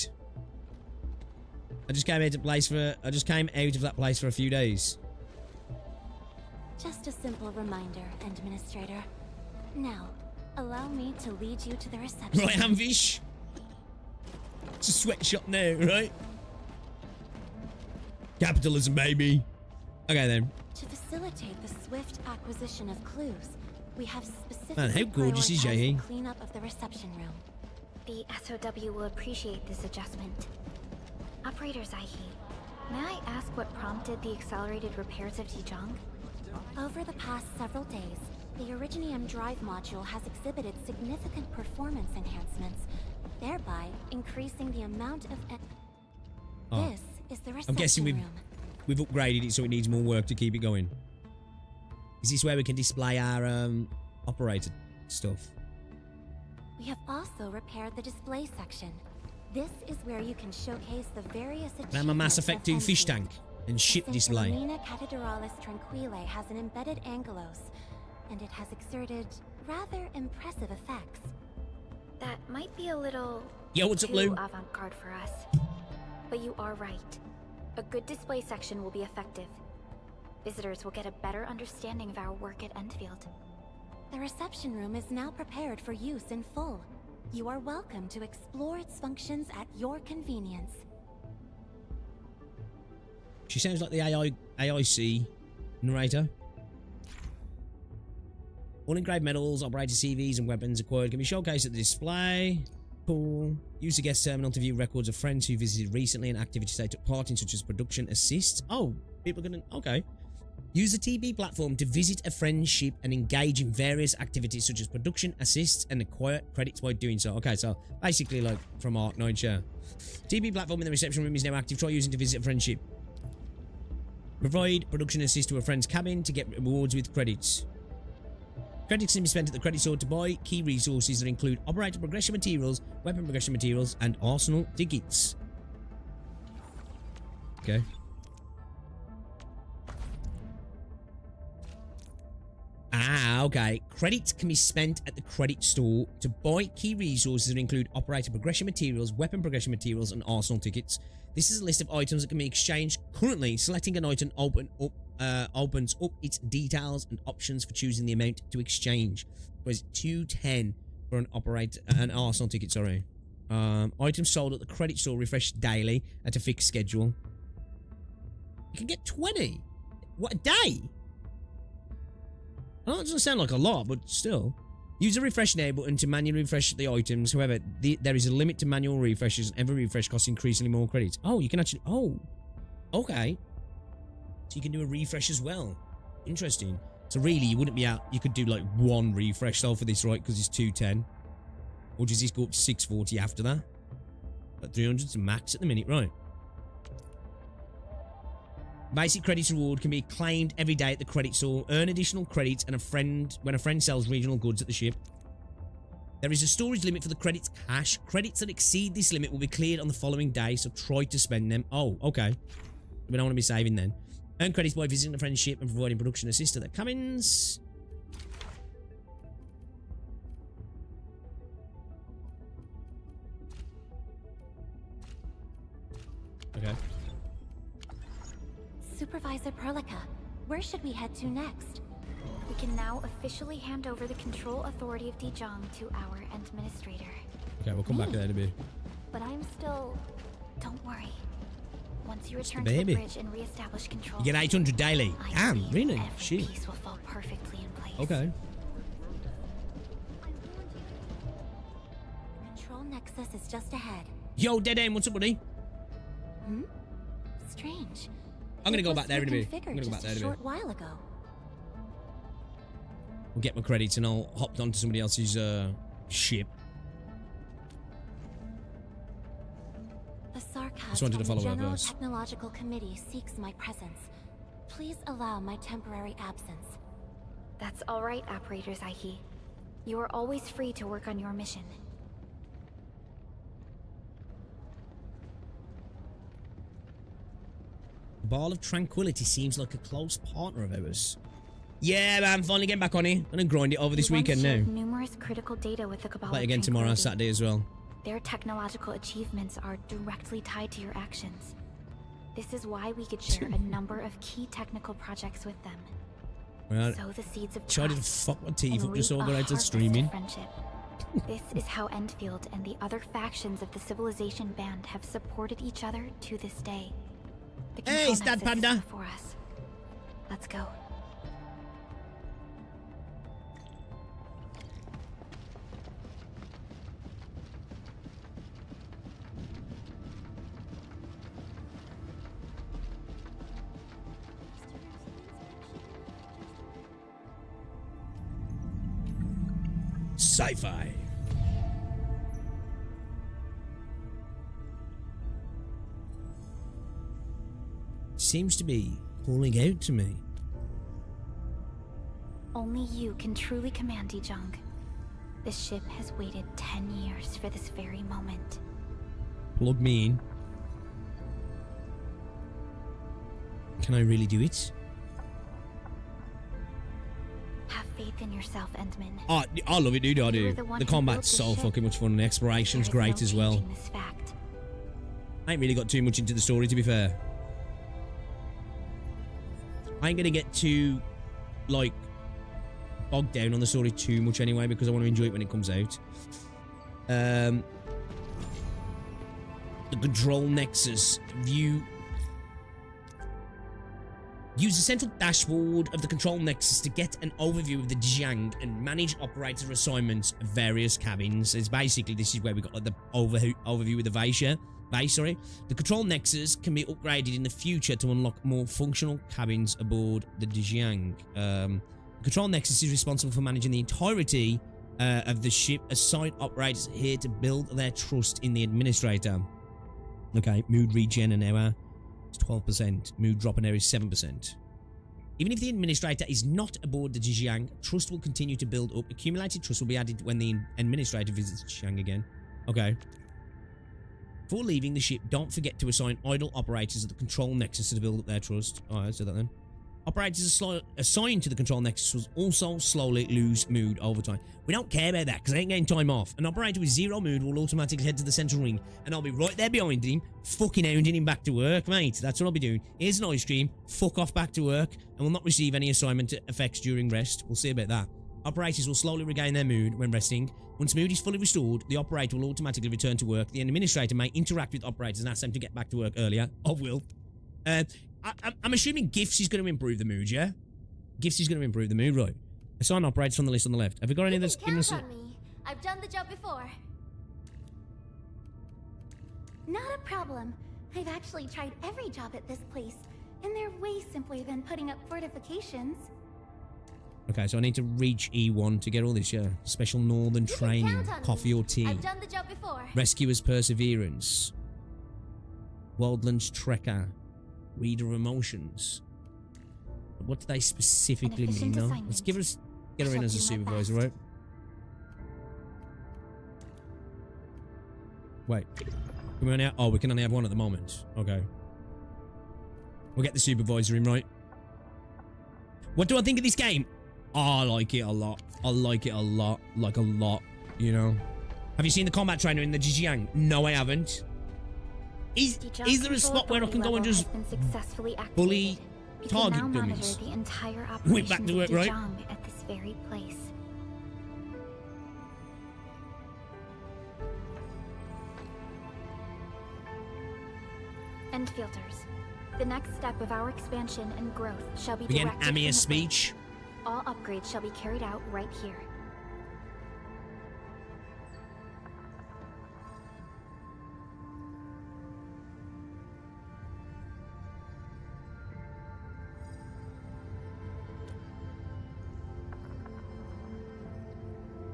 I just came out of that place for a few days. Just a simple reminder, Administrator. Now, allow me to lead you to the reception. Right, Amvish. It's a sweatshop now, right? Capitalism, baby. Okay, then. To facilitate the swift acquisition of clues, we have specifically Man, how gorgeous is Jahi? cleanup of the reception room. The SOW will appreciate this adjustment. Operator Zaihi, may I ask what prompted the accelerated repairs of Dijon? Over the past several days, the Originium drive module has exhibited significant performance enhancements, thereby increasing the amount of This is the reception I'm guessing room. we've upgraded it so it needs more work to keep it going. Is this where we can display our operator stuff? We have also repaired the display section. This is where you can showcase the various achievements I'm a Mass Effect 2 fish tank and ship display. Lumina Cathedralis Tranquile has an embedded angelos, and it has exerted rather impressive effects. That might be a little Yo, what's up, Lou? too avant-garde for us. But you are right. A good display section will be effective. Visitors will get a better understanding of our work at Endfield. The reception room is now prepared for use in full. You are welcome to explore its functions at your convenience. She sounds like the AIC narrator. All engraved medals, operator CVs, and weapons acquired can be showcased at the display. Cool. Use the guest terminal to view records of friends who visited recently and activities they took part in, such as production assists. Oh, people are gonna. Okay. Use the TB platform to visit a friendship and engage in various activities such as production assists and acquire credits while doing so. Okay, so basically like from Arknights, yeah. TB platform in the reception room is now active. Try using to visit a friendship. Provide production assist to a friend's cabin to get rewards with credits. Credits can be spent at the credit store to buy key resources that include operator progression materials, weapon progression materials, and arsenal tickets. Okay. Ah, okay. Credits can be spent at the credit store to buy key resources that include operator progression materials, weapon progression materials, and arsenal tickets. This is a list of items that can be exchanged. Currently, selecting an item opens up its details and options for choosing the amount to exchange. Whereas 210 for an arsenal ticket, sorry. Items sold at the credit store refresh daily at a fixed schedule. You can get 20. What, a day? Well, that doesn't sound like a lot, but still. Use the refresh now button to manually refresh the items. However, there is a limit to manual refreshes, and every refresh costs increasingly more credits. Oh, you can actually... Oh. Okay. So you can do a refresh as well. Interesting. So really, you wouldn't be out... You could do like one refresh though for this, right? Because it's 210. Or does this go up to 640 after that? But 300's the max at the minute, right? Basic credits reward can be claimed every day at the credit store. Earn additional credits and when a friend sells regional goods at the ship. There is a storage limit for the credits cache. Credits that exceed this limit will be cleared on the following day, so try to spend them. Oh, okay. We don't want to be saving then. Earn credits by visiting a friend's ship and providing production assist at their cabins. Okay. Supervisor Perlica, where should we head to next? We can now officially hand over the control authority of Dijong to our administrator. Okay, we'll come back to that in a bit. But I'm still... Don't worry. Once you return the to the bridge and reestablish control... You get 800 daily. Damn, really? Every Shit. piece will fall perfectly in place. Okay. Control Nexus is just ahead. Yo, Dead Aim, what's up, buddy? Hmm? Strange. I'm gonna go back there in a bit. I'm gonna go back there in a short while ago. We'll get my credits and I'll hop onto somebody else's ship. The sarcasm Just wanted to follow General verse. Technological Committee seeks my presence. Please allow my temporary absence. That's all right, Operator Zaihi. You are always free to work on your mission. Ball of Tranquility seems like a close partner of ours. Yeah, man, I'm finally getting back on it. I'm gonna grind it over this weekend now. Numerous critical data with the Cabal. Play again tomorrow, Saturday as well. Their technological achievements are directly tied to your actions. This is why we could share a number of key technical projects with them. Well, Sow the seeds of tried to trust fuck my teeth and up just reap so I a got out to harvest streaming. of friendship. This is how Endfield and the other factions of the Civilization Band have supported each other to this day. The Hey, control Stat nexus is Panda. before us. Let's go. Sci-fi. Seems to be calling out to me. Only you can truly command Dijong. This ship has waited 10 years for this very moment. Plug me in. Can I really do it? Have faith in yourself, Endman. Oh, I love it, dude. I You do. were the one The who combat's built so the ship. fucking much fun. And the exploration's There is great no as well. changing this fact. I ain't really got too much into the story, to be fair. I ain't gonna get too, like, bogged down on the story too much anyway, because I want to enjoy it when it comes out. The control nexus. Use the central dashboard of the control nexus to get an overview of the Jiang and manage operator assignments of various cabins. It's basically, this is where we got like, the overview of the base. The control nexus can be upgraded in the future to unlock more functional cabins aboard the Jiang. The control nexus is responsible for managing the entirety of the ship. Assign operators here to build their trust in the administrator. Okay, mood regen an hour. 12%. Mood drop an hour is 7%. Even if the administrator is not aboard the Jiang, trust will continue to build up. Accumulated trust will be added when the administrator visits Jiang again. Okay. Before leaving the ship, don't forget to assign idle operators at the control nexus to build up their trust. Alright, let's do that then. Operators assigned to the control nexus will also slowly lose mood over time. We don't care about that because I ain't getting time off. An operator with 0 mood will automatically head to the central ring and I'll be right there behind him, fucking hounding him back to work, mate. That's what I'll be doing. Here's an ice cream, fuck off back to work, and will not receive any assignment effects during rest. We'll see about that. Operators will slowly regain their mood when resting. Once mood is fully restored, the operator will automatically return to work. The administrator may interact with operators and ask them to get back to work earlier. I will. I'm assuming gifts is going to improve the mood, yeah? Gifts is going to improve the mood, right? Assign operates on the list on the left. Have we got any that's given us? On me. I've done the job before. Not a problem. I've actually tried every job at this place, and they're way simpler than putting up fortifications. Okay, so I need to reach E1 to get all this, yeah. Special northern training, coffee or tea. I've done the job before. Rescuer's perseverance. Wildlands trekker. Reader of emotions. What do they specifically mean, though? Let's get her in as a supervisor, right? Wait. Can we only have, oh, we can only have one at the moment. Okay. We'll get the supervisor in, right? What do I think of this game? Oh, I like it a lot. I like it a lot. Like a lot, you know? Have you seen the combat trainer in the Zhejiang? No, I haven't. Is there a spot where I can go and just bully target dummies? The entire Went back to work, right? At this very place. Endfielders, the next step of our expansion and growth shall be Again, directed Amia's from within. speech. All upgrades shall be carried out right here.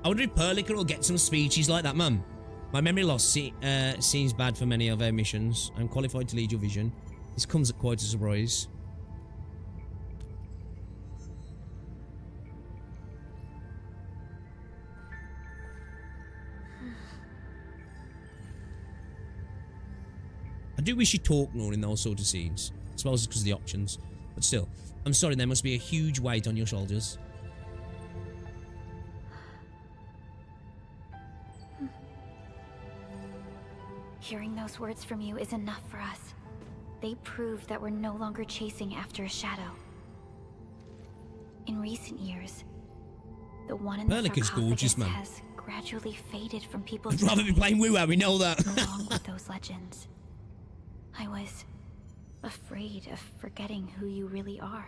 I wonder if Perlica will get some speeches like that, Mum. My memory loss seems bad for many of our missions. I'm qualified to lead your vision. This comes at quite a surprise. I do wish you talked more in those sort of scenes. I suppose it's because of the options. But still, I'm sorry, there must be a huge weight on your shoulders. Hearing those words from you is enough for us. They prove that we're no longer chasing after a shadow. In recent years, the one in the sarcophagus has gradually faded from people's I'd rather be playing Woo-Wow, we know that. along with those legends. I was afraid of forgetting who you really are.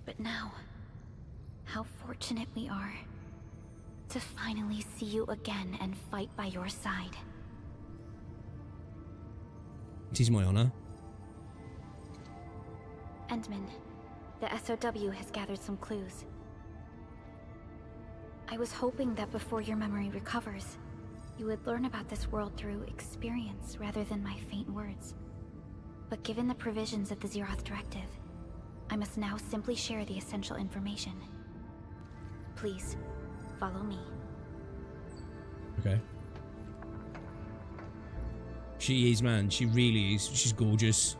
But now, how fortunate we are to finally see you again and fight by your side. It is my honor. Endman, the SOW has gathered some clues. I was hoping that before your memory recovers, you would learn about this world through experience rather than my faint words. But given the provisions of the Zeroth Directive, I must now simply share the essential information. Please, follow me. Okay. She is, man. She really is. She's gorgeous.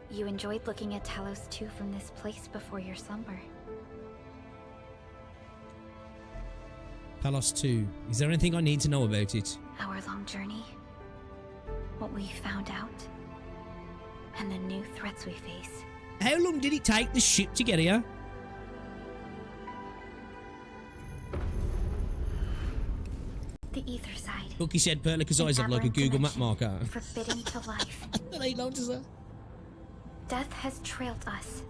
You enjoyed looking at Talos 2 from this place before your slumber. Talos 2. Is there anything I need to know about it? Our long journey, what we found out, and the new threats we face. How long did it take the ship to get here? The ether side. Cookie said Perlica's eyes have like a Google map marker. Forbidden to life. They notice her. Death has trailed us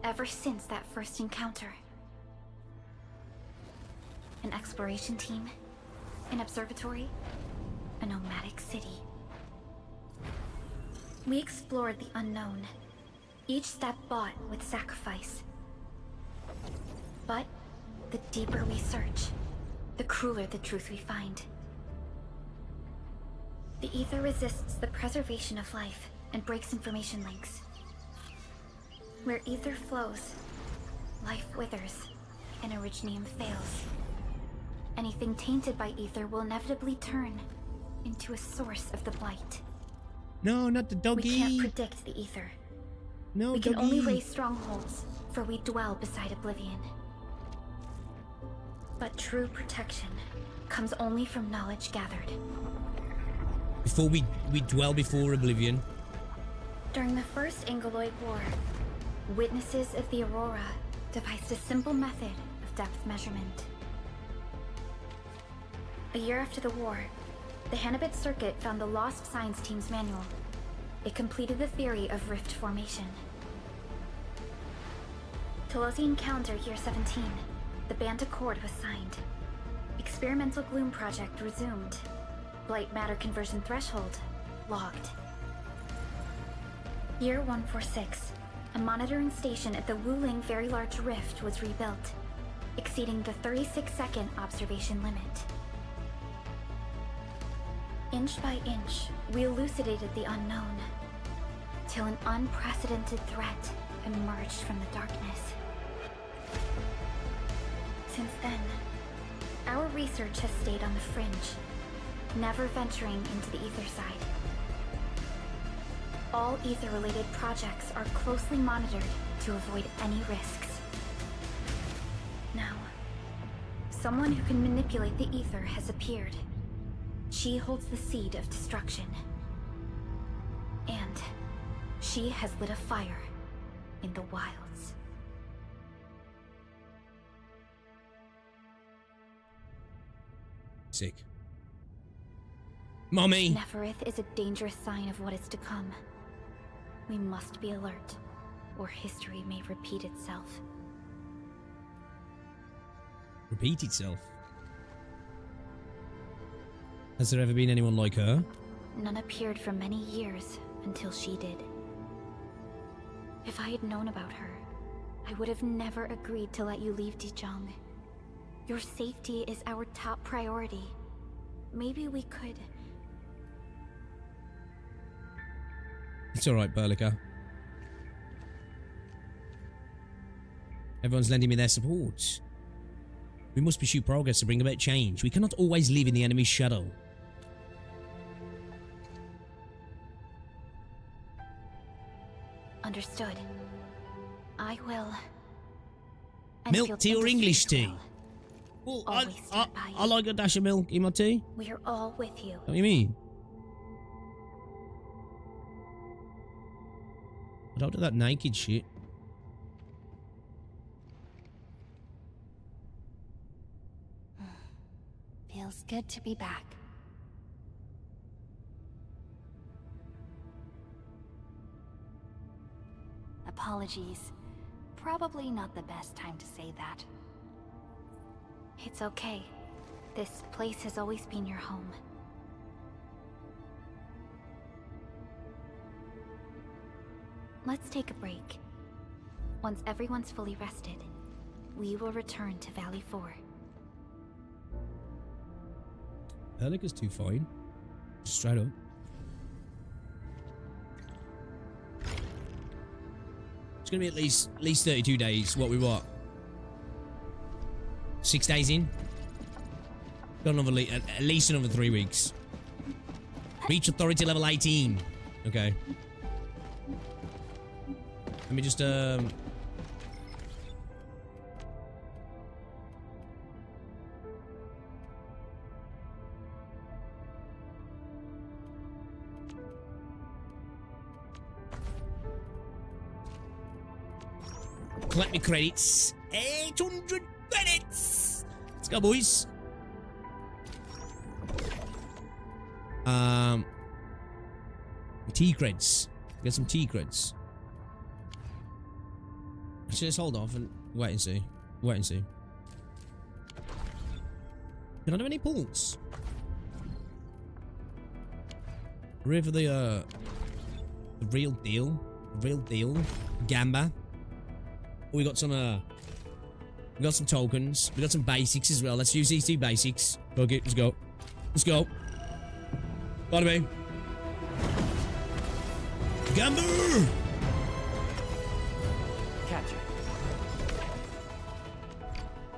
ever since that first encounter. An exploration team, an observatory, a nomadic city. We explored the unknown, each step bought with sacrifice. But the deeper we search, the crueler the truth we find. The ether resists the preservation of life and breaks information links. Where ether flows, life withers, and originium fails. Anything tainted by ether will inevitably turn into a source of the blight. No, not the doggy. We can't predict the ether. No, we can doggy. only raise strongholds, for we dwell beside oblivion. But true protection comes only from knowledge gathered. Before we dwell before oblivion. During the First Angoloid War, witnesses of the Aurora devised a simple method of depth measurement. A year after the war, the Hannibit Circuit found the Lost Science Team's manual. It completed the theory of rift formation. Telosian calendar year 17, the Band Accord was signed. Experimental Gloom project resumed. Blight matter conversion threshold logged. Year 146, a monitoring station at the Wuling Very Large Rift was rebuilt, exceeding the 36-second observation limit. Inch by inch, we elucidated the unknown, till an unprecedented threat emerged from the darkness. Since then, our research has stayed on the fringe, never venturing into the ether side. All ether-related projects are closely monitored to avoid any risks. Now, someone who can manipulate the ether has appeared. She holds the seed of destruction. And she has lit a fire in the wilds. Sick. Mommy! Neferith is a dangerous sign of what is to come. We must be alert, or history may repeat itself. Repeat itself? Has there ever been anyone like her? None appeared for many years until she did. If I had known about her, I would have never agreed to let you leave Dijiang. Your safety is our top priority. Maybe we could... It's alright, Berlica. Everyone's lending me their support. We must pursue progress to bring about change. We cannot always live in the enemy's shadow. Understood. I will... Milk tea or English tea? Well, I like a dash of milk in my tea. We are all with you. What do you mean? I don't do that naked shit. Feels good to be back. Apologies. Probably not the best time to say that. It's okay. This place has always been your home. Let's take a break. Once everyone's fully rested, we will return to Valley 4. Berlica's too fine. Straight up. It's gonna be at least 32 days. What we what? 6 days in. Got another at least another 3 weeks. Reach authority level 18. Okay. Let me just collect me credits. 800 credits. Let's go, boys. Tea creds. Get some tea creds. Actually, let's hold off and wait and see. Wait and see. Can I do any pulls? Ready for the real deal? Real deal? Gamba. Oh, we got some tokens. We got some basics as well. Let's use these 2 basics. Okay, let's go. Let's go. Follow me. Gamba! Catch it.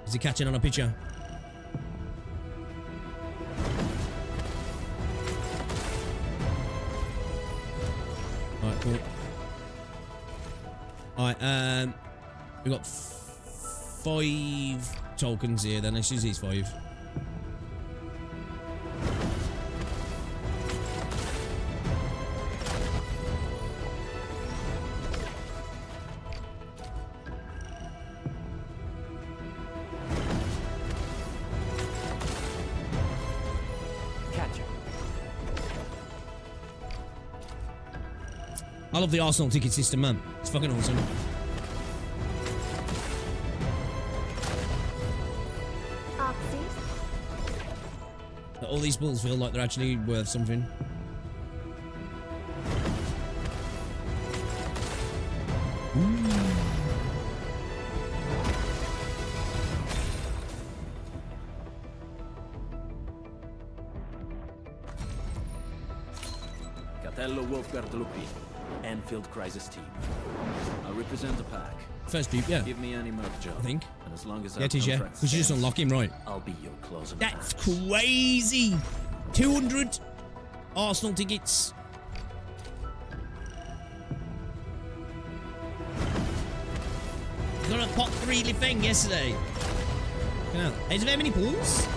Is he catching on a picture? Alright, cool. Alright, we got 5 tokens here, then let's use these 5. I love the Arsenal ticket system, man. It's fucking awesome. All these balls feel like they're actually worth something. Catello Wolfguard Lupi, Endfield Crisis Team. I represent the pack. First group, yeah. Give me any merc job. I think. And as long as Yeah, it is, yeah. We should just unlock him, right? I'll be your closing. That's crazy. 200 Arsenal tickets. Got a pot 3 thing yesterday. Yeah. Hey, do they have any pools?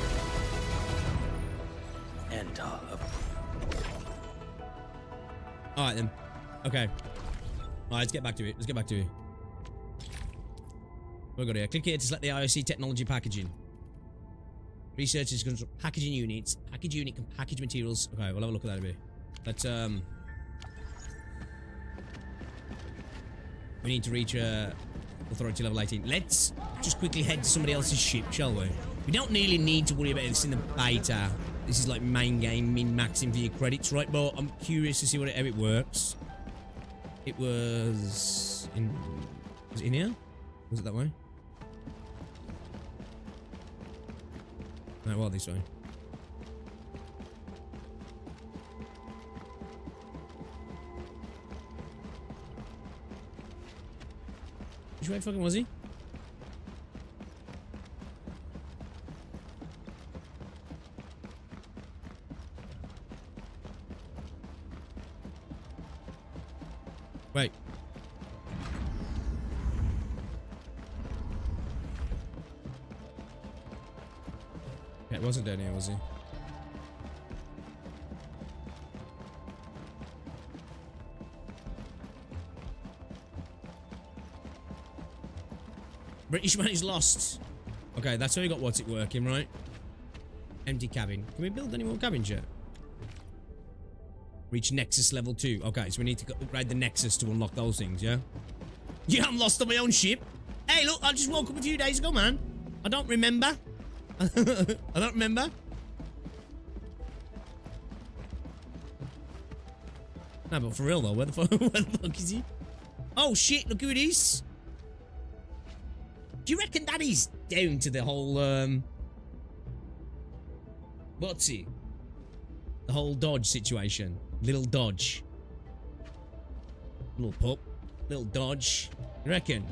Alright then. Okay. Alright, let's get back to it. Let's get back to it. We've got here. Click here to select the IOC technology packaging. Researchers can packaging units. Package unit can package materials. Okay, we'll have a look at that a bit. Let's we need to reach authority level 18. Let's just quickly head to somebody else's ship, shall we? We don't really need to worry about this in the beta. This is like main game, min-maxing for your credits, right? But I'm curious to see how it works. It was in here? Was it that way? No, well, this way. Which way fucking was he? Wait. Yeah, it wasn't down here, was he? British man is lost. Okay, that's how we got what's it working, right? Empty cabin. Can we build any more cabins yet? Reach Nexus level 2. Okay, so we need to upgrade the Nexus to unlock those things, yeah? Yeah, I'm lost on my own ship. Hey, look, I just woke up a few days ago, man. I don't remember. I don't remember. No, but for real, though, where the fuck is he? Oh, shit, look who it is. Do you reckon that is down to the whole, what's it? The whole Dodge situation. Little Dodge. Little pup. Little Dodge. You reckon?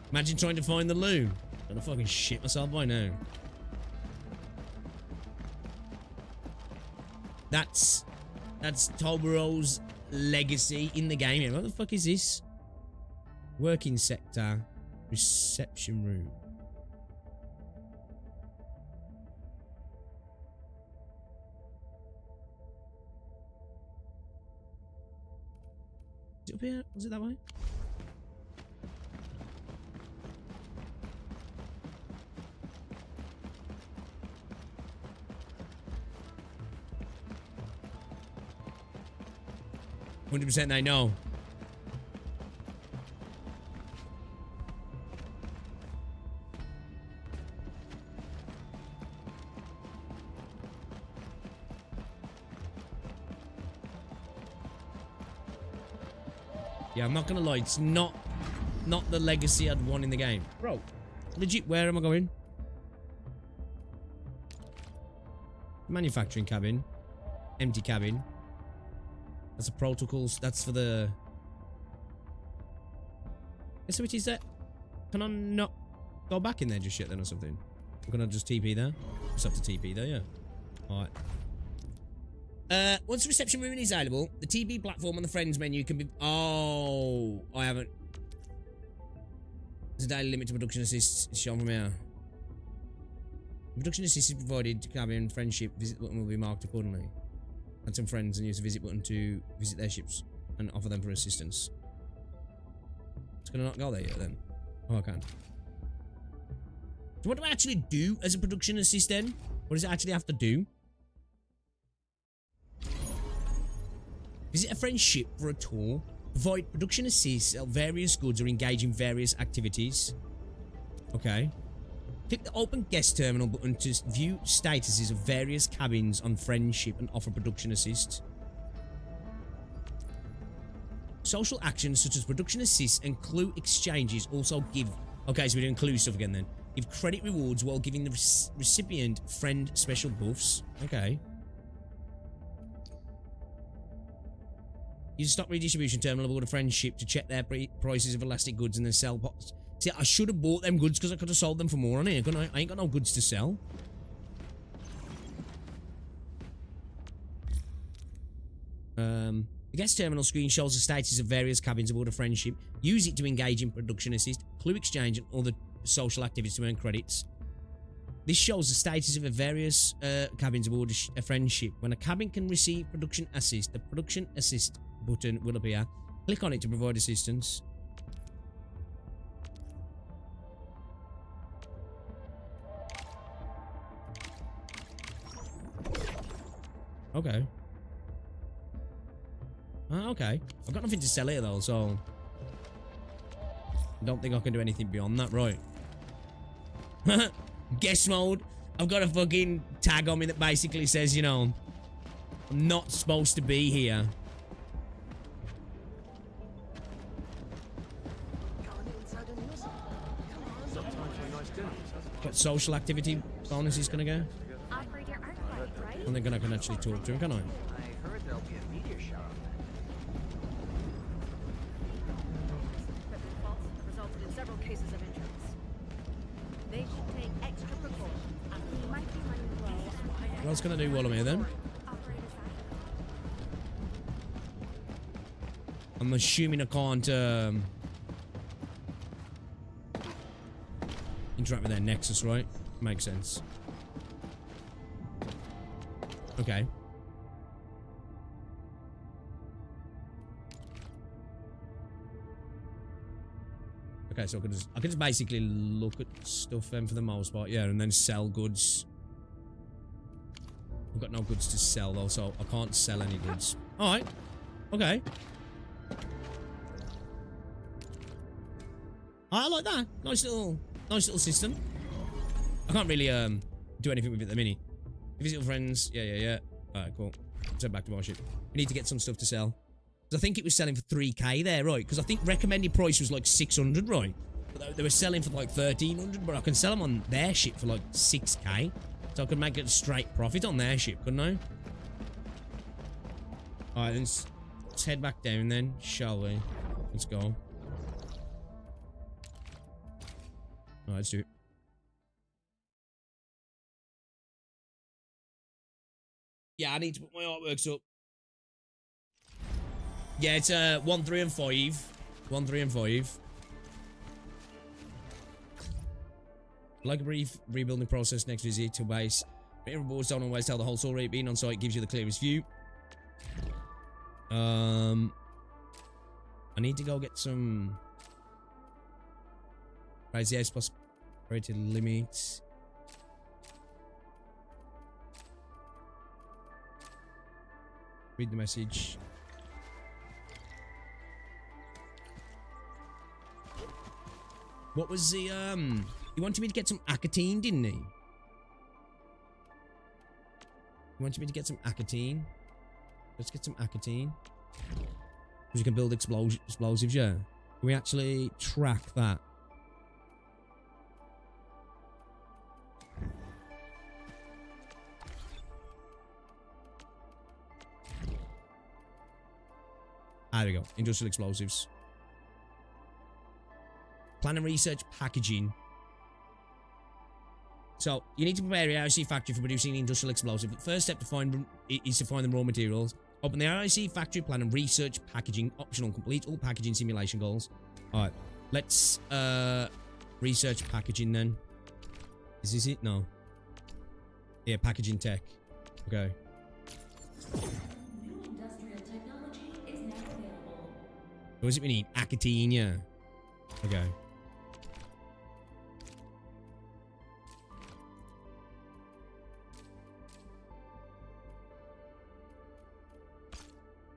Imagine trying to find the loo. I'm gonna fucking shit myself by now. That's Tolbaro's legacy in the game. Yeah, what the fuck is this? Working sector. Reception room. Is it up here? Was it that way? %, they know. Yeah, I'm not gonna lie, it's not the legacy I'd want in the game. Bro, legit, where am I going? Manufacturing cabin. Empty cabin. That's a protocols, that's for the... So which is that? Can I not go back in there just yet then or something? I'm gonna just TP there. Just have to TP there, yeah. Alright. Once the reception room is available, the TB platform on the friends menu can be... Oh, I haven't... There's a daily limit to production assists shown from here. The production assist is provided to cabin friendship. Visit button will be marked accordingly. Add some friends and use the visit button to visit their ships and offer them for assistance. It's gonna not go there yet then. Oh, I can. So what do I actually do as a production assist then? What does it actually have to do? Visit a friendship for a tour. Provide production assists, sell various goods, or engage in various activities. Okay. Click the open guest terminal button to view statuses of various cabins on friendship and offer production assist. Social actions such as production assists and clue exchanges also give... Okay, so we're doing clue stuff again then. Give credit rewards while giving the recipient friend special buffs. Okay. Use a stock redistribution terminal aboard a friendship to check their prices of elastic goods and then sell pots. See, I should have bought them goods because I could have sold them for more on here, couldn't I? I ain't got no goods to sell. The guest terminal screen shows the status of various cabins aboard a friendship. Use it to engage in production assist, clue exchange, and other social activities to earn credits. This shows the status of the various cabins aboard a friendship. When a cabin can receive production assist, the production assist button will appear. Click on it to provide assistance. Okay. Okay. I've got nothing to sell here though, so I don't think I can do anything beyond that, right? Guest mode. I've got a fucking tag on me that basically says, you know, I'm not supposed to be here. What social activity bonus is gonna go? Operate your Arknight, right? I don't think I can actually talk to him, can I? I heard there'll be a meteor shower. Equipment faults have resulted in several cases of injuries. They should take extra precautions. We might be running low. What else can I do while I'm here then? Operator side. I'm assuming I can't interact with their nexus, right? Makes sense. Okay. Okay, so I can just basically look at stuff then for the most part, yeah, and then sell goods. I've got no goods to sell though, so I can't sell any goods. Alright. Okay. I like that. Nice little system. I can't really do anything with it at the minute. Visit friends. Yeah. Alright, cool. Let's head back to my ship. We need to get some stuff to sell. Because I think it was selling for 3k there, right? Because I think recommended price was like 600, right? But they were selling for like 1300, but I can sell them on their ship for like 6k. So I could make a straight profit on their ship, couldn't I? Alright, then let's head back down then, shall we? Let's go. Alright, let's do it. Yeah, I need to put my artworks up. Yeah, it's 1, 3, and 5. 1, 3, and 5. Like a brief rebuilding process next visit to base. Written reports don't always tell the whole story. Being on site gives you the clearest view. I need to go get some. Raise the plus rated limits. Read the message. What was the he wanted me to get some Akatine, didn't he? He wanted me to get some Akatine. Let's get some Akatine. Because you can build explosives, yeah. Can we actually track that? Ah, there we go. Industrial explosives. Plan and research packaging. So, you need to prepare your RIC factory for producing an industrial explosive. The first step is to find the raw materials. Open the RIC factory plan and research packaging. Optional. Complete all packaging simulation goals. Alright. Let's research packaging then. Is this it? No. Yeah, packaging tech. Okay. New industrial technology is now available. What is it we need? Akatine, yeah. Okay.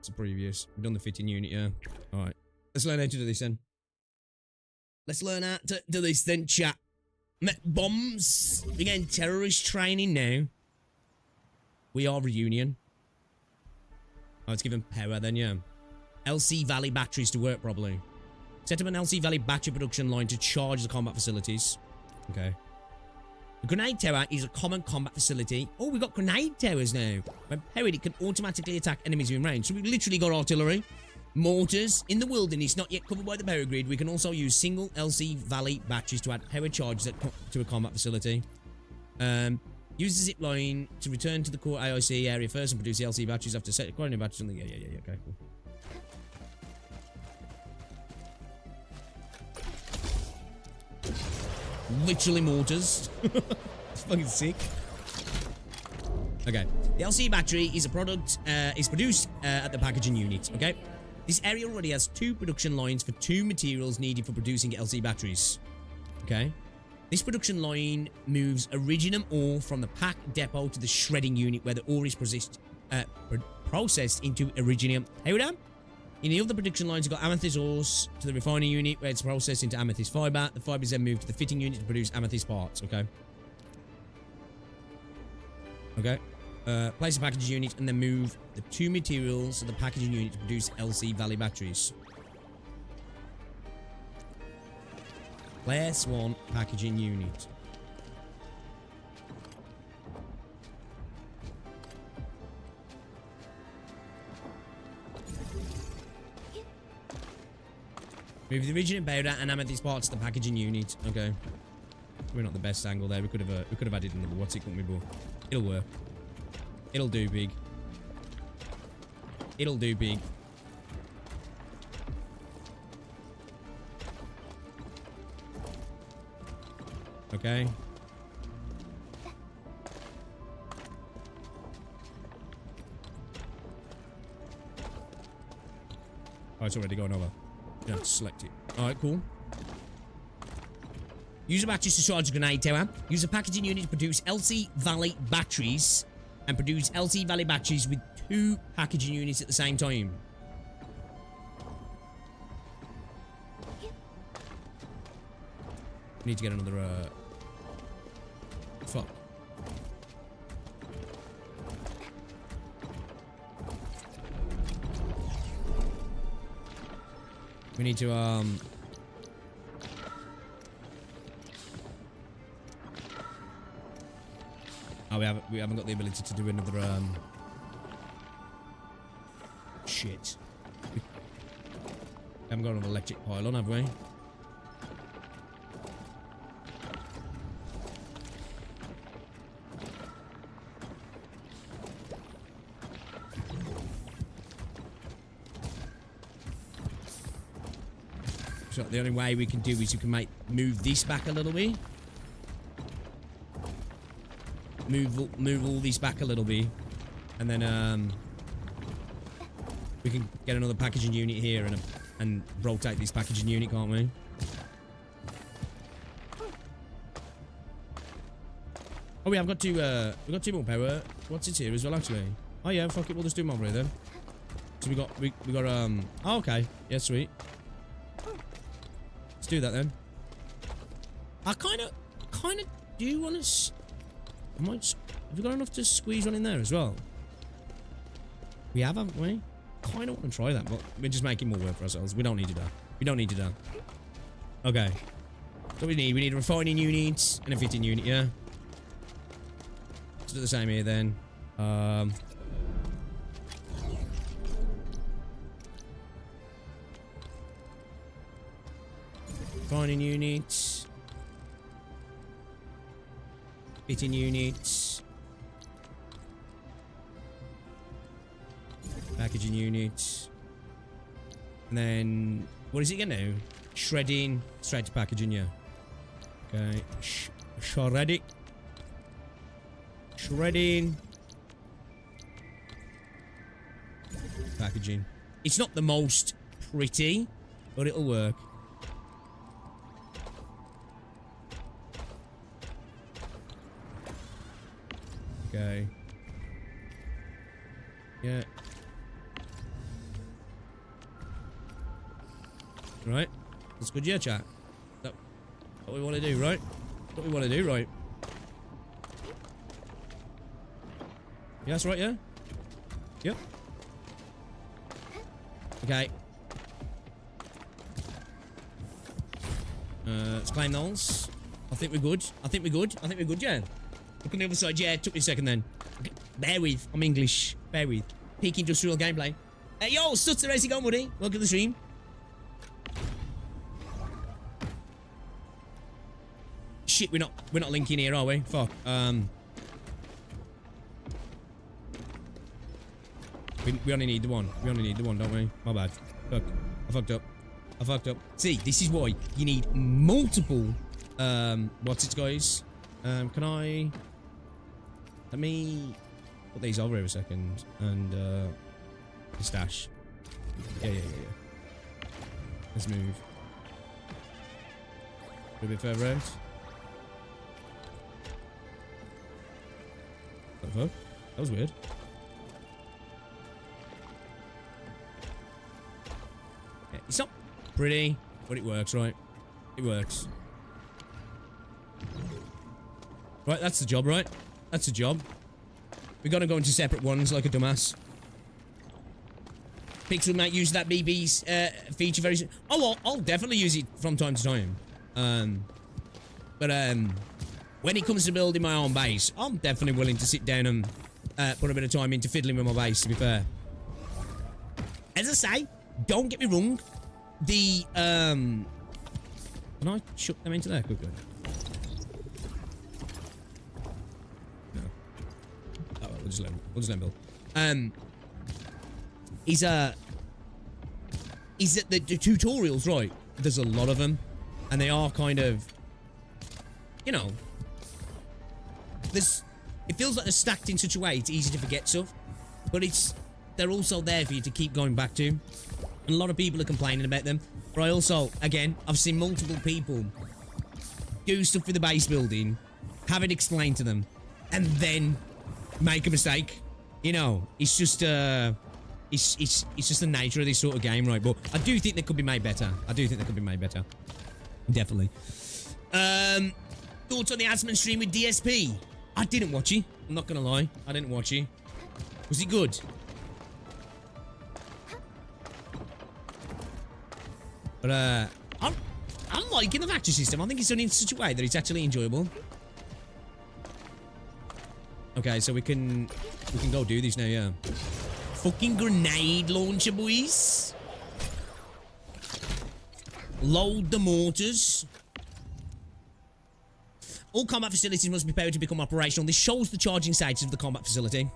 It's a previous. We've done the fitting unit, yeah. Alright. Let's learn how to do this then. Let's learn how to do this then, chat. Met bombs. We're getting terrorist training now. We are reunion. Oh, let's give them power then, yeah. LC Valley batteries to work properly. Set up an LC Valley battery production line to charge the combat facilities. Okay. The grenade tower is a common combat facility. Oh, we got grenade towers now. When powered, it can automatically attack enemies in range. So we've literally got artillery. Mortars in the wilderness, not yet covered by the power grid. We can also use single LC Valley batteries to add power charges to a combat facility. Use the zip line to return to the core AIC area first and produce the LC batteries after setting new batteries on the... Yeah, okay, cool. Literally mortars. It's fucking sick. Okay. The LC battery is a product, is produced at the packaging unit, okay? This area already has 2 production lines for 2 materials needed for producing LC batteries. Okay? This production line moves iridium ore from the pack depot to the shredding unit where the ore is processed into iridium powder. In the other production lines, you've got amethyst ores to the refining unit where it's processed into amethyst fiber. The fiber is then moved to the fitting unit to produce amethyst parts, okay? Okay. Place the packaging unit and then move the 2 materials to the packaging unit to produce LC Valley batteries. Class 1 packaging unit. Move the iridium powder and amethyst parts to the packaging unit. Okay. We're not the best angle there. We could have added another what's it, couldn't we, bro? It'll work. It'll do big. It'll do big. Okay. Oh, it's already going over. You have to select it. Alright, cool. Use the batteries to charge the grenade tower. Use the packaging unit to produce LC Valley batteries. And produce LC Valley batteries with 2 packaging units at the same time. We need to get another, fuck. We need to, oh, we haven't got the ability to do another, shit. We haven't got another electric pylon, have we? So the only way we can do is you can move this back a little bit. Move all these back a little bit, and then we can get another packaging unit here and rotate this packaging unit, can't we? Oh, we have got 2. We've got 2 more power. What's it here as well, actually? Oh yeah, fuck it, we'll just do them over here then. So we got oh, okay, yeah, sweet. Let's do that then. I kind of do want to. Have we got enough to squeeze one in there as well? We have, haven't we? Kind of want to try that, but we're just making more work for ourselves. We don't need to do. We don't need to do. Okay. So we need a refining unit and a fitting unit, yeah? Let's do the same here then. Refining units. Fitting units. Packaging units. And then, what is it again now? Shredding, straight to packaging, yeah. Okay. Shredding. Shredding. Packaging. It's not the most pretty, but it'll work. Okay. Yeah. Right? That's good, yeah, chat. That's what we want to do, right? What we want to do, right? Yeah, that's right, yeah? Yep. Okay. Let's claim those. I think we're good. I think we're good. I think we're good, yeah. Look on the other side. Yeah, it took me a second then. Okay. Bear with. I'm English. Bear with. Peak industrial gameplay. Hey, yo, Stutzer, how's it going, buddy? Welcome to the stream. Shit, we're not linking here, are we? Fuck. We only need the one. We only need the one, don't we? My bad. Fuck. I fucked up. I fucked up. See, this is why you need multiple, what's it, guys? Can I... Let me put these over here a second. And, stash. Yeah. Let's move. A bit further out. What the fuck? That was weird. Yeah, it's not pretty, but it works, right? It works. Right, that's the job, right? That's the job. We gotta go into separate ones like a dumbass. Pixel might use that BB's feature very soon. Oh, well, I'll definitely use it from time to time. When it comes to building my own base, I'm definitely willing to sit down and put a bit of time into fiddling with my base, to be fair. As I say, don't get me wrong. The, can I chuck them into there quickly? No. Oh, we'll just let him build. Is that the tutorials, right? There's a lot of them, and they are kind of, you know, it feels like they're stacked in such a way it's easy to forget stuff, but they're also there for you to keep going back to. And a lot of people are complaining about them, but I also, again, I've seen multiple people do stuff with the base building, have it explained to them, and then make a mistake. You know, it's just it's just the nature of this sort of game, right? But I do think they could be made better. Definitely. Thoughts on the Asman stream with DSP? I didn't watch it. I'm not gonna lie. I didn't watch it. Was it good? But I'm liking the factory system. I think it's done in such a way that it's actually enjoyable. Okay, so we can go do this now, yeah. Fucking grenade launcher, boys. Load the mortars. All combat facilities must be powered to become operational. This shows the charging status of the combat facility.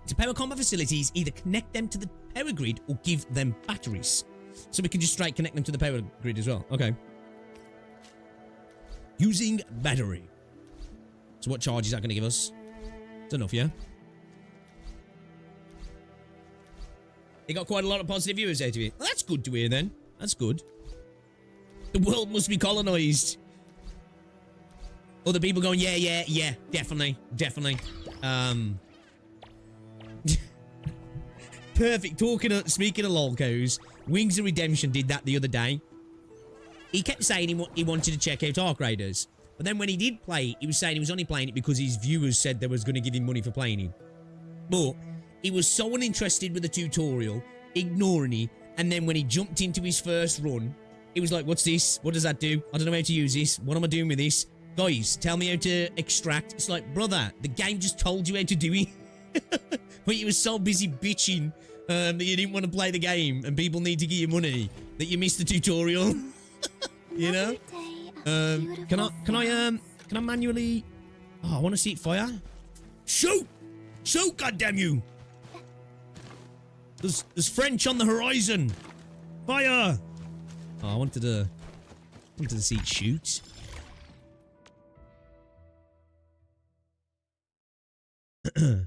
To power combat facilities, either connect them to the power grid or give them batteries. So we can just straight connect them to the power grid as well. Okay. Using battery. So what charge is that going to give us? It's enough, yeah? It got quite a lot of positive viewers out of it. Well, that's good to hear then. That's good. The world must be colonized. Other people going, yeah, definitely. Perfect. Speaking of lolcos, Wings of Redemption did that the other day. He kept saying he wanted to check out Ark Raiders. But then when he did play it, he was saying he was only playing it because his viewers said they was going to give him money for playing it. But he was so uninterested with the tutorial, ignoring it, and then when he jumped into his first run, he was like, what's this? What does that do? I don't know how to use this. What am I doing with this? Guys, tell me how to extract. It's like, brother, the game just told you how to do it. But you were so busy bitching that you didn't want to play the game and people need to give you money that you missed the tutorial. You know? Can I manually... Oh, I want to see it fire. Shoot! Shoot, goddamn you! There's French on the horizon. Fire! Oh, I wanted to see it shoot. I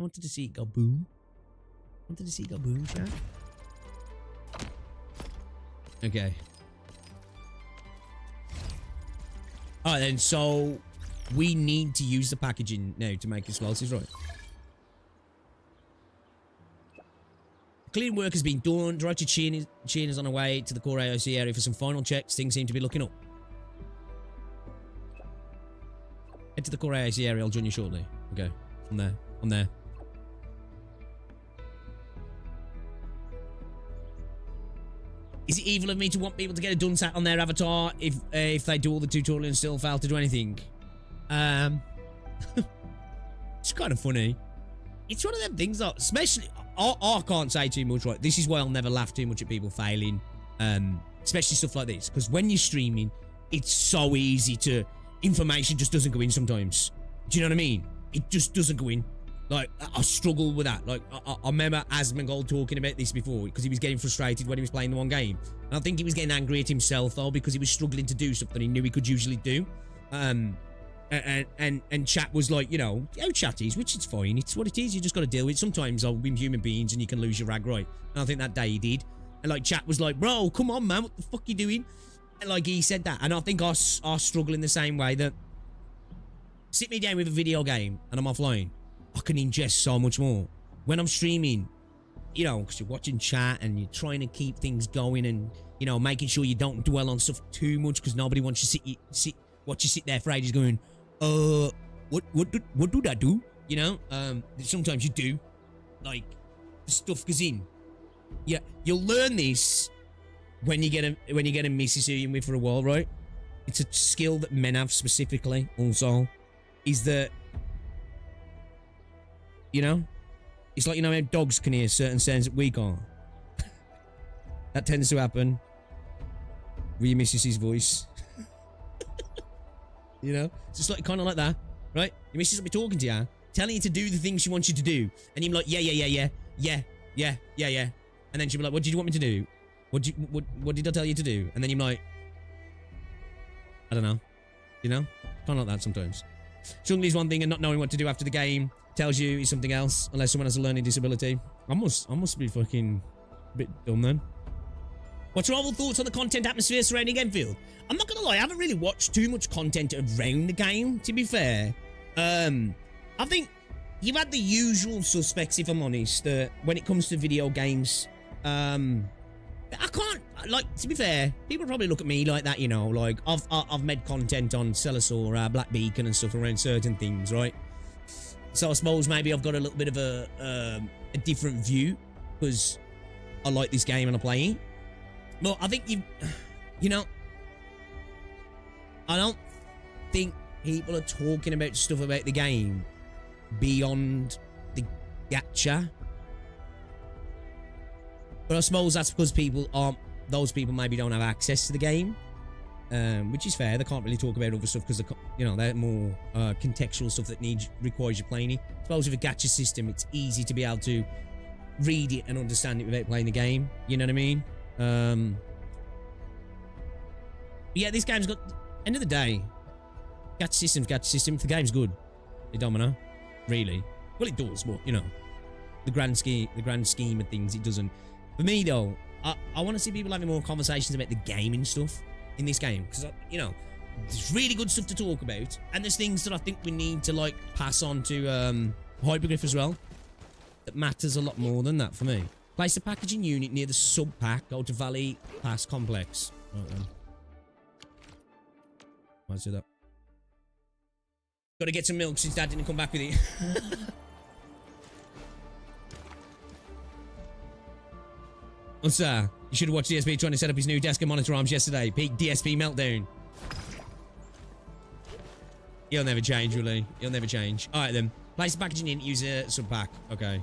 wanted to see it go boom. Chat. Okay. Alright then, so we need to use the packaging now to make explosives, right? Clearing work has been done. Director Chin is on her way to the core AOC area for some final checks. Things seem to be looking up. Head to the core AOC area. I'll join you shortly. Okay. I'm there. I'm there. Is it evil of me to want people to get a done sat on their avatar if they do all the tutorial and still fail to do anything? It's kind of funny. It's one of them things that, especially, I can't say too much, right? This is why I'll never laugh too much at people failing, especially stuff like this. Because when you're streaming, it's so easy to, information just doesn't go in sometimes. Do you know what I mean? It just doesn't go in. Like, I struggle with that. Like, I remember Asmongold talking about this before because he was getting frustrated when he was playing the one game. And I think he was getting angry at himself, though, because he was struggling to do something he knew he could usually do. And chat was like, you know, oh, chatties, which is fine. It's what it is. You just got to deal with it. Sometimes we're human beings and you can lose your rag, right? And I think that day he did. And, like, chat was like, bro, come on, man. What the fuck you doing? And, like, he said that. And I think I struggle in the same way that sit me down with a video game and I'm offline. I can ingest so much more. When I'm streaming, you know, because you're watching chat and you're trying to keep things going and, you know, making sure you don't dwell on stuff too much because nobody wants you watch you sit there for ages going, what do that do? You know, sometimes you do. Like, the stuff goes in. Yeah, you'll learn this when you get a Mrs. who you're with for a while, right? It's a skill that men have specifically also, is that, you know, it's like, you know how dogs can hear certain sounds that we can't. That tends to happen with your missus's voice. You know, it's just like kind of like that, right? Your missus will be talking to you, telling you to do the things she wants you to do, and you're like, yeah, and then she'll be like, what did you want me to do? What did I tell you to do? And then you're like, I don't know, you know, kind of like that sometimes. Struggling is one thing, and not knowing what to do after the game tells you is something else, unless someone has a learning disability. I must be fucking a bit dumb then. What's your overall thoughts on the content atmosphere surrounding Endfield? I'm not gonna lie, I haven't really watched too much content around the game, to be fair. I think you've had the usual suspects, if I'm honest, when it comes to video games. I can't, like, to be fair, people probably look at me like that, you know, like, I've made content on Celosaur, Black Beacon and stuff around certain things, right? So I suppose maybe I've got a little bit of a different view, because I like this game and I play it. But I think you know, I don't think people are talking about stuff about the game beyond the gacha. But I suppose that's because those people maybe don't have access to the game, which is fair. They can't really talk about other stuff because you know, they're more contextual stuff that requires you playing it. I suppose with a gacha system, it's easy to be able to read it and understand it without playing the game. You know what I mean? Yeah, this game's got, end of the day, gacha system. If the game's good, it don't, really. Well, it does, but you know, the grand scheme of things, it doesn't. For me though, I want to see people having more conversations about the gaming stuff in this game, because you know, there's really good stuff to talk about, and there's things that I think we need to like pass on to Hypergryph as well. That matters a lot more than that for me. Place the packaging unit near the sub pack. Go to Valley Pass Complex. Right then. Let's do that. Got to get some milk since Dad didn't come back with it. Oh, sir, you should have watched DSP trying to set up his new desk and monitor arms yesterday. Peak DSP meltdown. He'll never change, really. He'll never change. All right, then. Place the packaging in. Use a sub pack. Okay.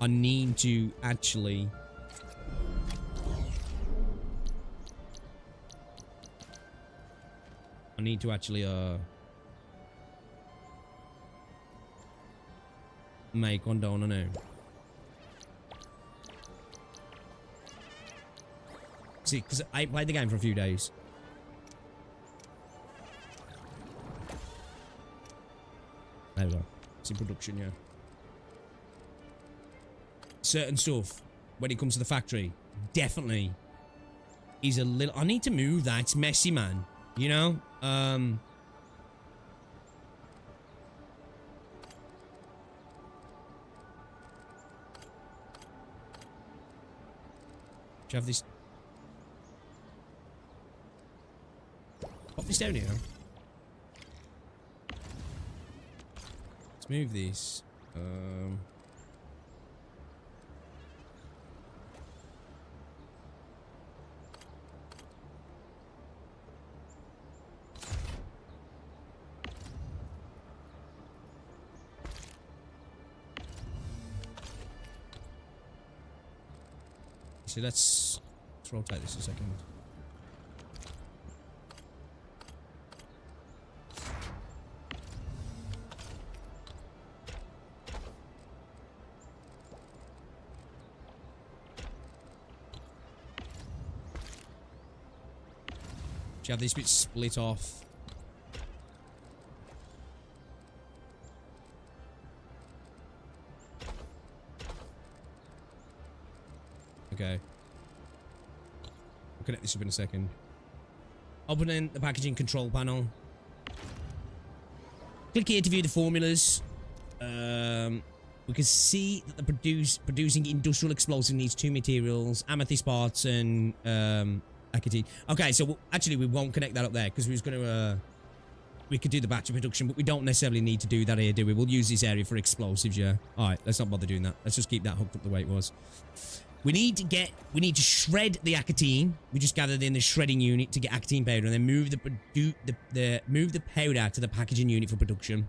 I need to actually... make one down on it. See, because I played the game for a few days. There we go. It's in production, yeah. Certain stuff, when it comes to the factory, definitely is a little... I need to move that. It's messy, man. You know? you have this? Pop this down here. Let's move this. So let's rotate this a second. You have this bit split off. Okay. I'll connect this up in a second. Opening the packaging control panel. Click here to view the formulas. We can see that the producing industrial explosive needs 2 materials, amethyst parts and acetine. Okay, so actually we won't connect that up there because we was going to we could do the battery production, but we don't necessarily need to do that here, do we? We'll use this area for explosives, yeah. All right, let's not bother doing that. Let's just keep that hooked up the way it was. We need to shred the acetine. We just gathered in the shredding unit to get acetine powder, and then move the powder to the packaging unit for production.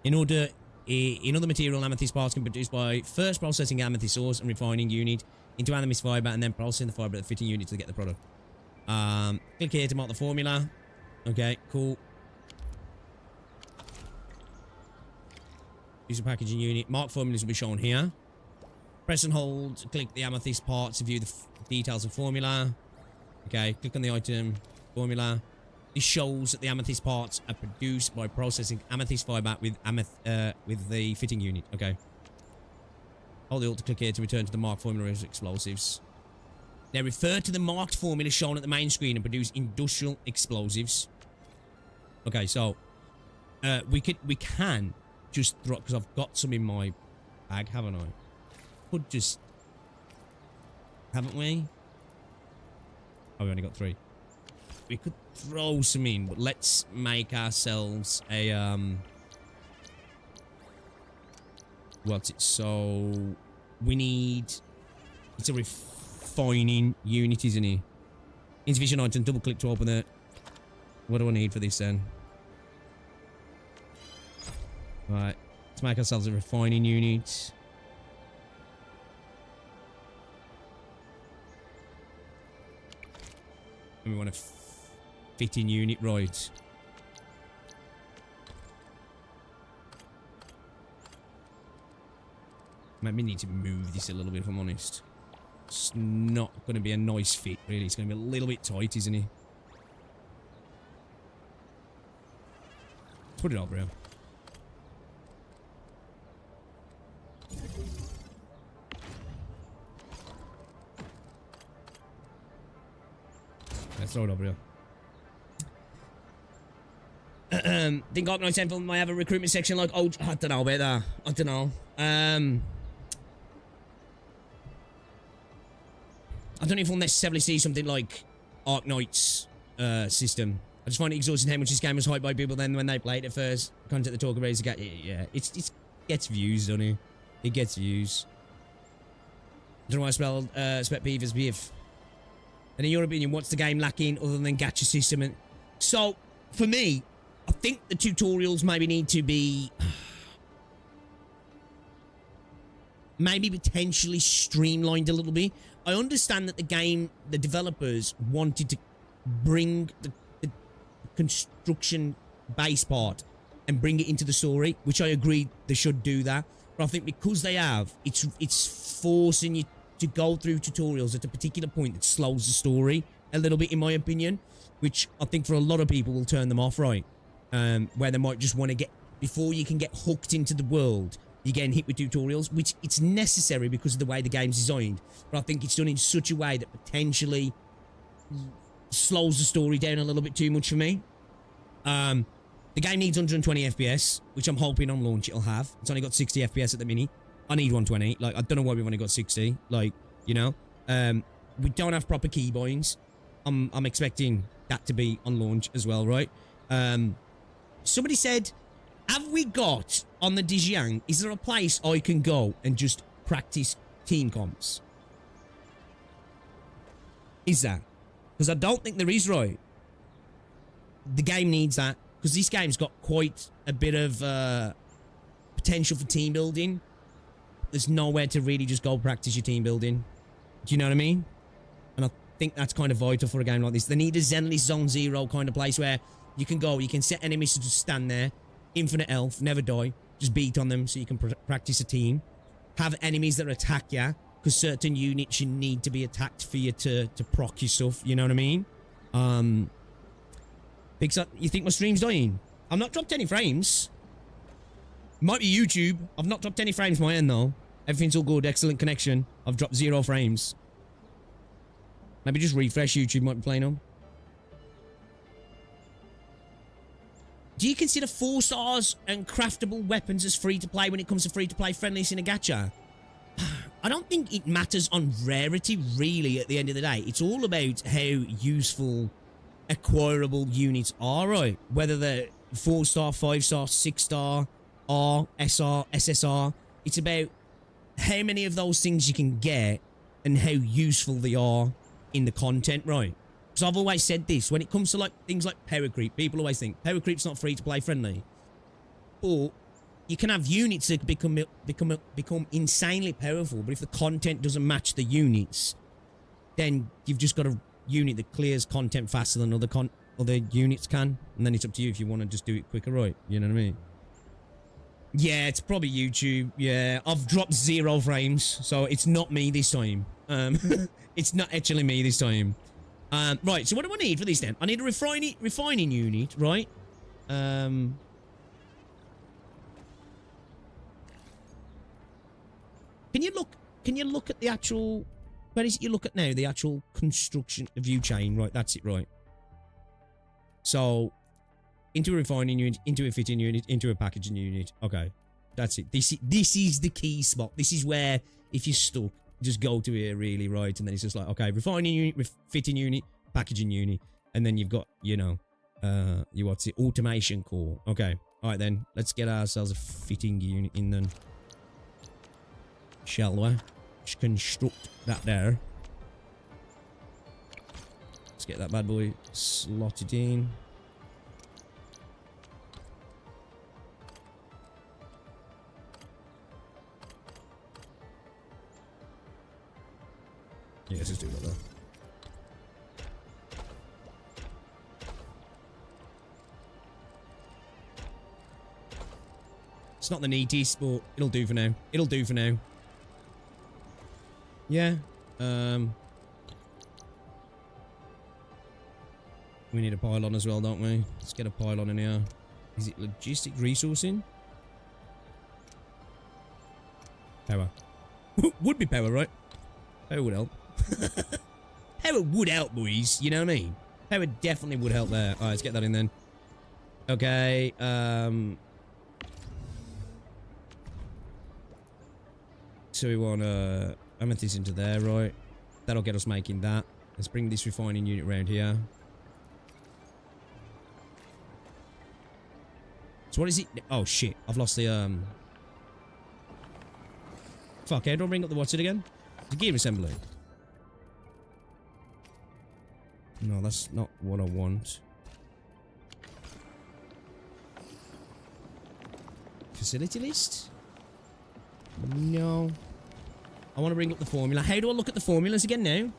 Another material, amethyst parts can be produced by first processing amethyst ores and refining unit into amethyst fiber, and then processing the fiber at the fitting unit to get the product. Click here to mark the formula. Okay, cool. Use the packaging unit. Mark formulas will be shown here. Press and hold. Click the amethyst part to view the details of formula. Okay, click on the item formula. This shows that the amethyst parts are produced by processing amethyst fiber with the fitting unit. Okay. Hold the alt to click here to return to the marked formula as explosives. Now refer to the marked formula shown at the main screen and produce industrial explosives. Okay, so we can just throw, because I've got some in my bag, haven't I? Could just, haven't we? Oh, we only got 3. We could throw some in, but let's make ourselves a what's it? So we need, it's a refining unit, isn't it? Insufficient item, double click to open it. What do I need for this then? Right, let's make ourselves a refining unit. And we want a fitting unit, right? Maybe need to move this a little bit, if I'm honest. It's not going to be a nice fit, really. It's going to be a little bit tight, isn't it? Let's put it over here. Let's throw it over here. Think Arknights Endfield might have a recruitment section like, oh, I don't know about that. I don't know. I don't know if we'll necessarily see something like Arknights system. I just find it exhausting how much this game was hyped by people then when they played it first. Content the talk about it. Yeah, it gets views, doesn't it? It gets views. I don't know why I spelled spec peeve as beef. And in your opinion, what's the game lacking other than gacha system? So, for me, I think the tutorials maybe need to be maybe potentially streamlined a little bit. I understand that the developers wanted to bring the construction base part and bring it into the story, which I agree they should do that. But I think because they have, it's forcing you to go through tutorials at a particular point that slows the story a little bit, in my opinion, which I think for a lot of people will turn them off, right? Where they might just want to get, before you can get hooked into the world, you're getting hit with tutorials, which it's necessary because of the way the game's designed. But I think it's done in such a way that potentially slows the story down a little bit too much for me. The game needs 120 FPS, which I'm hoping on launch it'll have. It's only got 60 FPS at the minute. I need 120. Like, I don't know why we've only got 60. Like, you know? we don't have proper keybinds. I'm expecting that to be on launch as well, right? Somebody said, have we got on the Dijiang, is there a place I can go and just practice team comps? Is that? Because I don't think there is, right? The game needs that. Because this game's got quite a bit of potential for team building. There's nowhere to really just go practice your team building. Do you know what I mean? And I think that's kind of vital for a game like this. They need a Zenless Zone Zero kind of place where you can go, you can set enemies to just stand there, infinite health, never die, just beat on them so you can practice a team. Have enemies that attack you, because certain units you need to be attacked for you to proc your stuff, you know what I mean? Big Sut, you think my stream's dying? I've not dropped any frames. Might be YouTube. I've not dropped any frames my end though. Everything's all good, excellent connection. I've dropped 0 frames. Maybe just refresh YouTube, might be playing on. Do you consider 4 stars and craftable weapons as free to play when it comes to free to play friendlies in a gacha? I don't think it matters on rarity really at the end of the day. It's all about how useful acquirable units are, right? Whether they're 4-star, 5-star, 6-star, R, SR, SSR. It's about how many of those things you can get and how useful they are in the content, right? Because I've always said this, when it comes to like things like Power Creep, people always think Power Creep's not free to play friendly. Or you can have units that become insanely powerful, but if the content doesn't match the units, then you've just got a unit that clears content faster than other units can, and then it's up to you if you want to just do it quicker, right? You know what I mean? Yeah, it's probably YouTube. Yeah, I've dropped 0 frames, so it's not me this time. It's not actually me this time. Right, so what do I need for this then? I need a refining unit, right? Can you look at the actual, where is it you look at now? The actual construction view chain, right? That's it, right? So, into a refining unit, into a fitting unit, into a packaging unit. Okay, that's it. This is the key spot. This is where, if you're stuck, just go to here, really, right? And then it's just like, okay, refining unit, fitting unit, packaging unit, and then you've got, you know, what's it? Automation core. Okay, all right then. Let's get ourselves a fitting unit in then. Shall we? Just construct that there. Let's get that bad boy slotted in. Yeah, let's just do that there. It's not the neatest, but it'll do for now. It'll do for now. Yeah. We need a pylon as well, don't we? Let's get a pylon in here. Is it logistic resourcing? Power. Would be power, right? Power would help. Power would help, boys. You know what I mean? Power definitely would help there. Alright, let's get that in then. Okay, so we want amethyst into there, right? That'll get us making that. Let's bring this refining unit around here. So what is it? Oh shit, I've lost the fuck, how do I bring up the what's it again? The gear assembly. No, that's not what I want. Facility list? No. I want to bring up the formula. How do I look at the formulas again now?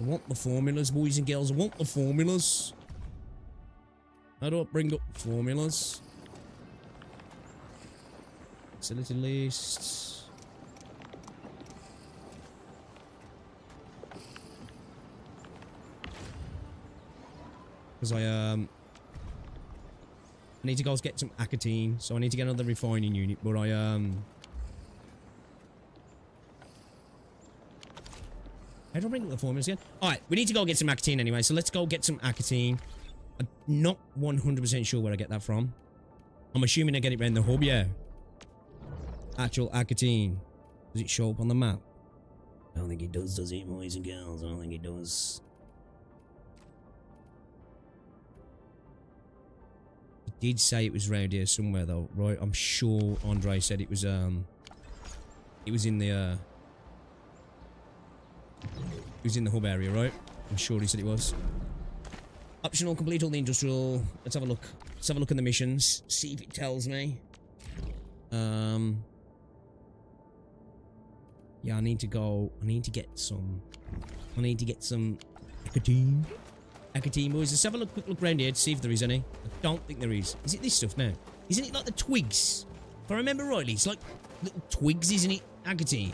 I want the formulas, boys and girls. I want the formulas. How do I bring up formulas? Facility lists. Because I need to go get some acatine, so I need to get another refining unit, but how do I bring up the formulas again? Alright, we need to go get some acatine anyway, so let's go get some acatine. I'm not 100% sure where I get that from. I'm assuming I get it around the hub, yeah. actual Aquitaine? Does it show up on the map? I don't think it does it, boys and girls? I don't think it does. It did say it was around here somewhere, though, right? I'm sure Andre said it was in the hub area, right? I'm sure he said it was. Optional, complete all the industrial. Let's have a look. Let's have a look at the missions. See if it tells me. Yeah, I need to go. I need to get some Aquitaine. Aquitaine, boys. Let's have a quick look around here to see if there is any. I don't think there is. Is it this stuff now? Isn't it like the twigs? If I remember rightly, it's like little twigs, isn't it? Aquitaine.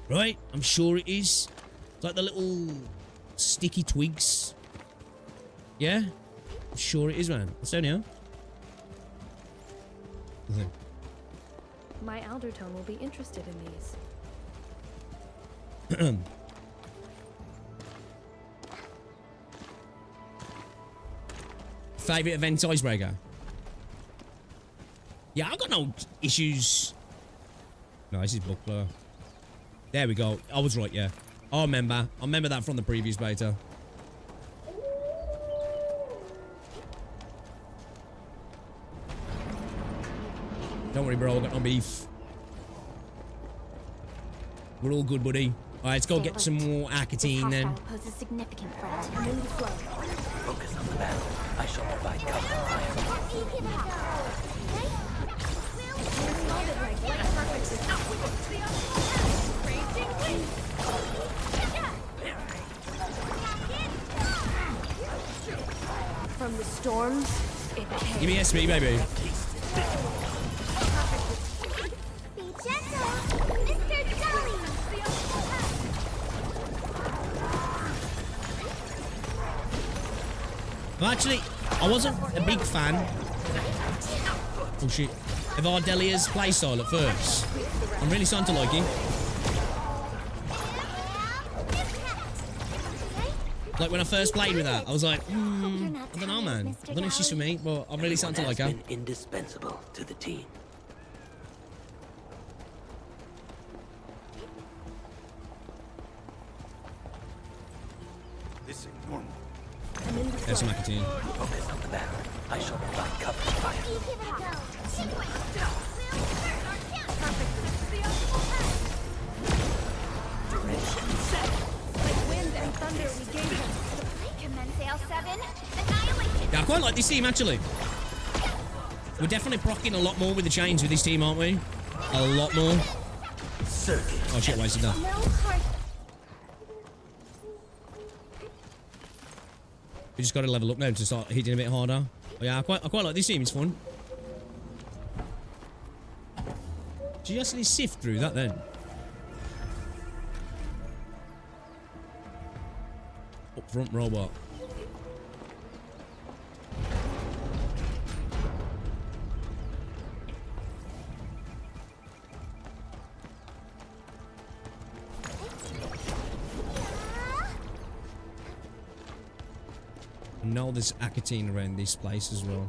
Right? I'm sure it is. It's like the little sticky twigs. Yeah? I'm sure it is, man. What's down here? My Aldertone will be interested in these. Favorite event icebreaker? Yeah, I've got no issues. No, this is Buckler. There we go. I was right, yeah. I remember that from the previous beta. Don't worry, bro. I got no beef. We're all good, buddy. Alright, let's go get some more Aquitaine then. Poses significant threat. Focus on the battle. I shall provide cover fire. From the storms, it came. Give me SP, baby. Be gentle, Mr. Dolly. Well, actually, I wasn't a big fan. Oh shit. Of Ardelia's playstyle at first. I'm really starting to like it. Like when I first played with that, I was like, I don't know, man. I don't know if she's for me, but I'm really starting to like her. Been indispensable to the team. This ain't normal. There's some Aquitaine. Focus on the battle. I shall provide cover fire. Direction set. Like wind and thunder we gave him. Commence AL7. Annihilation. Yeah, I quite like this team, actually. We're definitely proccing a lot more with the chains with this team, aren't we? A lot more. Oh shit, wasted that. No heart. We just got to level up now to start hitting a bit harder. Oh, yeah, I quite like this team. It's fun. Did you actually sift through that then? Up front robot. No, there's Aquitaine around this place as well.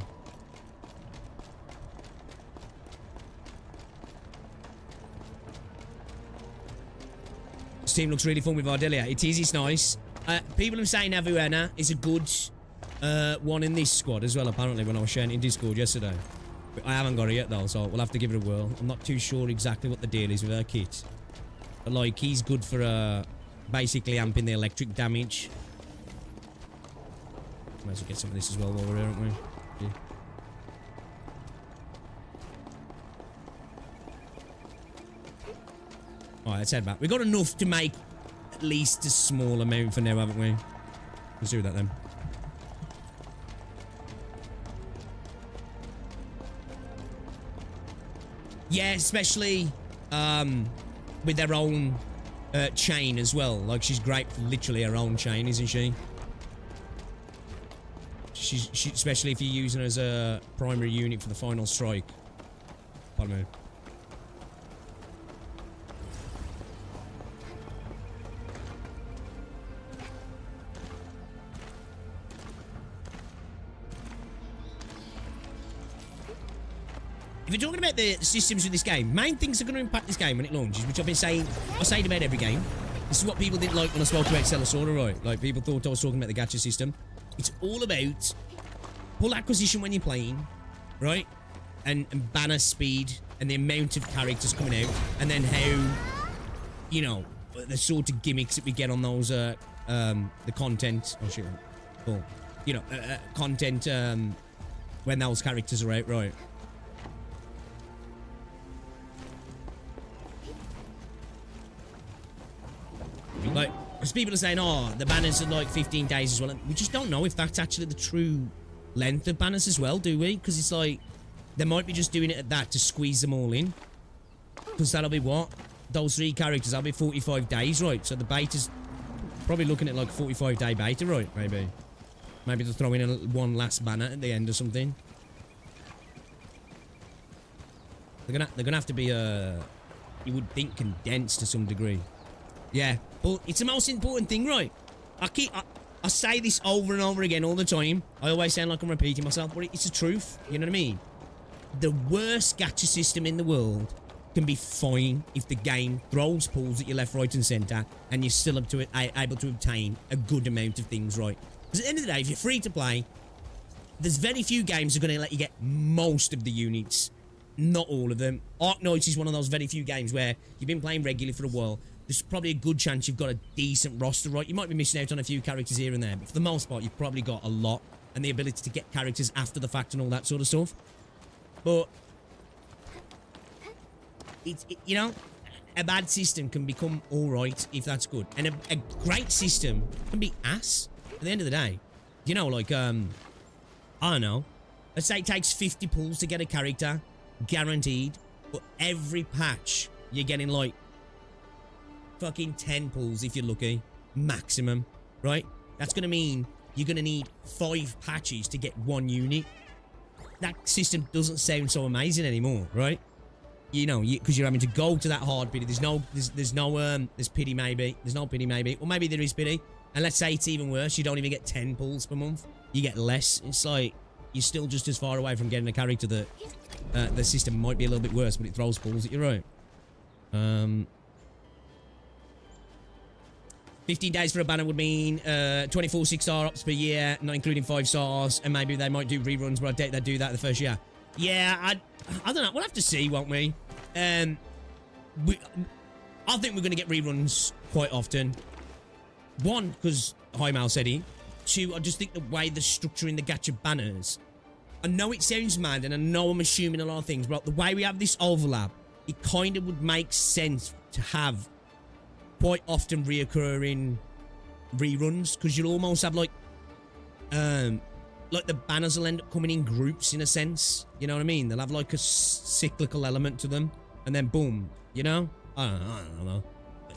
This team looks really fun with Ardelia. It is, it's nice. People are saying Avuena is a good one in this squad as well, apparently, when I was sharing it in Discord yesterday. But I haven't got it yet, though, so we'll have to give it a whirl. I'm not too sure exactly what the deal is with her kit. But, like, he's good for basically amping the electric damage. Might as well get some of this as well while we're here, aren't we? Yeah. Alright, let's head back. We've got enough to make at least a small amount for now, haven't we? Let's do that then. Yeah, especially with their own chain as well. Like, she's great for literally her own chain, isn't she? She especially if you're using her as a primary unit for the final strike. Pardon me. If you're talking about the systems of this game, main things are going to impact this game when it launches, which I've been saying, I say it about every game. This is what people didn't like when I spoke about Celosaura, right? Like, people thought I was talking about the gacha system. It's all about pull acquisition when you're playing, right? And banner speed and the amount of characters coming out, and then how, you know, the sort of gimmicks that we get on those, the content. Oh, shit. Cool. You know, content, when those characters are out, right? Like, because people are saying, oh, the banners are like 15 days as well. We just don't know if that's actually the true length of banners as well, do we? Because it's like, they might be just doing it at that to squeeze them all in. Because that'll be what? Those 3 characters, that'll be 45 days, right? So the beta's probably looking at like a 45-day beta, right? Maybe. Maybe they'll throw in one last banner at the end or something. They're gonna have to be, you would think, condensed to some degree. Yeah, but it's the most important thing, right? I say this over and over again all the time. I always sound like I'm repeating myself, but it's the truth. You know what I mean? The worst gacha system in the world can be fine if the game throws pulls at you left, right, and centre, and you're still able to obtain a good amount of things, right? Because at the end of the day, if you're free to play, there's very few games that are going to let you get most of the units. Not all of them. Arknights is one of those very few games where you've been playing regularly for a while. There's probably a good chance you've got a decent roster, right? You might be missing out on a few characters here and there, but for the most part, you've probably got a lot, and the ability to get characters after the fact and all that sort of stuff. But you know, a bad system can become all right if that's good, and a great system can be ass at the end of the day. You know, like I don't know. Let's say it takes 50 pulls to get a character, guaranteed, but every patch you're getting like fucking 10 pulls if you're lucky, maximum, right? That's gonna mean you're gonna need 5 patches to get 1 unit. That system doesn't sound so amazing anymore, right? You know, because you're having to go to that hard pity. There's pity maybe. There's no pity maybe. Or maybe there is pity. And let's say it's even worse. You don't even get 10 pulls per month. You get less. It's like, you're still just as far away from getting a character that the system might be a little bit worse, but it throws pulls at you, right? 15 days for a banner would mean 24 6-star ups per year, not including 5 stars, and maybe they might do reruns, but I doubt they'd do that the first year. Yeah, I don't know. We'll have to see, won't we? I think we're going to get reruns quite often. 1, because Highmail said it. 2, I just think the way they're structuring the gacha banners. I know it sounds mad, and I know I'm assuming a lot of things, but the way we have this overlap, it kind of would make sense to have quite often reoccurring reruns, because you'll almost have like the banners will end up coming in groups in a sense. You know what I mean? They'll have like a cyclical element to them, and then boom, you know? I don't know.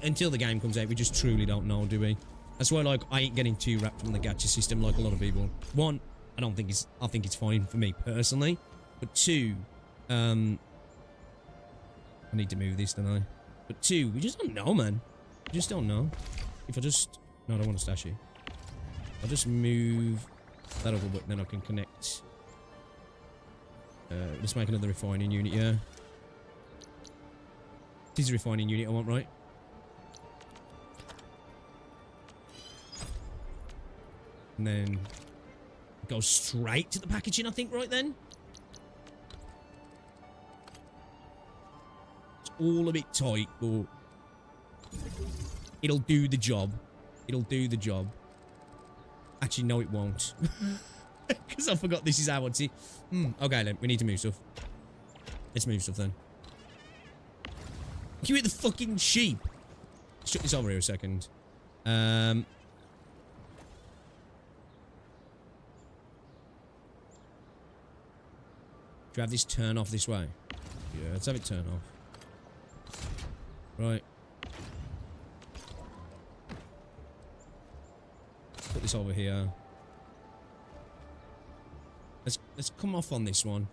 Until the game comes out, we just truly don't know, do we? That's why, like, I ain't getting too wrapped from the gacha system like a lot of people. 1, I think it's fine for me personally. But 2, I need to move this, don't I? But 2, we just don't know, man. We just don't know. If I just... No, I don't want to stash you. I'll just move that over, but then I can connect. Let's make another refining unit, yeah. This is a refining unit I want, right? And then go straight to the packaging, I think, right then. It's all a bit tight, but it'll do the job. It'll do the job. Actually, no, it won't. Because I forgot this is how I'd see. Okay, then. We need to move stuff. Let's move stuff then. You hit the fucking sheep. Shut this over here a second. Do you have this turn off this way? Yeah, let's have it turn off. Right. Put this over here. Let's come off on this one.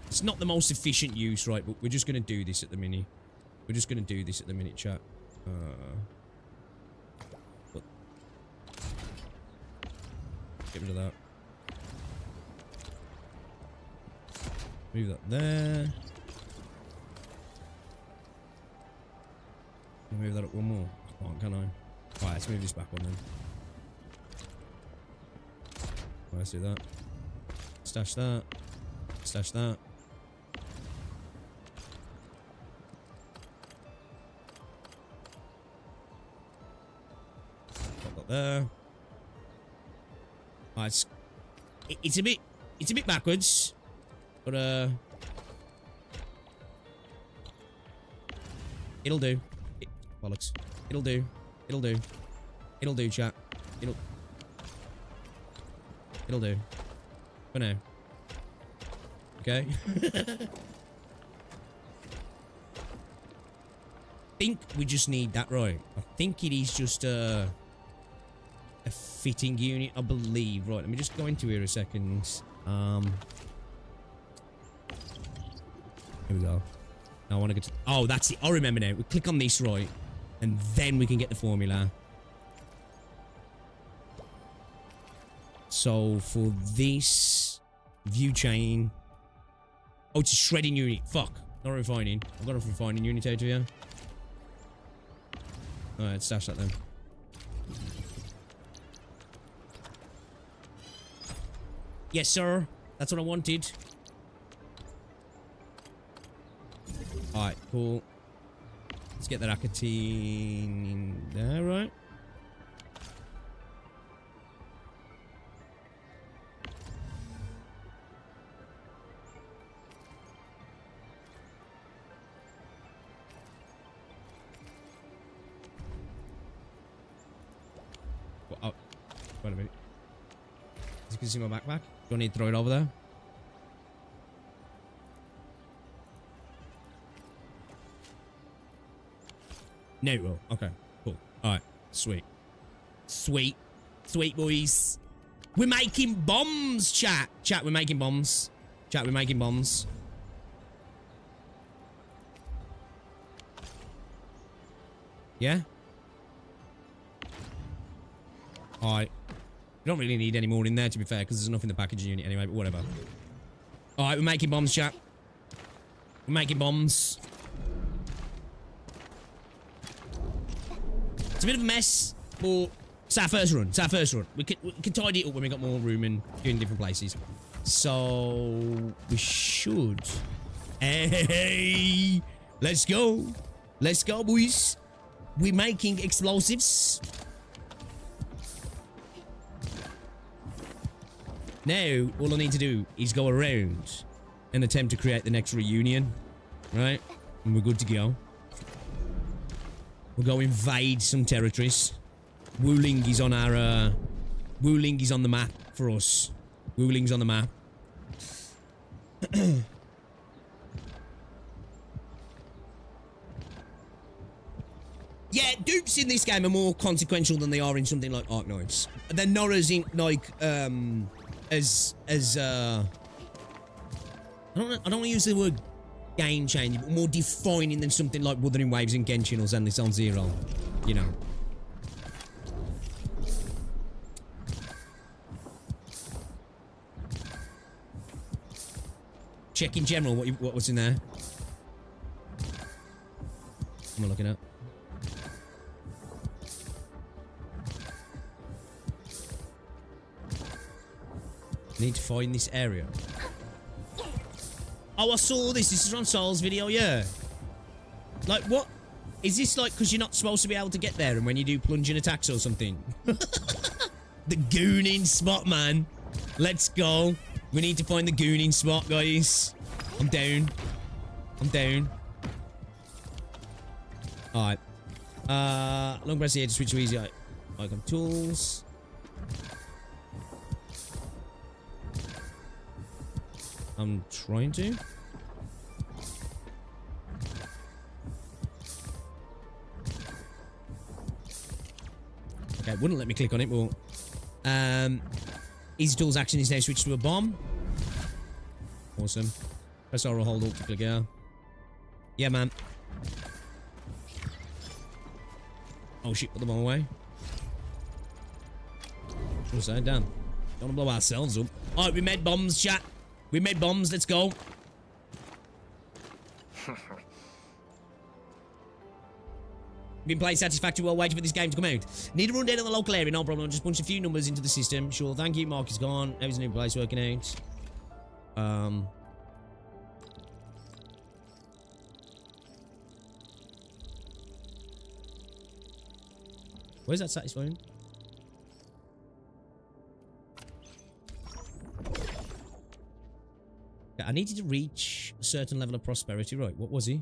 It's not the most efficient use, right? But we're just going to do this at the minute. We're just going to do this at the minute, chat. Get rid of that. Move that there. move that up one more? I can't, can I? Alright, let's move this back one then. Let's do that. Stash that. Stash that. Pop that there. Alright, it's a bit backwards. But it'll do. Bollocks. It'll do. It'll do. It'll do, chat. It'll do. For now. Okay. think we just need that, right? I think it is just a fitting unit, I believe. Right, let me just go into here a second. Here we go. Now I want to get to... Oh, that's it. I remember now. We click on this, right? And then we can get the formula. So, for this view chain... Oh, it's a shredding unit. Fuck. Not refining. I've got a refining unit out here. Alright, stash that then. Yes, sir. That's what I wanted. Alright, cool. Let's get the Rakatine in there, right? Oh, wait a minute. You can see my backpack. Do I need to throw it over there? No, it will. Okay, cool. Alright, sweet. Sweet. Sweet, boys. We're making bombs, chat. Chat, we're making bombs. Chat, we're making bombs. Yeah? Alright. We don't really need any more in there, to be fair, because there's enough in the packaging unit anyway, but whatever. Alright, we're making bombs, chat. We're making bombs. It's a bit of a mess, but it's our first run. It's our first run. We can tidy it up when we got more room and go in different places. So, we should... Hey! Let's go. Let's go, boys. We're making explosives. Now, all I need to do is go around and attempt to create the next reunion. Right? And we're good to go. We'll go invade some territories. Wuling is on our, Wuling is on the map for us. Wuling's on the map. Yeah, dupes in this game are more consequential than they are in something like Arknights. They're not as in, like, I don't want to use the word game changing, but more defining than something like Wuthering Waves and Genshin or Zenless on Zero. You know. Check in general what was in there. What am I looking at? Need to find this area. Oh, I saw this. This is on Sol's video, yeah. Like, what? Is this like because you're not supposed to be able to get there and when you do plunging attacks or something? The gooning spot, man. Let's go. We need to find the gooning spot, guys. I'm down. I'm down. Alright. Long press here to switch to easy icon tools. I'm trying to. Okay, it wouldn't let me click on it, but easy tools action is now switched to a bomb. Awesome. Press R or hold alt to click here. Yeah, man. Oh shit, put the bomb away. What's that? Damn. Don't want to blow ourselves up. Alright, we made bombs, chat. We made bombs, let's go. Been playing satisfactory while waiting for this game to come out. Need a rundown of the local area, no problem. Just punch a few numbers into the system. Sure, thank you. Mark is gone. How's the new place working out? Where's that satisfying? I needed to reach a certain level of prosperity. Right, what was he?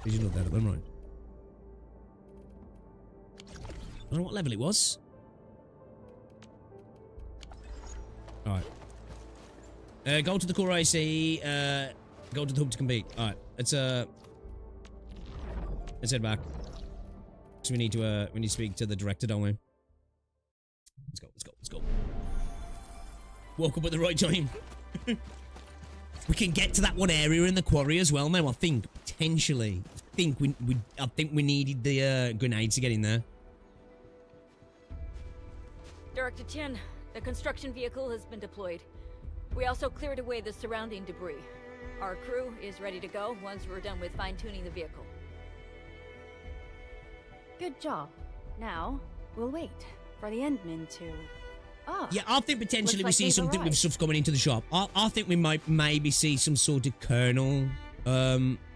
Did you look that at them, right? I don't know what level it was. Alright. Go to the core IC, go to the hub to compete. Alright, let's head back. So we need to speak to the director, don't we? Let's go. Woke up at the right time. We can get to that one area in the quarry as well now, I think. Potentially. I think we needed the grenades to get in there. Director Chen, the construction vehicle has been deployed. We also cleared away the surrounding debris. Our crew is ready to go once we're done with fine-tuning the vehicle. Good job. Now, we'll wait for the Endmen to... Yeah, I think potentially we see something with stuff coming into the shop. I think we might maybe see some sort of kernel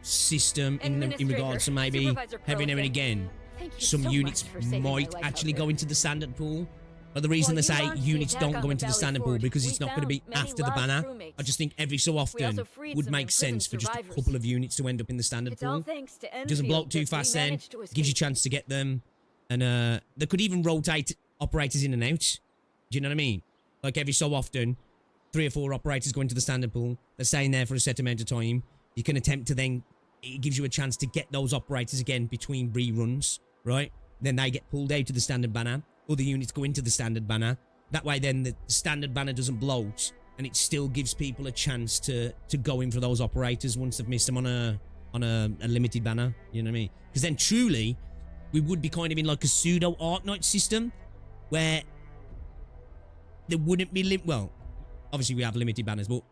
system in regards to maybe every now and again some units might actually go into the standard pool. But the reason they say units don't go into the standard pool because it's not going to be after the banner. I just think every so often would make sense for just a couple of units to end up in the standard pool. It doesn't blow up too fast then, gives you a chance to get them. And they could even rotate operators in and out. Do you know what I mean? Like every so often, 3 or 4 operators go into the standard pool. They're staying there for a set amount of time. You can attempt to then, it gives you a chance to get those operators again between reruns, right? Then they get pulled out to the standard banner. Other units go into the standard banner. That way then the standard banner doesn't bloat and it still gives people a chance to go in for those operators once they've missed them on a limited banner. You know what I mean? Because then truly, we would be kind of in like a pseudo Arknight system where there wouldn't be well, obviously we have limited banners, but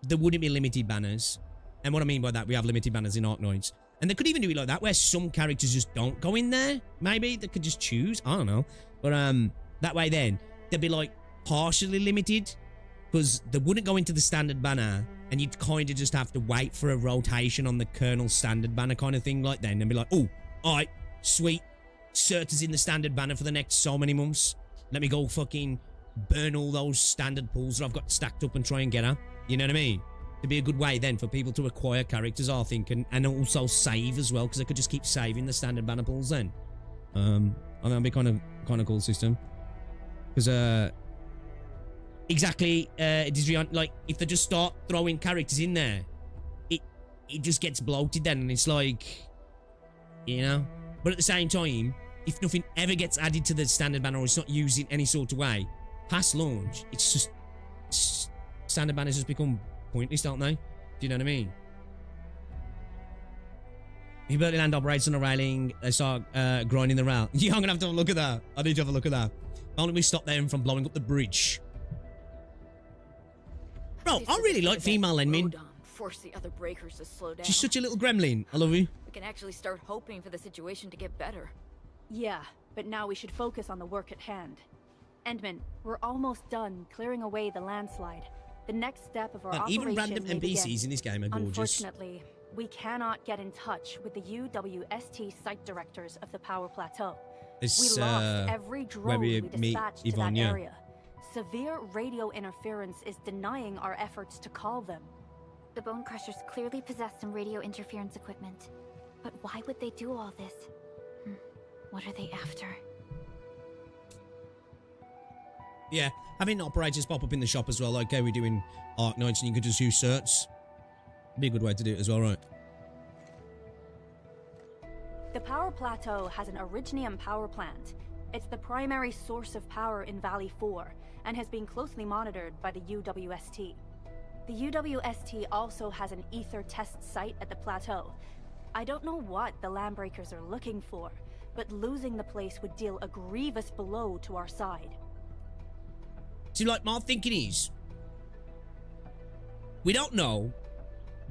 there wouldn't be limited banners. And what I mean by that, we have limited banners in Arknights. And they could even do it like that, where some characters just don't go in there. Maybe they could just choose. I don't know. But that way then, they'd be like partially limited. Because they wouldn't go into the standard banner. And you'd kind of just have to wait for a rotation on the kernel standard banner kind of thing. Like then, and be like, oh, alright, sweet. Certa's in the standard banner for the next so many months. Let me go fucking burn all those standard pools that I've got stacked up and try and get her. You know what I mean? It'd be a good way then for people to acquire characters, I think, and also save as well, because they could just keep saving the standard banner pools then. I think that'd be kind of cool system. Because exactly, like if they just start throwing characters in there, it just gets bloated then, and it's like, you know. But at the same time, if nothing ever gets added to the standard banner or it's not used in any sort of way, past launch, it's just standard banners just become pointless, don't they? Do you know what I mean? If Berkeley Land operates on a railing, they start grinding the rail. Yeah, I'm gonna have to have a look at that. I need to have a look at that. How long we stop them from blowing up the bridge? Bro, I really like female Endmin. Force the other breakers to slow down. She's such a little gremlin. I love you. We can actually start hoping for the situation to get better. Yeah, but now we should focus on the work at hand. Endman, we're almost done clearing away the landslide. The next step of our operation even random NPCs in this game are gorgeous. Unfortunately, we cannot get in touch with the UWST site directors of the Power Plateau. We lost every drone we dispatched to that area. Severe radio interference is denying our efforts to call them. The Bone Crushers clearly possess some radio interference equipment. But why would they do all this? What are they after? Yeah, having operators pop up in the shop as well, like how we do in Arknights, and you could just use certs. Be a good way to do it as well, right? The Power Plateau has an Originium power plant. It's the primary source of power in Valley 4, and has been closely monitored by the UWST. The UWST also has an ether test site at the plateau. I don't know what the Landbreakers are looking for, but losing the place would deal a grievous blow to our side. See, like, my thinking is, we don't know.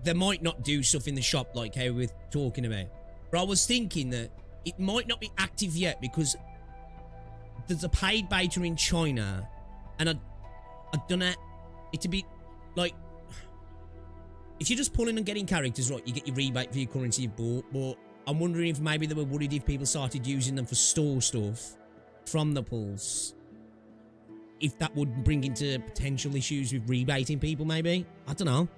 They might not do stuff in the shop like how we're talking about. But I was thinking that it might not be active yet because there's a paid beta in China, and I don't know, it'd be like, if you're just pulling and getting characters, right, you get your rebate for your currency you've bought, but I'm wondering if maybe they were worried if people started using them for store stuff from the pulls, if that would bring into potential issues with rebating people, maybe. I don't know.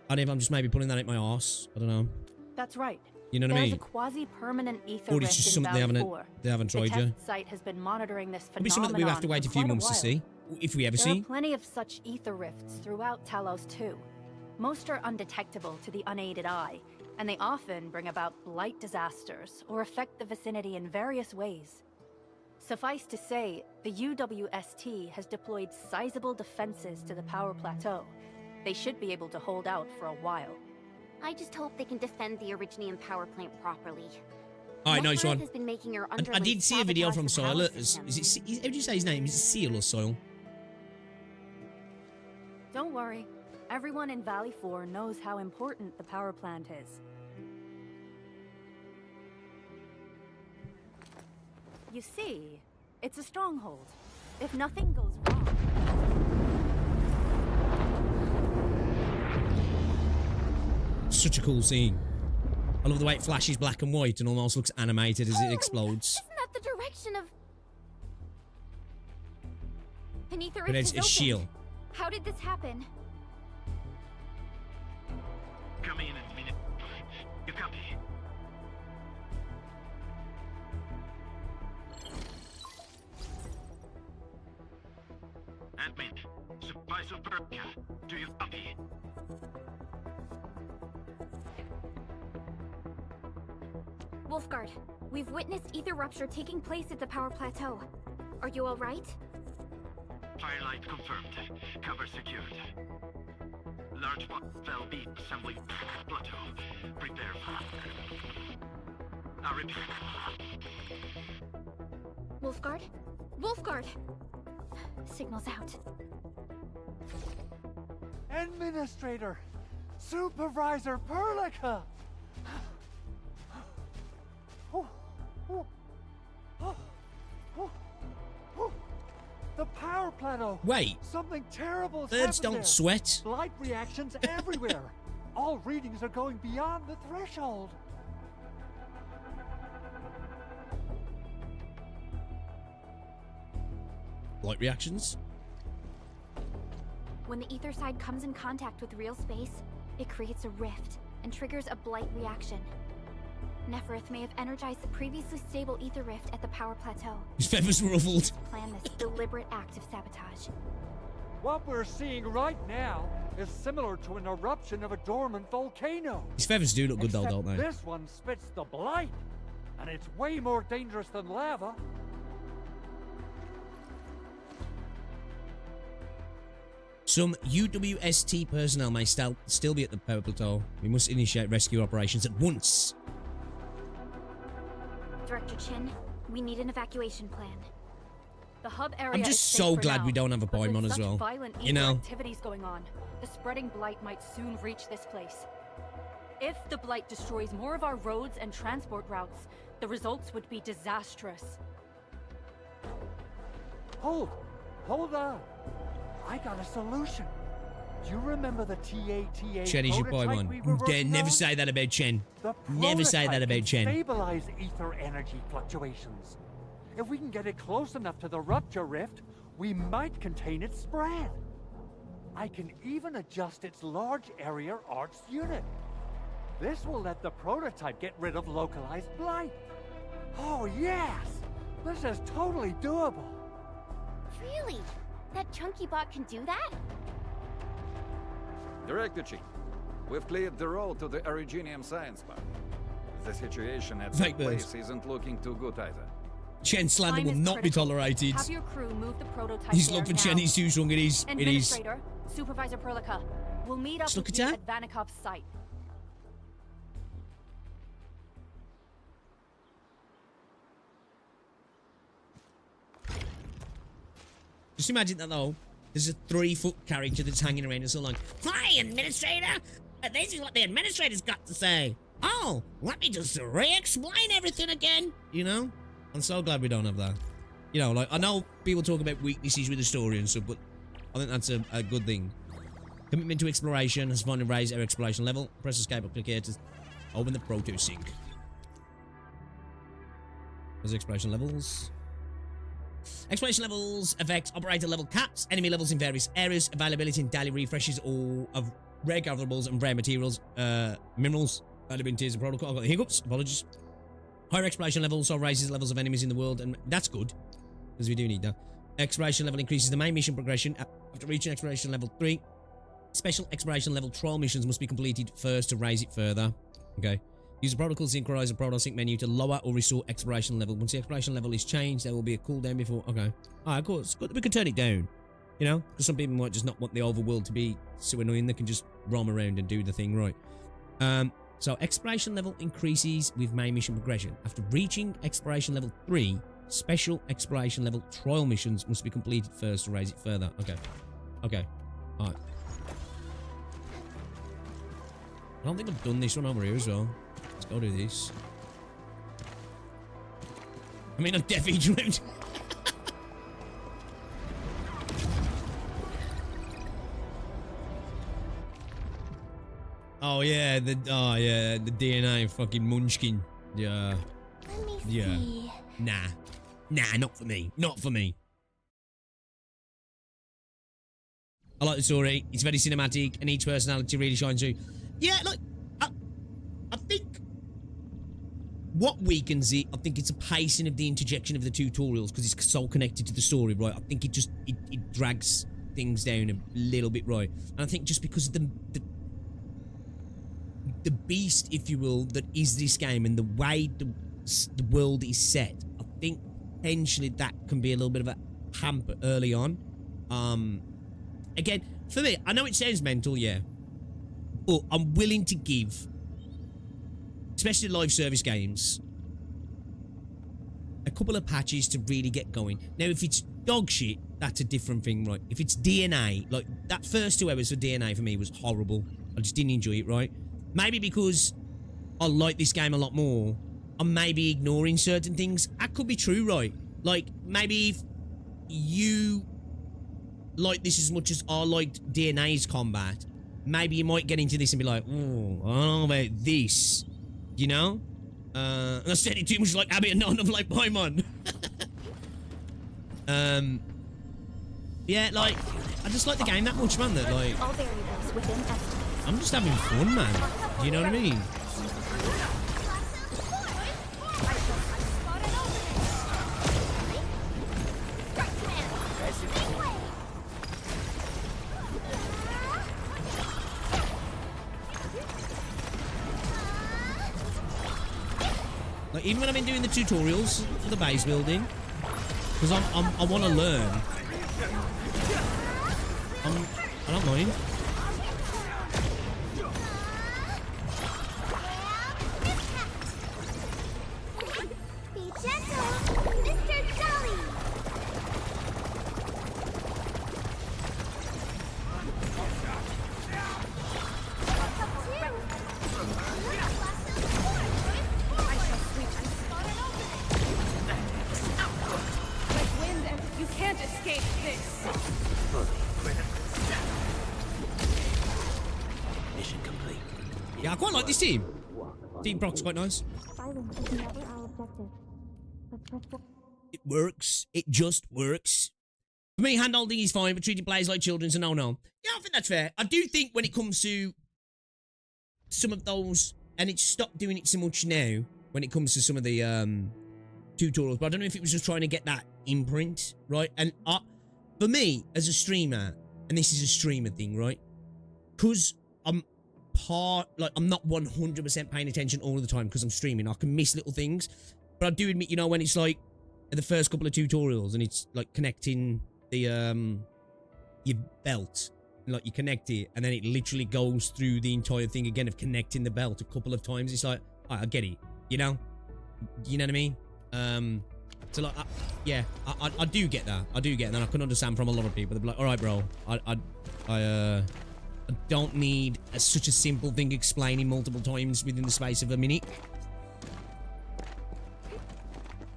I don't know if I'm just maybe pulling that out my arse. I don't know. That's right. You know what I mean? There's a quasi-permanent ether Or it's just something they haven't tried yet. The site has been monitoring this phenomenon. It'll be something that we have to wait a few months to see, if we ever see. There are plenty of such ether rifts throughout Talos too. Most are undetectable to the unaided eye, and they often bring about blight disasters or affect the vicinity in various ways. Suffice to say, the UWST has deployed sizable defenses to the power plateau. They should be able to hold out for a while. I just hope they can defend the Originium power plant properly. Alright, nice one. Has been making her I did see a video from Soil. How do you say his name? Is it Seal or Soil? Don't worry. Everyone in Valley 4 knows how important the power plant is. You see, it's a stronghold. If nothing goes wrong... Such a cool scene. I love the way it flashes black and white and almost looks animated as it explodes. Isn't that the direction of... An ether But it's shield. How did this happen? Come in a minute. You copy? Admin, Supervisor Perka, do you copy? Wolfguard, we've witnessed ether rupture taking place at the power plateau. Are you all right? Firelight confirmed. Cover secured. Large fell beat assembling plateau. Prepare for... I repeat. Wolfguard? Wolfguard! Signal's out. Administrator! Supervisor Perlica! The power plateau! Wait. Something terrible is Birds don't there. sweat. Blight reactions everywhere. All readings are going beyond the threshold. Blight reactions? When the ether side comes in contact with real space, it creates a rift and triggers a blight reaction. Neferith may have energized the previously stable ether rift at the power plateau. His feathers were ruffled. Plan this deliberate act of sabotage. What we're seeing right now is similar to an eruption of a dormant volcano. His feathers do look good though, don't they? This one spits the blight, and it's way more dangerous than lava. Some UWST personnel may still be at the power plateau. We must initiate rescue operations at once. Director Chin, we need an evacuation plan. The hub area I'm just so glad we don't have a Paimon as well. You know, activities going on. The spreading blight might soon reach this place. If the blight destroys more of our roads and transport routes, the results would be disastrous. Hold on. I got a solution. Do you remember the TATA Chen is your Paimon. Never say that about Chen. Never say that about Chen. Stabilize ether energy fluctuations. If we can get it close enough to the rupture rift, we might contain its spread. I can even adjust its large area arts unit. This will let the prototype get rid of localized blight. Oh yes! This is totally doable. Really? That chunky bot can do that? Director Chief, we've cleared the road to the Originium Science Park. The situation at Fake that place isn't looking too good either. Chen slander will not be tolerated. Have your crew move the prototype. His love for Chen is too strong. It is. Administrator, Supervisor Perlica, we'll meet up with you at Vanikov's site. Just imagine that though. There's a 3-foot character that's hanging around and so like, "Hi, administrator! This is what the administrator's got to say. Oh, let me just re-explain everything again." You know? I'm so glad we don't have that. You know, like, I know people talk about weaknesses with the story and stuff, but I think that's a good thing. Commitment to exploration has finally raised our exploration level. Press escape or click here to open the proto sync. There's exploration levels. Exploration levels affect operator level caps, enemy levels in various areas, availability and daily refreshes all of rare gatherable and rare materials, minerals, availability and protocol. I've got the hiccups, apologies. Higher exploration level also raises levels of enemies in the world, and that's good, because we do need that. Exploration level increases the main mission progression. After reaching exploration level 3, special exploration level trial missions must be completed first to raise it further. Okay. Use the protocol synchronize the proto sync menu to lower or restore exploration level. Once the exploration level is changed, there will be a cooldown before. Okay. Alright, cool. It's good that we can turn it down. You know? Because some people might just not want the overworld to be so annoying. They can just roam around and do the thing right. So exploration level increases with main mission progression. After reaching exploration level 3, special exploration level trial missions must be completed first to raise it further. Okay. Okay. Alright. I don't think I've done this one over here as well. Let's go do this. I mean, I'm definitely drowned. Oh yeah, the DNA fucking munchkin. Yeah. Let me Yeah. see. Nah, not for me. Not for me. I like the story. It's very cinematic, and each personality really shines through. Yeah, like I think what weakens it, I think it's a pacing of the interjection of the tutorials because it's so connected to the story, right? I think it drags things down a little bit, right? And I think just because of the beast, if you will, that is this game and the way the world is set, I think potentially that can be a little bit of a hamper early on. Again, for me, I know it sounds mental, yeah, but I'm willing to give, especially live service games, a couple of patches to really get going. Now, if it's dog shit, that's a different thing, right? If it's DNA, like that first 2 hours for DNA for me was horrible. I just didn't enjoy it, right? Maybe because I like this game a lot more, I'm maybe ignoring certain things. That could be true, right? Like, maybe if you like this as much as I liked DNA's combat, maybe you might get into this and be like, oh, I don't know about this. You know? And I said it too much like Abby and none of like Paimon. Yeah, like, I just like the game that much, man, that like, All variables within estimates. I'm just having fun, man. You know what I mean? Like, even when I've been doing the tutorials for the base building, because I want to learn. I don't mind. Be gentle, Mr. Jolly. Like wind, you can't escape this. Mission complete. Yeah, I quite like this team. Team Proc's quite nice. Silence is never our objective. It works. It just works. For me, hand-holding is fine, but treating players like children's a no-no. Yeah, I think that's fair. I do think when it comes to some of those, and it's stopped doing it so much now, when it comes to some of the tutorials, but I don't know if it was just trying to get that imprint, right? And for me, as a streamer, and this is a streamer thing, right? Because I'm I'm not 100% paying attention all the time because I'm streaming. I can miss little things. But I do admit, you know, when it's like the first couple of tutorials and it's like connecting the your belt, and, like you connect it and then it literally goes through the entire thing again of connecting the belt a couple of times. It's like, I get it, you know what I mean? So like, yeah, I do get that. I do get that. I can understand from a lot of people. They're like, all right, bro, I don't need such a simple thing explaining multiple times within the space of a minute.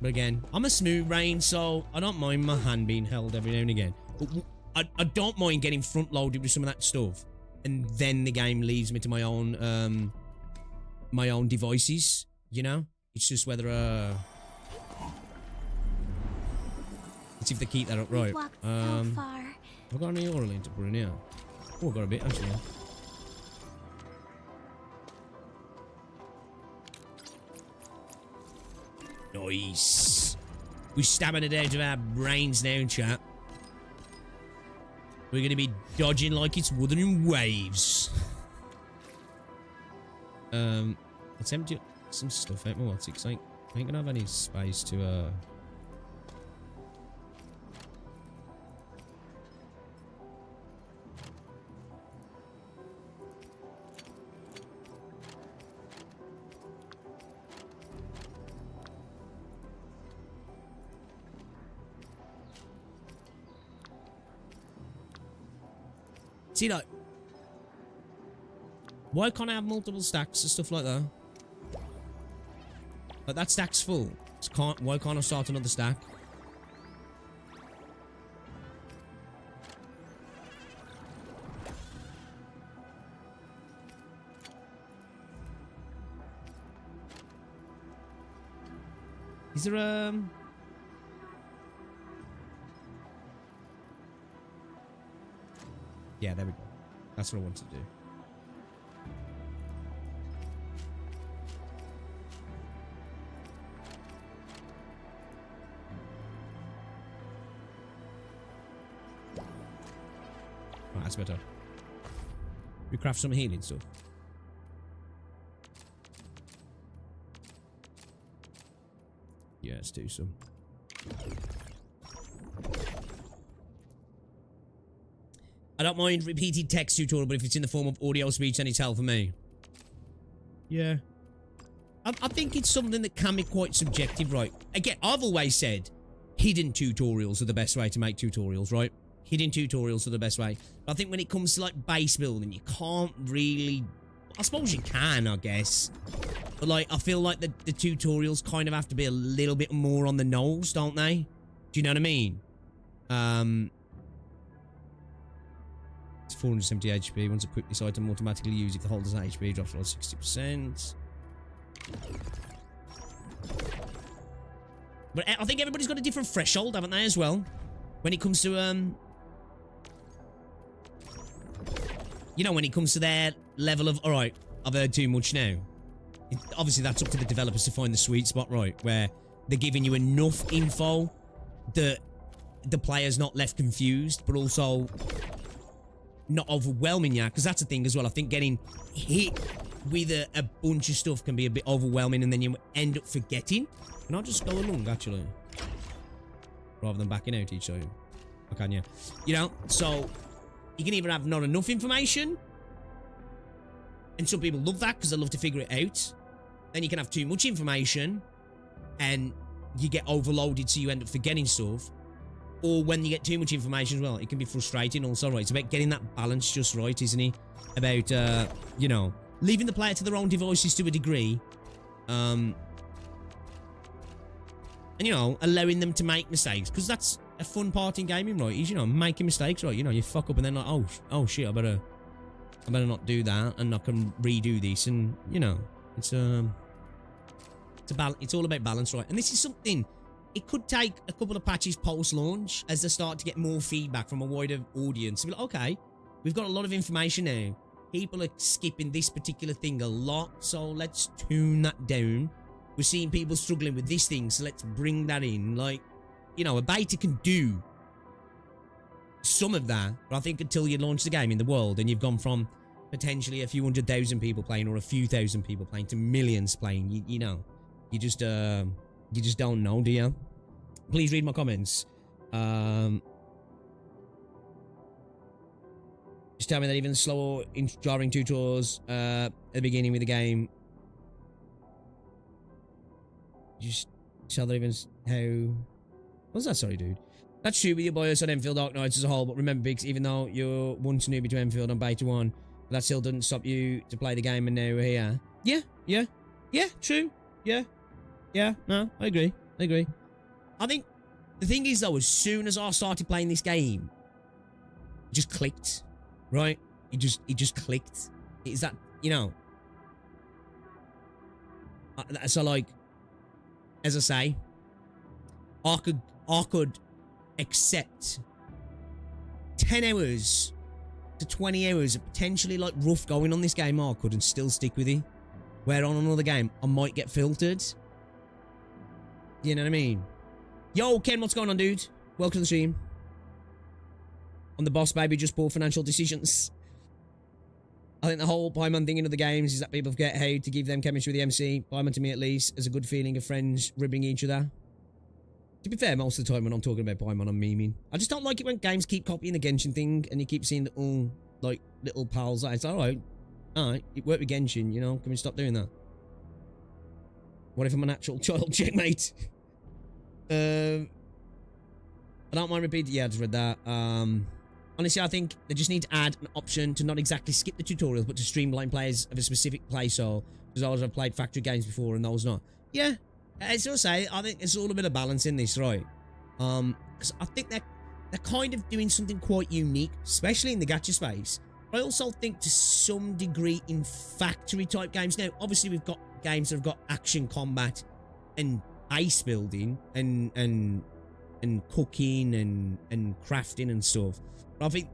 But again, I'm a smooth brain, so I don't mind my hand being held every now and again. But I don't mind getting front loaded with some of that stuff, and then the game leads me to my own devices. You know, it's just whether let's see if they keep that up right. So far. Have I got any oil in to put in here? Oh, I got a bit actually. Nice. We're stabbing it out of our brains now, chat. We're gonna be dodging like it's Wuthering Waves. Let's empty some stuff out. What's it? I ain't gonna have any space to see, like, why can't I have multiple stacks and stuff like that? But that stack's full. Why can't I start another stack? Is there yeah, there we go. That's what I wanted to do. Right, that's better. We craft some healing stuff. Yeah, let's do some. I don't mind repeated text tutorial, but if it's in the form of audio speech, then it's hell for me. Yeah. I think it's something that can be quite subjective, right? Again, I've always said hidden tutorials are the best way to make tutorials, right? Hidden tutorials are the best way. But I think when it comes to, like, base building, you can't really... I suppose you can, I guess. But, like, I feel like the tutorials kind of have to be a little bit more on the nose, don't they? Do you know what I mean? It's 470 HP. Once equipped, this item automatically used if the holder's HP drops below 60%. But I think everybody's got a different threshold, haven't they, as well? When it comes to, you know, when it comes to their level of, alright, I've heard too much now. Obviously, that's up to the developers to find the sweet spot, right? Where they're giving you enough info that the player's not left confused, but also not overwhelming you, because that's the thing as well. I think getting hit with a bunch of stuff can be a bit overwhelming, and then you end up forgetting. Can I just go along, actually? Rather than backing out each time. I can, yeah. You know, so you can either have not enough information, and some people love that because they love to figure it out. Then you can have too much information, and you get overloaded, so you end up forgetting stuff. Or when you get too much information as well, it can be frustrating also, right? It's about getting that balance just right, isn't it? About, you know, leaving the player to their own devices to a degree. And, you know, allowing them to make mistakes. Because that's a fun part in gaming, right? Is, you know, making mistakes, right? You know, you fuck up and then like, oh shit, I better not do that, and I can redo this. And, you know, it's all about balance, right? And this is something... It could take a couple of patches post-launch as they start to get more feedback from a wider audience. Be like, okay, we've got a lot of information now. People are skipping this particular thing a lot, so let's tune that down. We're seeing people struggling with this thing, so let's bring that in. Like, you know, a beta can do some of that, but I think until you launch the game in the world and you've gone from potentially a few 100,000 people playing or a few thousand people playing to millions playing, you know, you just don't know, do you? Please read my comments. Just tell me that even slower jarring tutorials at the beginning with the game just Shall there even how? What's that? Sorry, dude. That's true with your boys on Enfield Arknights as a whole, but remember, Biggs, even though you're once newbie to Enfield on Beta 1, that still doesn't stop you to play the game, and now we're here. Yeah, true. Yeah, no, I agree. I think the thing is, though, as soon as I started playing this game, it just clicked, right? It just clicked. Is that, you know? So, like, as I say, I could accept 10 hours to 20 hours of potentially like rough going on this game. I could and still stick with it. Where on another game, I might get filtered. You know what I mean? Yo, Ken, what's going on, dude? Welcome to the stream. I'm the boss, baby. Just poor financial decisions. I think the whole Paimon thing in other games is that people forget how to give them chemistry with the MC. Paimon, to me at least, is a good feeling of friends ribbing each other. To be fair, most of the time when I'm talking about Paimon, I'm memeing. I just don't like it when games keep copying the Genshin thing and you keep seeing little, like, little pals. It's alright. Alright, it worked with Genshin, you know? Can we stop doing that? What if I'm an actual child? Checkmate. I don't mind repeating. Yeah, I just read that. Honestly, I think they just need to add an option to not exactly skip the tutorials, but to streamline players of a specific playstyle. Because I've played factory games before and those not. Yeah, as I say, I think it's all a bit of balance in this, right? Because I think they're kind of doing something quite unique, especially in the gacha space. But I also think to some degree in factory type games. Now, obviously, we've got games that have got action combat and base building and cooking and crafting and stuff. But I think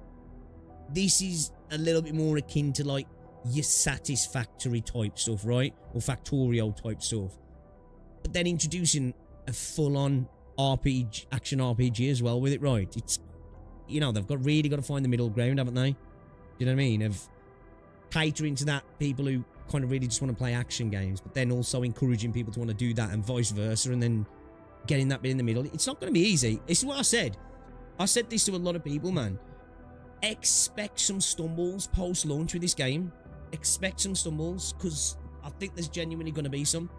this is a little bit more akin to like your satisfactory type stuff, right? Or Factorio type stuff. But then introducing a full-on RPG, action RPG as well with it, right? It's, you know, they've really got to find the middle ground, haven't they? You know what I mean? Of catering to that people who kind of really just want to play action games, but then also encouraging people to want to do that and vice versa, and then getting that bit in the middle. It's not going to be easy. This is what I said. I said this to a lot of people, man. Expect some stumbles post-launch with this game. Expect some stumbles, because I think there's genuinely going to be some.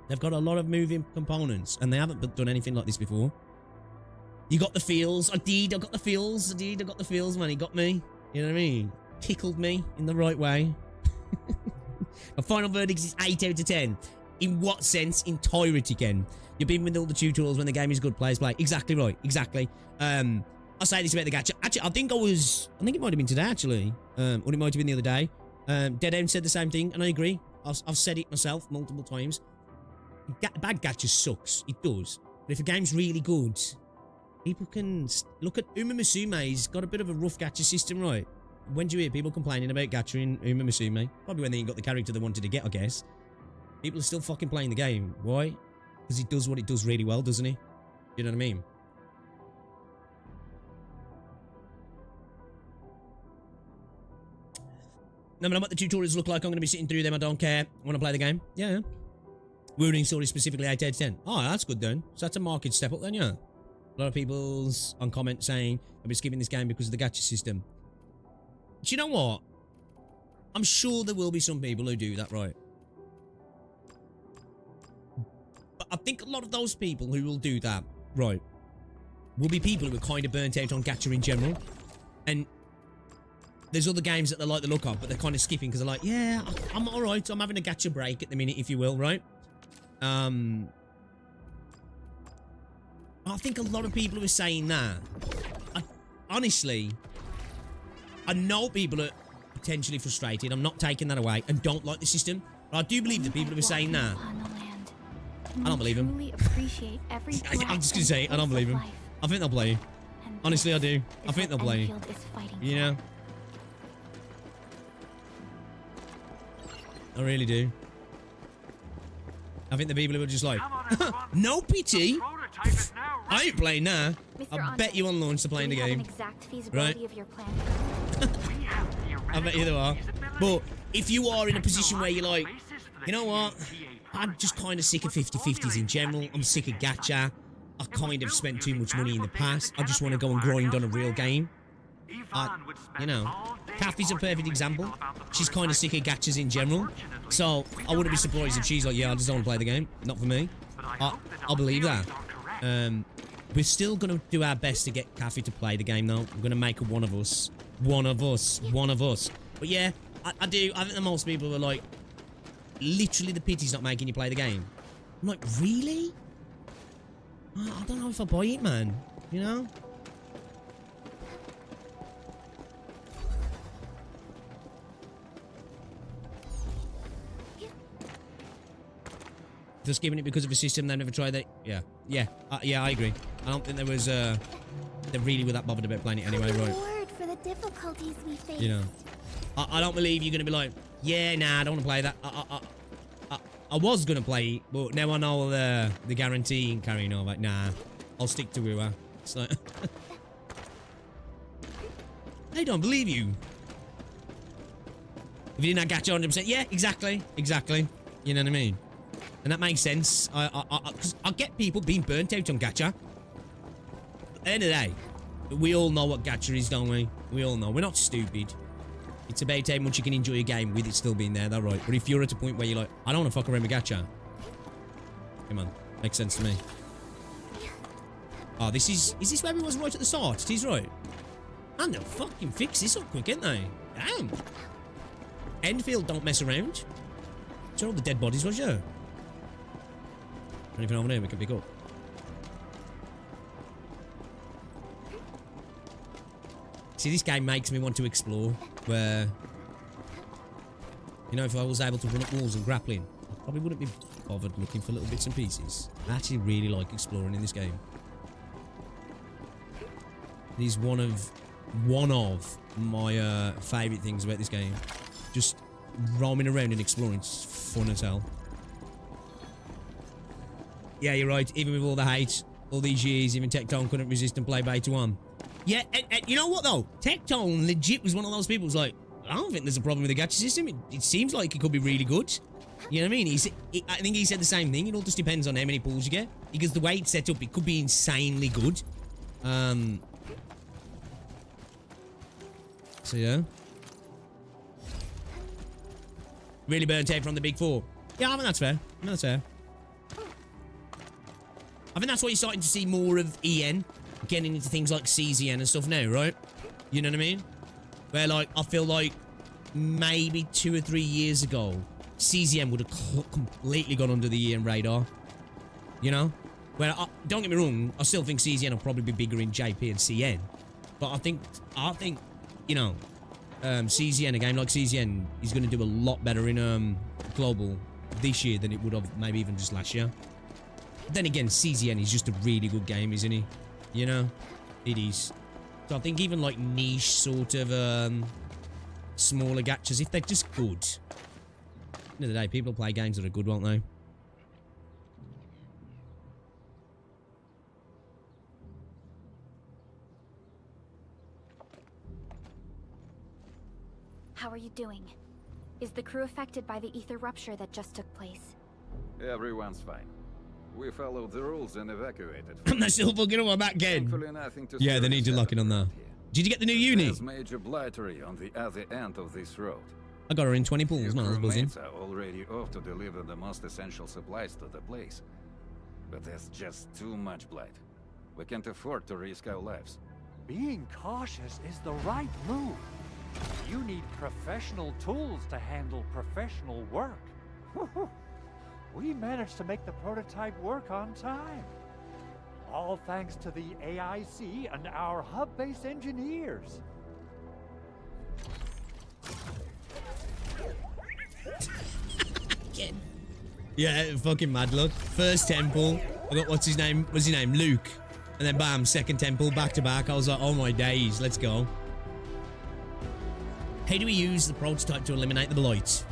They've got a lot of moving components, and they haven't done anything like this before. You got the feels. I got the feels. I got the feels, man. He got me. You know what I mean? Tickled me in the right way. My final verdict is 8 out of 10. In what sense? Entirety, Ken. You've been with all the tutorials when the game is good, players play. Exactly right. Exactly. I'll say this about the gacha. Actually, I think it might have been today, actually. Or it might have been the other day. Dead said the same thing, and I agree. I've said it myself multiple times. Bad gacha sucks. It does. But if a game's really good, people can look at Uma Musume. He's got a bit of a rough gacha system, right? When do you hear people complaining about gacha in Uma Musume? Probably when they ain't got the character they wanted to get, I guess. People are still fucking playing the game. Why? Because he does what it does really well, doesn't he? You know what I mean? No matter what the tutorials look like, I'm going to be sitting through them. I don't care. I want to play the game. Yeah. Wounding Story specifically 8 out of 10. Oh, that's good then. So that's a market step up then, yeah. A lot of people's on comment saying I'll be skipping this game because of the gacha system. Do you know what? I'm sure there will be some people who do that, right? But I think a lot of those people who will do that, right, will be people who are kind of burnt out on gacha in general. And there's other games that they like the look of, but they're kind of skipping because they're like, yeah, I'm alright. I'm having a gacha break at the minute, if you will, right? I think a lot of people who are saying that, honestly, I know people are potentially frustrated. I'm not taking that away and don't like the system. But I do believe the people who are saying that, I don't believe them. I'm just going to say, I don't believe them. I think they'll play you. Honestly, I do. I think they'll play you. You know? I really do. I think the people who are just like, no pity. I ain't playing now. I bet you on launch they're playing the game. Right? I bet you there are. But if you are in a position where you're like, you know what? I'm just kind of sick of 50-50s in general. I'm sick of gacha. I kind of spent too much money in the past. I just want to go and grind on a real game. You know, Kathy's a perfect example. She's kind of sick of gachas in general. So I wouldn't be surprised if she's like, yeah, I just don't want to play the game. Not for me. I'll believe that. We're still going to do our best to get Kathy to play the game, though. We're going to make her one of us. One of us. One of us. But yeah, I do. I think that most people are like, literally the pity's not making you play the game. I'm like, really? I don't know if I buy it, man. You know? Just giving it because of a system they never tried that. Yeah, yeah, I agree. I don't think there was they really were that bothered about playing it anyway, right? For the difficulties we faced. You know, I don't believe you're gonna be like, yeah, nah, I don't want to play that. I was gonna play it, but now I know the guarantee and carrying on. Like, nah, I'll stick to Wua. It's like, I don't believe you. If you didn't catch 100%, yeah, exactly. You know what I mean? And that makes sense. Cause I get people being burnt out on gacha. At the end of the day, we all know what gacha is, don't we? We all know. We're not stupid. It's about how much you can enjoy a game with it still being there, though, right? But if you're at a point where you're like, I don't want to fuck around with gacha. Come on. Makes sense to me. Oh, this is this where we was right at the start? It is right. And they'll fucking fix this up quick, ain't they? Damn. Endfield don't mess around. It's all the dead bodies, was you? Anything over there we can pick up? See, this game makes me want to explore. Where, you know, if I was able to run up walls and grappling, I probably wouldn't be bothered looking for little bits and pieces. I actually really like exploring in this game. It is one of my favourite things about this game. Just roaming around and exploring. It's fun as hell. Yeah, you're right. Even with all the hate, all these years, even Tectone couldn't resist and play Beta 1. Yeah, and you know what, though? Tectone legit was one of those people who's like, I don't think there's a problem with the gacha system. It seems like it could be really good. You know what I mean? I think he said the same thing. It all just depends on how many pulls you get. Because the way it's set up, it could be insanely good. So, yeah. Really burnt out from the big four. Yeah, I think that's fair. I think that's why you're starting to see more of EN getting into things like CZN and stuff now, right? You know what I mean? Where, like, I feel like maybe 2 or 3 years ago, CZN would have completely gone under the EN radar. You know? Where, don't get me wrong, I still think CZN will probably be bigger in JP and CN. But I think, you know, CZN, a game like CZN, is going to do a lot better in global this year than it would have maybe even just last year. But then again, CZN is just a really good game, isn't he? You know? It is. So I think even like niche sort of smaller gachas, if they're just good. At the end of the day, people play games that are good, won't they? How are you doing? Is the crew affected by the ether rupture that just took place? Everyone's fine. We followed the rules and evacuated. I'm not still fucking on that game. Yeah, they need to lock it on there. Did you get the new uni? There's major blightery on the other end of this road. I got her in 20 pools, man. I was buzzing. Are already off to deliver the most essential supplies to the place. But there's just too much blight. We can't afford to risk our lives. Being cautious is the right move. You need professional tools to handle professional work. We managed to make the prototype work on time. All thanks to the AIC and our hub-based engineers. Yeah, fucking mad look. First temple, I got what's his name? Luke. And then bam, second temple, back to back. I was like, oh my days, let's go. How do we use the prototype to eliminate the blight?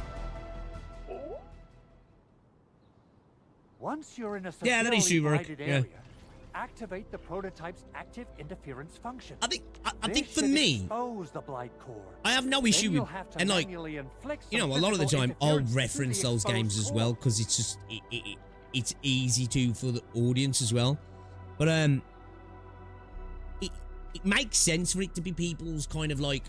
Once you're in a severely area, activate the prototype's active interference function. I think for me, the blight core. I have no issue with, and like, you know, a lot of the time I'll reference those games as well because it's just it's easy to for the audience as well. But it makes sense for it to be people's kind of like,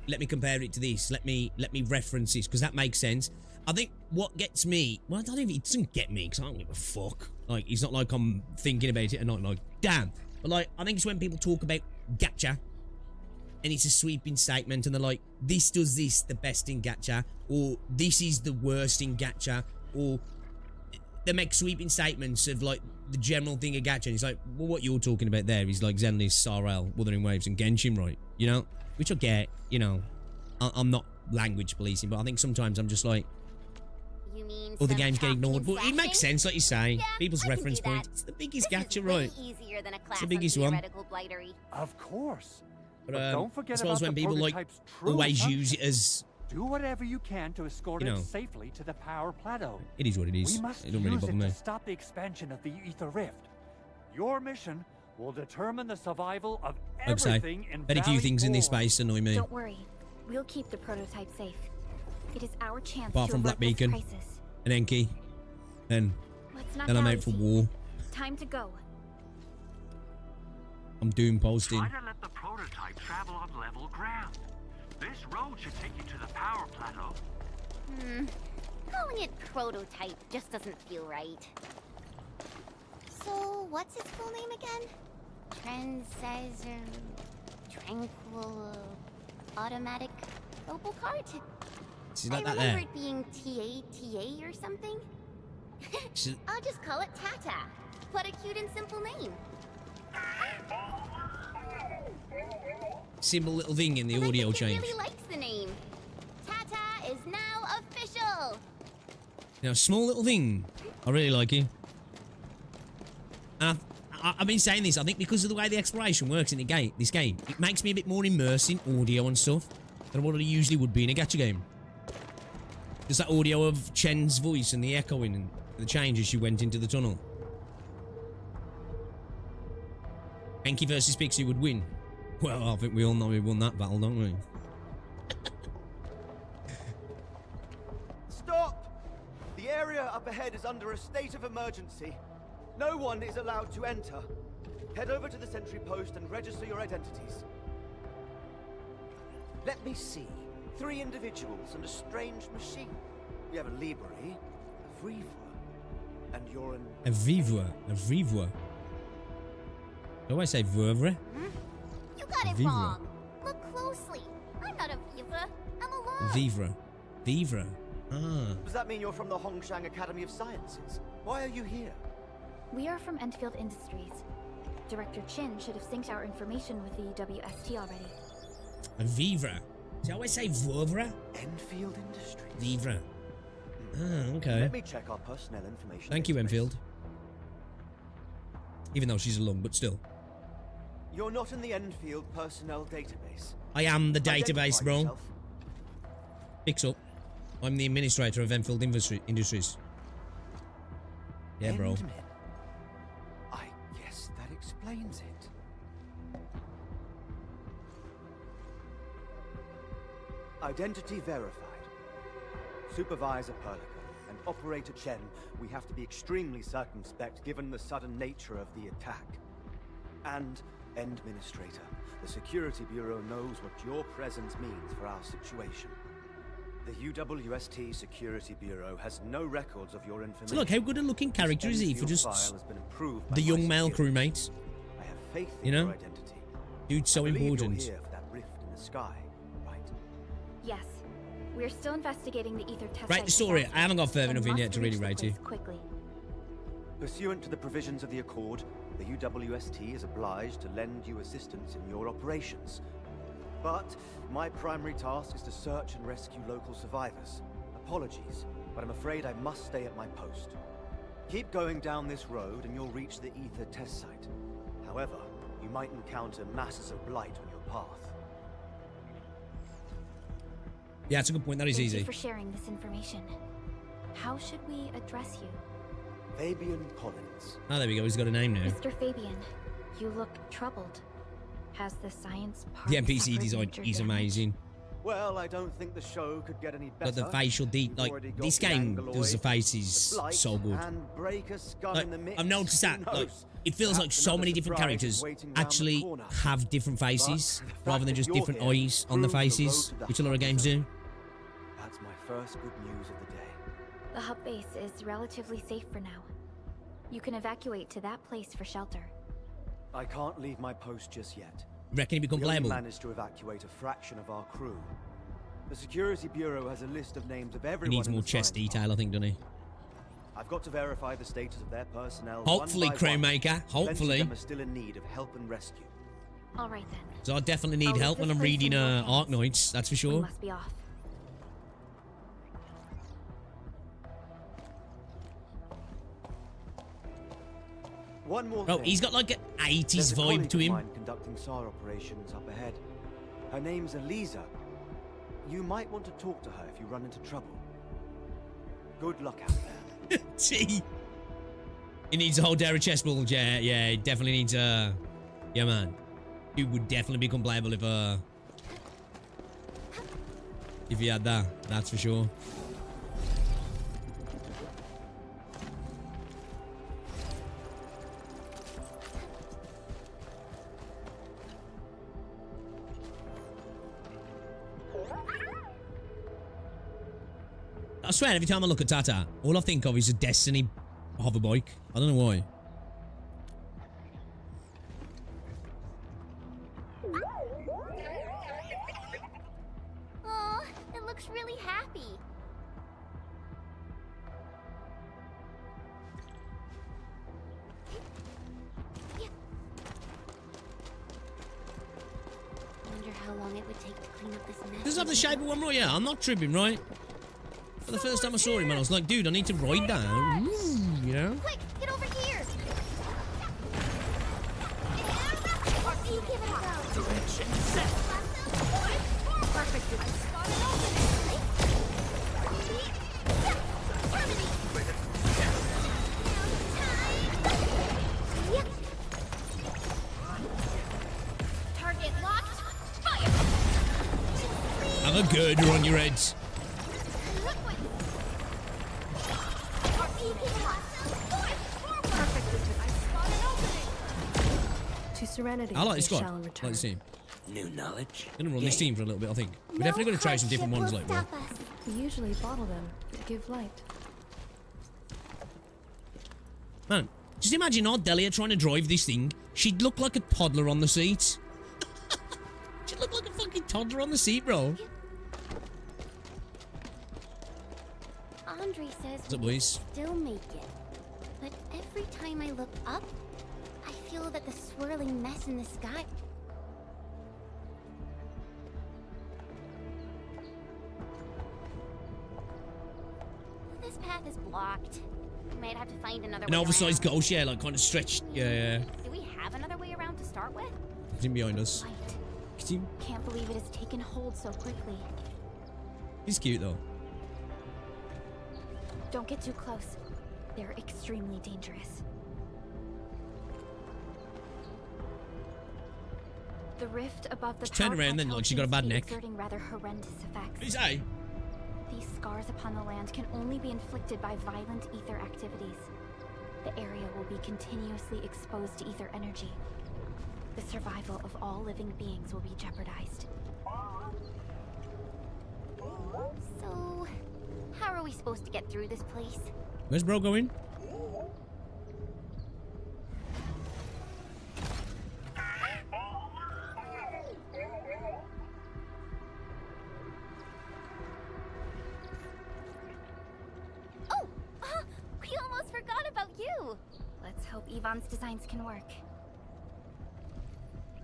let me compare it to this, let me reference this, because that makes sense. I think what gets me, well, I don't even, it doesn't get me because I don't give a fuck. Like, it's not like I'm thinking about it and not like, damn. But like, I think it's when people talk about gacha, and it's a sweeping statement, and they're like, this does this the best in gacha, or this is the worst in gacha, or they make sweeping statements of like the general thing of gacha, and it's like, well, what you're talking about there is like Zenless, Sarel, Wuthering Waves, and Genshin, right? You know? Which I get, you know. I'm not language policing, but I think sometimes I'm just like, you mean other games get ignored, but it makes sense, like you say. Yeah, People's reference point. It's the biggest gacha, right? Easier than a class it's the biggest one. Of course. But don't forget I suppose about when the people like prototype's true always function. use it as, Do whatever you can to escort you know, it safely to the power plateau. it is what it is. We must It don't really use bother it me. to stop the expansion of the Ether Rift. Your mission will determine the survival of Like I say, everything in very few Valley things in this 4. space annoy me. Don't worry. We'll keep the prototype safe. It is our chance Apart to from Black avert this Beacon crisis. and Enki, and Let's not then I'm dally out for to. war. Time to go. I'm doom posting. Try to let the prototype travel on level ground. This road should take you to the power plateau. Calling it prototype just doesn't feel right. So, what's its full name again? Tranquil Automatic Opal Cart? She's like I that remember there. it being TA or something. She's- I'll just call it Tata. What a cute and simple name. Simple little thing in the And audio I think it change. really likes the name. Tata is now official. Now, small little thing. I really like it. And I've been saying this, I think because of the way the exploration works in this game, it makes me a bit more immersed in audio and stuff than what I usually would be in a gacha game. Just that audio of Chen's voice and the echoing and the change as she went into the tunnel. Enki versus Pixie would win. Well, I think we all know we won that battle, don't we? Stop! The area up ahead is under a state of emergency. No one is allowed to enter. Head over to the sentry post and register your identities. Let me see. 3 individuals and a strange machine. We have a Libre, a Vivre, and you're an... A vivre. A vivre. Do I say vivre? You got it Vivre. wrong. Look closely. I'm not a Vivre. I'm a Love. Vivre. Vivre. Ah. Does that mean you're from the Hongshang Academy of Sciences? Why are you here? We are from Endfield Industries. Director Chin should have synced our information with the WST already. A vivre. Do I always say vivre? Endfield Industries. Vivre. Ah, okay. Let me check our personnel information. Thank you, database. Enfield. Even though she's alone, but still. You're not in the Endfield personnel database. I am the Identify database, bro. yourself. Picks up. I'm the administrator of Enfield Industries. Yeah, bro. Endmen. I guess that explains it. Identity verified. Supervisor Perlica and Operator Chen, we have to be extremely circumspect given the sudden nature of the attack. And Administrator, the Security Bureau knows what your presence means for our situation. The UWST Security Bureau has no records of your information. So look, how good a looking character is he for just File has been improved by the my young male security. crewmates? I have faith in You know? your identity. Dude's so I believe important. You're here for that rift in the sky, right? Yes. We're still investigating the ether test. Right, site the story. disaster I haven't got further and enough in must yet to really reach the rate you. place quickly. Pursuant to the provisions of the Accord, the UWST is obliged to lend you assistance in your operations. But my primary task is to search and rescue local survivors. Apologies, but I'm afraid I must stay at my post. Keep going down this road and you'll reach the ether test site. However, you might encounter masses of blight on your path. Yeah, that's a good point. That is Thank easy. you for sharing this information. How should we address you? Fabian Collins. Oh, there we go. He's got a name now. Mr. Fabian, you look troubled. Has the science part The NPC suffered design major is damage? Amazing. amazing. Well, I don't think the show could get any better. But the facial like this game does the faces so good. Like, I've noticed that. Like, it feels like so many different characters actually have different faces rather than just different eyes on the faces, which a lot of games do. That's my first good news of the day. The hub base is relatively safe for now. You can evacuate to that place for shelter. I can't leave my post just yet. Reckon he become We only playable? managed to evacuate a fraction of our crew. The Security Bureau has a list of names of He everyone. needs more chest detail, I think, doesn't he? I've got to verify the status of their personnel. Hopefully, one by one. Crewmaker. Hopefully. Plenty of them are still in need of help and rescue. All right then. So I definitely need help when I'm reading Arknights, that's for We sure. must be off. One more Oh, thing. he's got like an 80s There's a vibe colleague to of him. mine conducting SAR operations up ahead. Her name's Eliza. You might want to talk to her if you run into trouble. Good luck out there. See? He needs a whole dairy chest bulge. Yeah, he definitely needs yeah, man. He would definitely become playable if he had that. That's for sure. I swear, every time I look at Tata, all I think of is a Destiny hoverbike. I don't know why. Aw, it looks really happy. Wonder how long it would take to clean up this mess. Does it have the shape of one right? Yeah, I'm not tripping, right? For the first time I saw him, man, I was like, dude, I need to ride that. Ooh, you know? Quick, get over here! You give it a go. Direction set. Perfect. I spotted Target locked. Fire! Have a good on your heads. To Serenity. I like this they squad. shall I like return. this team. New knowledge. Gonna run this team for a little bit, I think. We're definitely gonna try some different ones like that. We usually bottle them to give light. Man, just imagine our Delia trying to drive this thing. She'd look like a toddler on the seat. She'd look like a fucking toddler on the seat, bro. Andre says What's up, we boys? still make it. But every time I look up, I feel that the swirling mess in the sky. This path is blocked. We might have to find another An way oversized around. ghost, yeah, like kind of stretched. Yeah. Do we have another way around to start with? He's in behind us. Can't believe it has taken hold so quickly. He's cute though. Don't get too close. They're extremely dangerous. The rift above the She turned power around then plateau like she got a seems bad to be neck. exerting rather horrendous effects. What is that? These scars upon the land can only be inflicted by violent ether activities. The area will be continuously exposed to ether energy. The survival of all living beings will be jeopardized. So, how are we supposed to get through this place? Where's bro going? Oh! We almost forgot about you! Let's hope Yvonne's designs can work.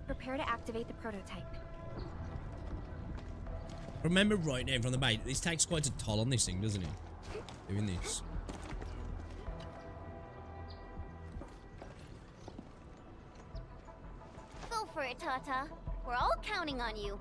Prepare to activate the prototype. Remember right now from the bait, this takes quite a toll on this thing, doesn't it? Doing this. Go for it, Tata. We're all counting on you.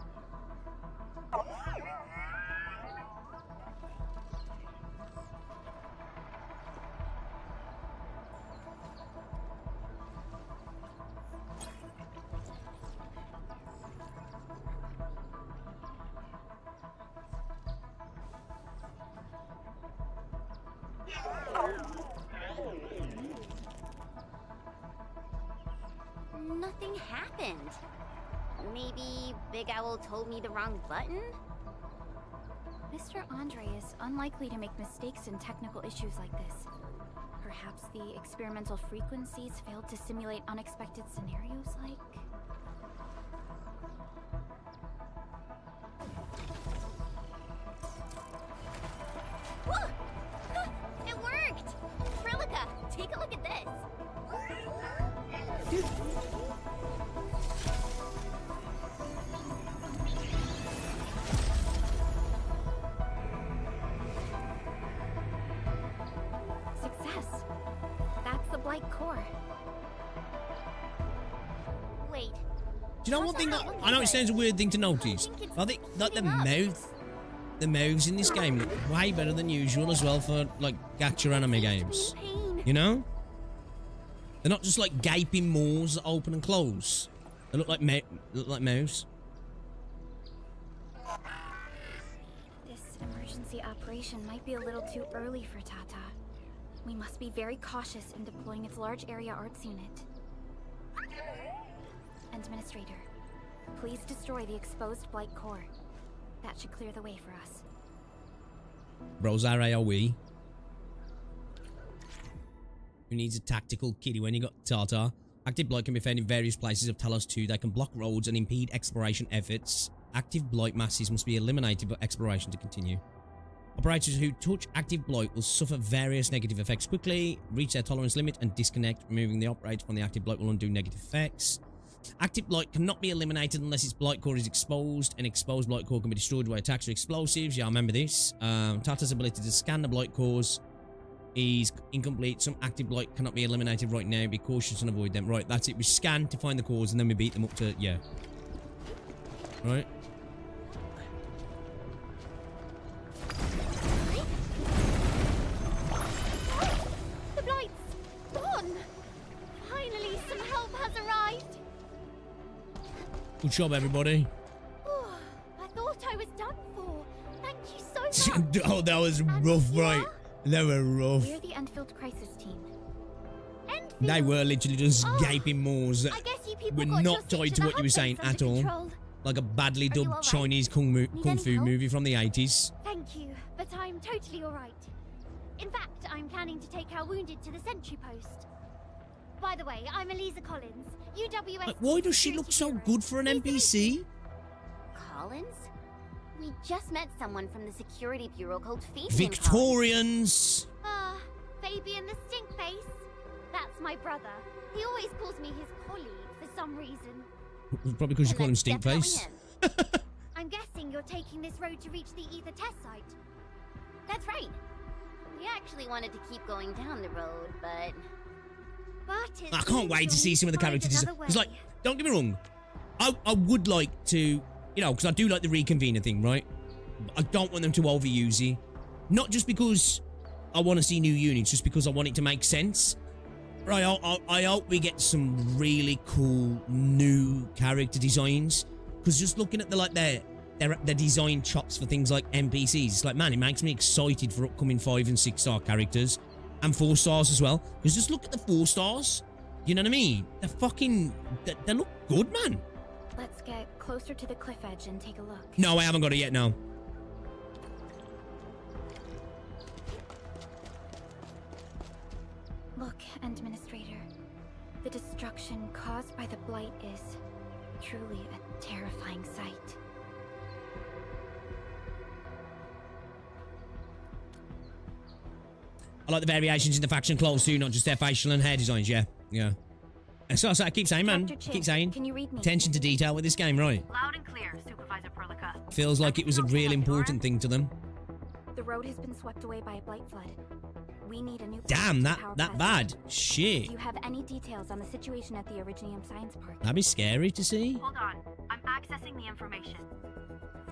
Nothing happened. Maybe Big Owl told me the wrong button? Mr. Andre is unlikely to make mistakes in technical issues like this. Perhaps the experimental frequencies failed to simulate unexpected scenarios like... It worked! Prilica, take a look at this! Success. That's the Blight core. Wait. Do you know one thing that I know it sounds a weird thing to notice? I think like the mouths in this game look way better than usual as well for like gacha anime games. You know? They're not just like gaping maws that open and close. They look like mouths. This emergency operation might be a little too early for Tata. We must be very cautious in deploying its large area arts unit. Administrator, please destroy the exposed Blight core. That should clear the way for us. Rosare AoE. Who needs a tactical kitty when you got Tata? Active Blight can be found in various places of Talos 2. They can block roads and impede exploration efforts. Active Blight masses must be eliminated for exploration to continue. Operators who touch active Blight will suffer various negative effects quickly, reach their tolerance limit, and disconnect. Removing the operator from the active Blight will undo negative effects. Active Blight cannot be eliminated unless its Blight core is exposed. An exposed Blight core can be destroyed by attacks or explosives. Yeah, I remember this. Tata's ability to scan the Blight cores is incomplete. Some active Blight cannot be eliminated right now. Be cautious and avoid them. Right, that's it. We scan to find the cores and then we beat them up to... yeah. Right. The Blight's gone! Finally, some help has arrived! Good job, everybody. Oh, I thought I was done for. Thank you so much. Oh, that was rough, right? They were rough. We're the Endfield crisis team. Endfield? They were literally just gaping maws that I guess you people were got not tied to what you were saying at all. Like a badly dubbed right? Chinese kung fu movie from the 80s. Thank you, but I'm totally alright. In fact, I'm planning to take our wounded to the sentry post. By the way, I'm Elisa Collins, UWS. Like, why does she look so good for an NPC? Collins? We just met someone from the security bureau called Fabian. Victorians! Fabian the Stinkface. That's my brother. He always calls me his colleague for some reason. Probably because you call him Stinkface. I'm guessing you're taking this road to reach the Ether test site. That's right. We actually wanted to keep going down the road, but I can't wait to see some of the characters. It's like, don't get me wrong, I would like to, you know, because I do like the reconvener thing, right? I don't want them to overuse it. Not just because I want to see new units, just because I want it to make sense. Right, I hope we get some really cool new character designs. Because just looking at the design chops for things like NPCs, it's like, man, it makes me excited for upcoming 5 and 6 star characters. And 4 stars as well. Because just look at the 4 stars. You know what I mean? They're fucking... They look good, man. Let's get closer to the cliff edge and take a look. No, I haven't got it yet, no. Look, Administrator. The destruction caused by the Blight is truly a terrifying sight. I like the variations in the faction clothes too, not just their facial and hair designs, yeah. Yeah. So I keep saying, man. Keep saying. Can you read me? Attention to detail with this game, right? Loud and clear, Supervisor Prilica. Feels like it was a real important thing to them. The road has been swept away by a Blight flood. We need a new... Damn, that bad. Shit. Do you have any details on the situation at the Originium Science Park? That'd be scary to see. Hold on. I'm accessing the information.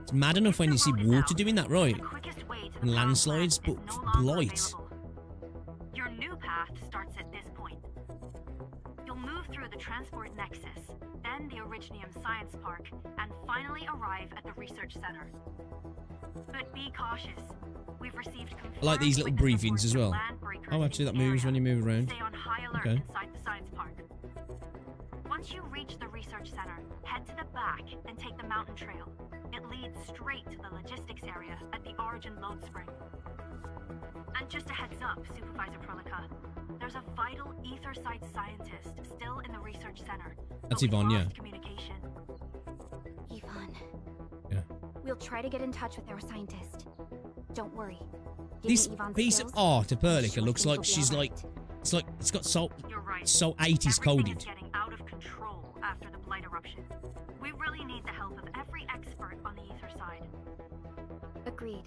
It's mad enough when you see water doing that, right? And landslides, but Blight. Your new path starts at this point. You'll move through the Transport Nexus, then the Originium Science Park, and finally arrive at the Research Center. But be cautious. We've received I like these little briefings as well. Oh, actually, that moves when you move around. Stay on high alert inside the Science Park. Once you reach the Research Center, head to the back and take the mountain trail. It leads straight to the logistics area at the Origin Load Spring. And just a heads up, Supervisor Prilica, There's a vital ether site scientist still in the research center. That's Yvonne, yeah. Communication. Yvonne. Yeah. We'll try to get in touch with our scientist. Don't worry. This piece of art of Perlica looks like she's like, it's got so 80s coded. Getting out of control after the blight eruption. We really need the help of every expert on the ether side. Agreed.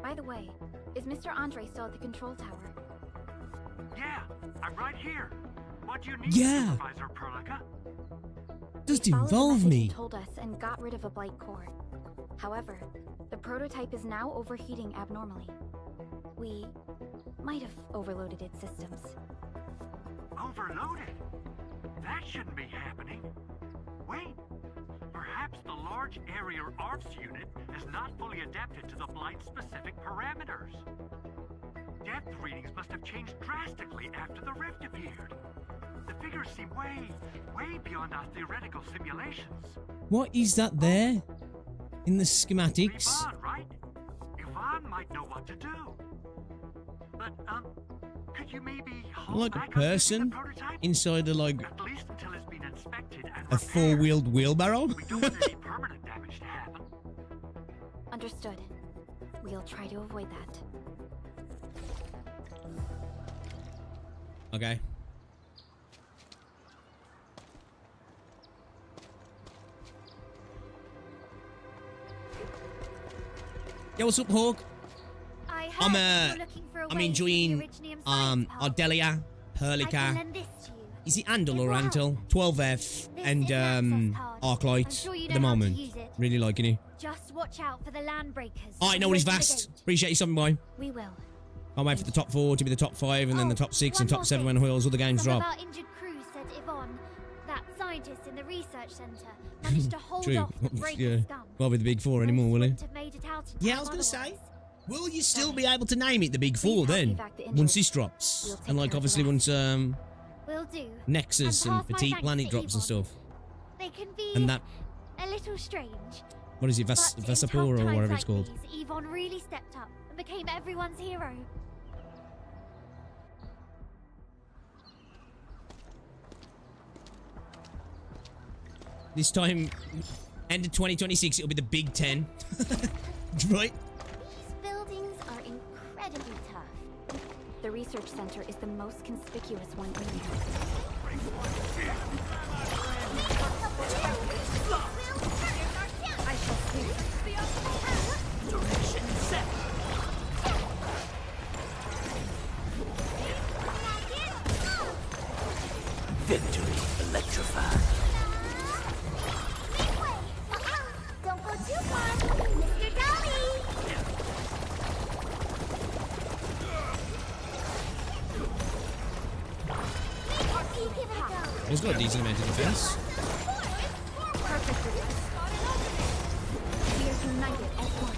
By the way, is Mr. Andre still at the control tower? Yeah, I'm right here. What do you need, Yeah. Supervisor Perlica? Just We followed the involve message me. you told us and got rid of a blight core. However, the prototype is now overheating abnormally. We might have overloaded its systems. Overloaded? That shouldn't be happening. Wait, perhaps the large area ARFS unit is not fully adapted to the blight-specific parameters. Depth readings must have changed drastically after the rift appeared. The figures seem way beyond our theoretical simulations. What is that there? In the schematics? Yvonne, right? Yvonne might know what to do. But, could you maybe hold Like a back person on the prototype? inside of like At least until it's been inspected and a repaired. four-wheeled wheelbarrow? We don't want any permanent damage to happen. Understood. We'll try to avoid that. Okay. Yo, what's up, Hawk? I heard I'm you're looking for a I'm way to enjoying the Originium science park. Ardelia, I can Perlica. lend this to you. Is it Andal or It Antal? 12F and is an access card. I'm Arknights sure you at the know how to moment. use it. Really liking it. Just watch out for the land breakers. Alright, no worries, Open the Vast. gate. Appreciate you stopping by. We will. I'll wait for the top 4 to be the top 5 and then the top 6 and one top more 7 thing. when all other games Some drop. of our injured crew said Yvonne, that scientist in the research center, managed to hold True. off the breaker Yeah. scum. Well, with the big 4 anymore, will he? Wouldn't have made it out in Yeah, I time was going to say. otherwise. Will you still be able to name it the big 4 then? Once this drops. We'll take And like care of obviously the once Will do. Nexus And and pass my Petite thanks Planet to drops and Yvonne. stuff. They can be And that, a little strange. what is it, But in tough Vesapur or times whatever like it's called? these, Yvonne really stepped up and became everyone's hero. This time, end of 2026, it'll be the Big 10. Right? These buildings are incredibly tough. The research center is the most conspicuous one in here. I shall sweep. Direction set. Victory electrified. Don't go too far, Mr. Dolly! Give it a go. It's got a decent amount of defense. Perfect for this. We are united as one.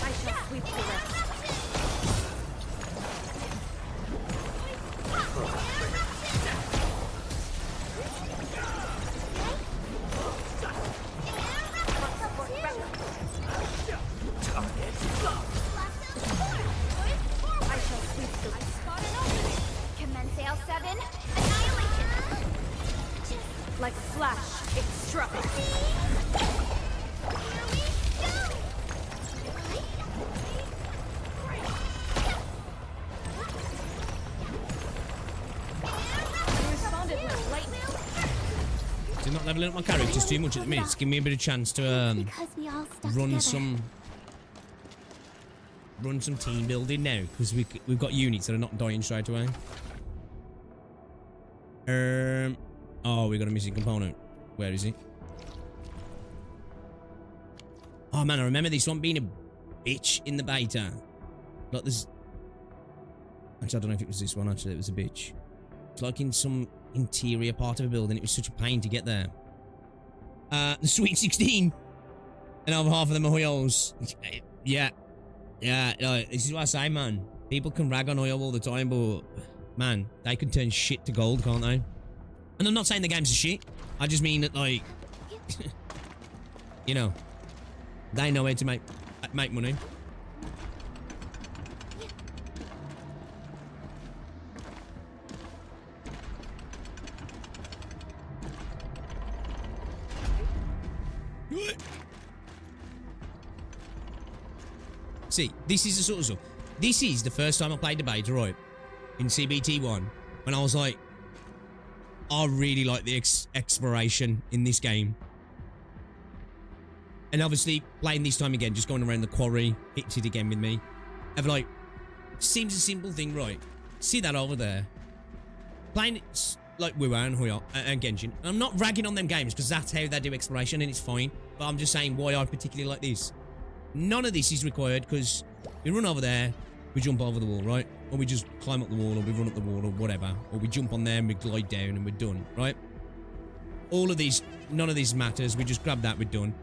I shall sweep the rest. I shall sweep the rest. Commence L7. Annihilation! Like a flash, it struck. Responded with lightning. Do not leveling up my characters too much at the minute. Just give me a bit of chance to Because we all stuck run together. some team building now because we've got units that are not dying straight away. Oh, we got a missing component. Where is it? Oh man, I remember this one being a bitch in the beta. Like there's, actually I don't know if it was this one. Actually, it was a bitch. It's like in some interior part of a building. It was such a pain to get there. The Sweet 16. And over half of them are Hoyos. Yeah. Yeah, this is what I say, man. People can rag on oil all the time, but man, they can turn shit to gold, can't they? And I'm not saying the game's a shit. I just mean that, like, you know, they know how to make money. See, this is the sort of stuff. This is the first time I played the beta, right? In CBT1. When I was like, I really like the exploration in this game. And obviously, playing this time again, just going around the quarry, hits it again with me. I've like, seems a simple thing, right? See that over there? Playing it like Wuthering and Hoya and Genshin. And I'm not ragging on them games because that's how they do exploration and it's fine. But I'm just saying why I particularly like this. None of this is required because we run over there, we jump over the wall, right? Or we just climb up the wall, or we run up the wall, or whatever. Or we jump on there and we glide down and we're done, right? All of these, none of these matters. We just grab that, we're done.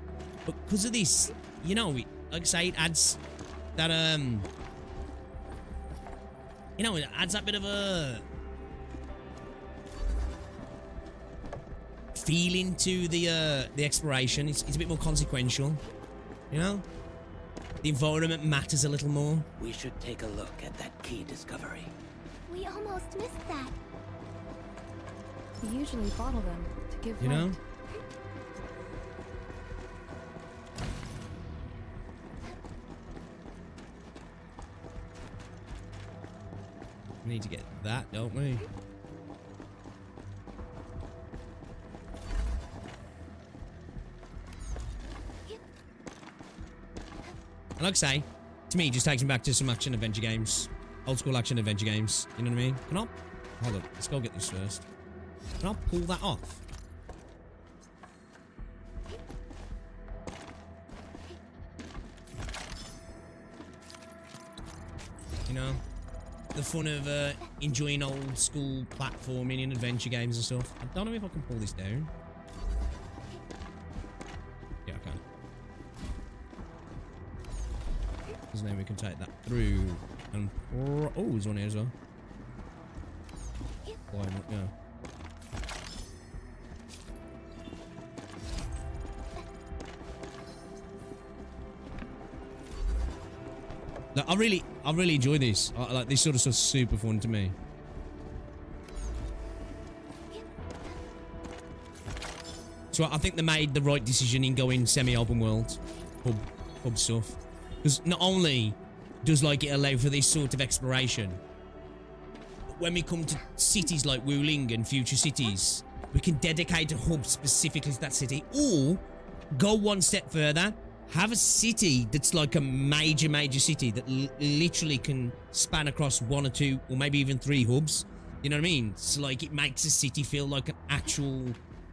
But because of this, you know, like I say, it adds that, you know, it adds that bit of a feeling to the exploration. It's a bit more consequential, you know? The environment matters a little more. We should take a look at that key discovery. We almost missed that. We usually bottle them to give you light. know? We need to get that, don't we? And like I say, to me, it just takes me back to some action-adventure games. Old-school action-adventure games. You know what I mean? Can I... Hold on. Let's go get this first. Can I pull that off? You know? The fun of enjoying old-school platforming and adventure games and stuff. I don't know if I can pull this down. Yeah, I can. Because then we can take that through and... Oh, there's one here as well. Climb up, yeah. Like, I really enjoy this. Like, this sort of stuff's super fun to me. So I think they made the right decision in going semi-open world hub stuff. Because not only does like it allow for this sort of exploration, but when we come to cities like Wuling and future cities, we can dedicate a hub specifically to that city, or go one step further, have a city that's like a major city that literally can span across 1 or 2 or maybe even 3 hubs. You know what I mean? So like it makes a city feel like an actual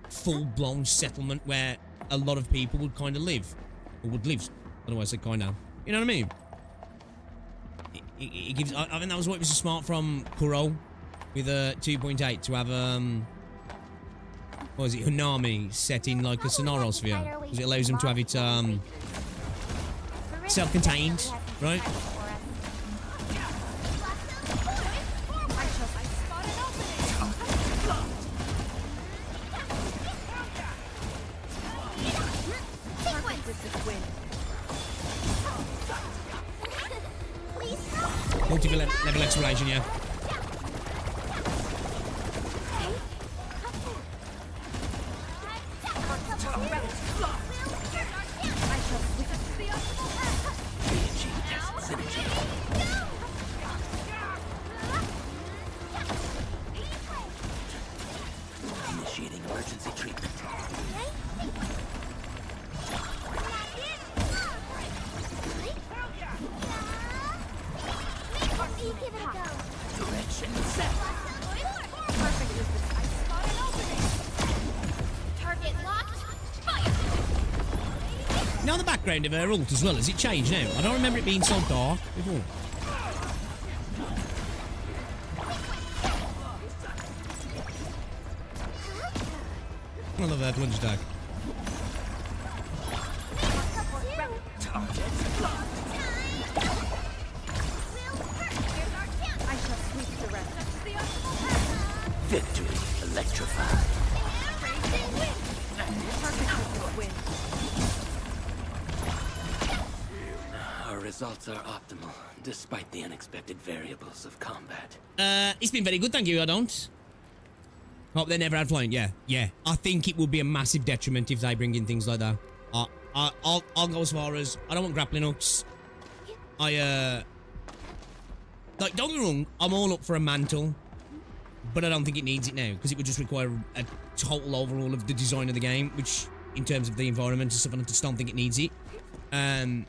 full-blown settlement where a lot of people would kind of live, or would live. Otherwise, they kind of. You know what I mean? It gives. I think that was what was smart from Kuro with 2.8 to have what was it, Hanami set in like a Sonorosphere, because it allows them to have it self-contained, right? Multi-level exploration, yeah. Initiating emergency treatment. Direction set. Perfect distance. I spot an opening. Target locked. Fire. Now the background of her ult as well, has it changed now? I don't remember it being so dark before. I love that plunge attack. Victory electrified. Our results are optimal, despite the unexpected variables of combat. It's been very good, thank you, I don't. Hope they never had flying, yeah. I think it would be a massive detriment if they bring in things like that. I'll go as far as I don't want grappling hooks. Like, don't get me wrong, I'm all up for a mantle, but I don't think it needs it now because it would just require a total overhaul of the design of the game, which, in terms of the environment and stuff, I just don't think it needs it. I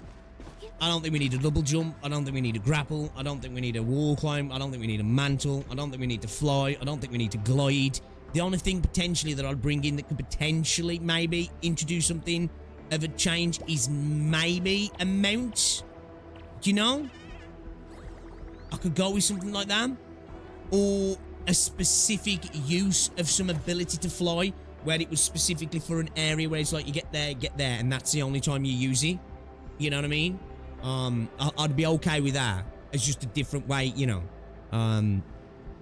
don't think we need a double jump. I don't think we need a grapple. I don't think we need a wall climb. I don't think we need a mantle. I don't think we need to fly. I don't think we need to glide. The only thing potentially that I'd bring in that could potentially maybe introduce something of a change is maybe a mount. Do you know? I could go with something like that. Or a specific use of some ability to fly, where it was specifically for an area where it's like you get there, and that's the only time you use it. You know what I mean? I'd be okay with that. It's just a different way, you know.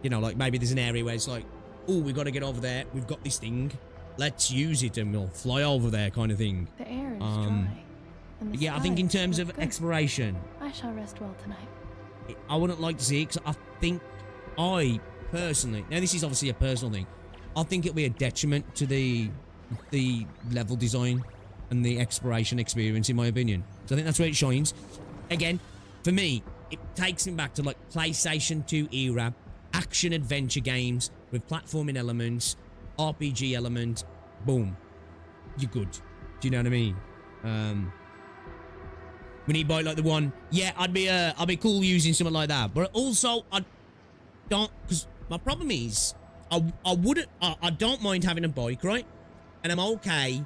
You know, like maybe there's an area where it's like, oh, we got to get over there. We've got this thing. Let's use it and we'll fly over there, kind of thing. The air is dry. And the yeah, I think in skies terms look of good. exploration, I shall rest well tonight. I wouldn't like to see it because I think I personally, now this is obviously a personal thing, I think it'll be a detriment to the level design and the exploration experience, in my opinion. So I think that's where it shines. Again, for me, it takes me back to like PlayStation 2 era, action adventure games with platforming elements, RPG element, boom, you're good. Do you know what I mean? When you buy like the one, yeah, I'd be cool using something like that. But also, I don't, because my problem is, I don't mind having a bike, right? And I'm okay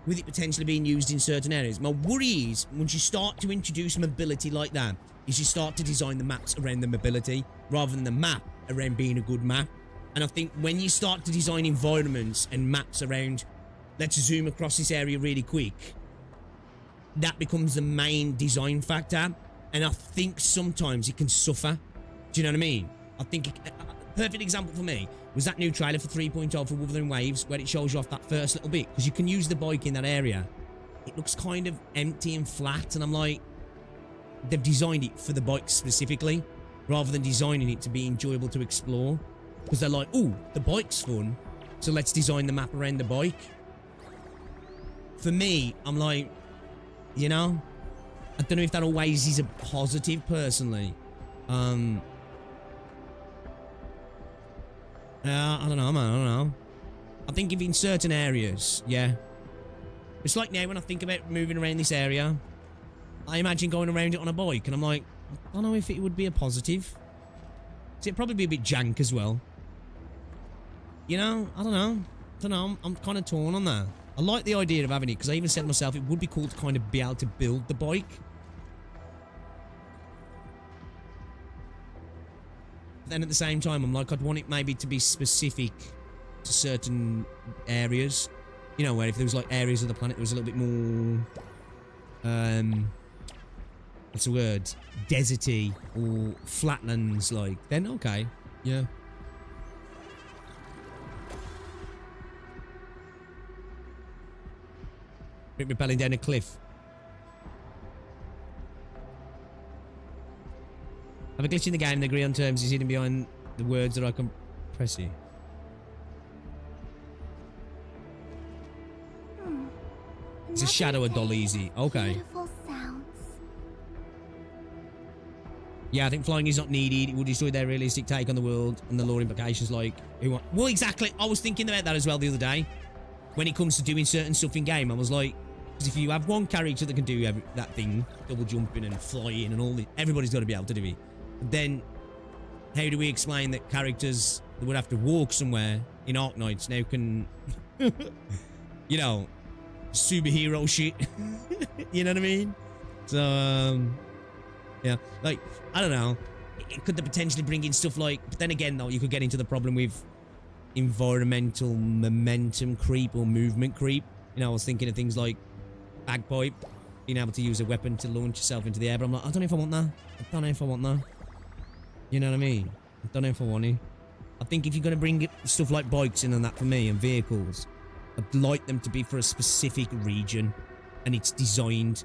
with it potentially being used in certain areas. My worry is, once you start to introduce mobility like that, is you start to design the maps around the mobility, rather than the map around being a good map. And I think when you start to design environments and maps around, let's zoom across this area really quick, that becomes the main design factor. And I think sometimes it can suffer. Do you know what I mean? I think a perfect example for me was that new trailer for 3.0 for Wuthering Waves, where it shows you off that first little bit, because you can use the bike in that area. It looks kind of empty and flat, and I'm like, they've designed it for the bike specifically, rather than designing it to be enjoyable to explore. Because they're like, ooh, the bike's fun, so let's design the map around the bike. For me, I'm like, you know, I don't know if that always is a positive, personally. I don't know, man, I don't know. I think if in certain areas, yeah. It's like now when I think about moving around this area, I imagine going around it on a bike, and I'm like, I don't know if it would be a positive. So it'd probably be a bit jank as well. You know, I don't know. I'm kind of torn on that. I like the idea of having it, because I even said to myself, it would be cool to kind of be able to build the bike. Then at the same time, I'm like, I'd want it maybe to be specific to certain areas. You know, where if there was like areas of the planet that was a little bit more, what's the word? Deserty or flatlands, like, then okay, yeah. Bit rappelling down a cliff. Have a glitch in the game, the agree on terms is hidden behind the words that I can press you. It's a shadow of Doll Easy. Okay. Yeah, I think flying is not needed. It will destroy their realistic take on the world and the lore implications, like... Well, exactly. I was thinking about that as well the other day. When it comes to doing certain stuff in game, I was like... Because if you have one character that can do that thing, double jumping and flying and all this, everybody's got to be able to do it. But then, how do we explain that characters that would have to walk somewhere in Arknights now can... you know... superhero shit. You know what I mean? So, yeah. Like, I don't know. Could they potentially bring in stuff like... But then again, though, you could get into the problem with environmental momentum creep or movement creep. You know, I was thinking of things like bagpipe, being able to use a weapon to launch yourself into the air, but I'm like, I don't know if I want that. I don't know if I want that. You know what I mean? I don't know if I want it. I think if you're going to bring stuff like bikes in and that for me, and vehicles, I'd like them to be for a specific region, and it's designed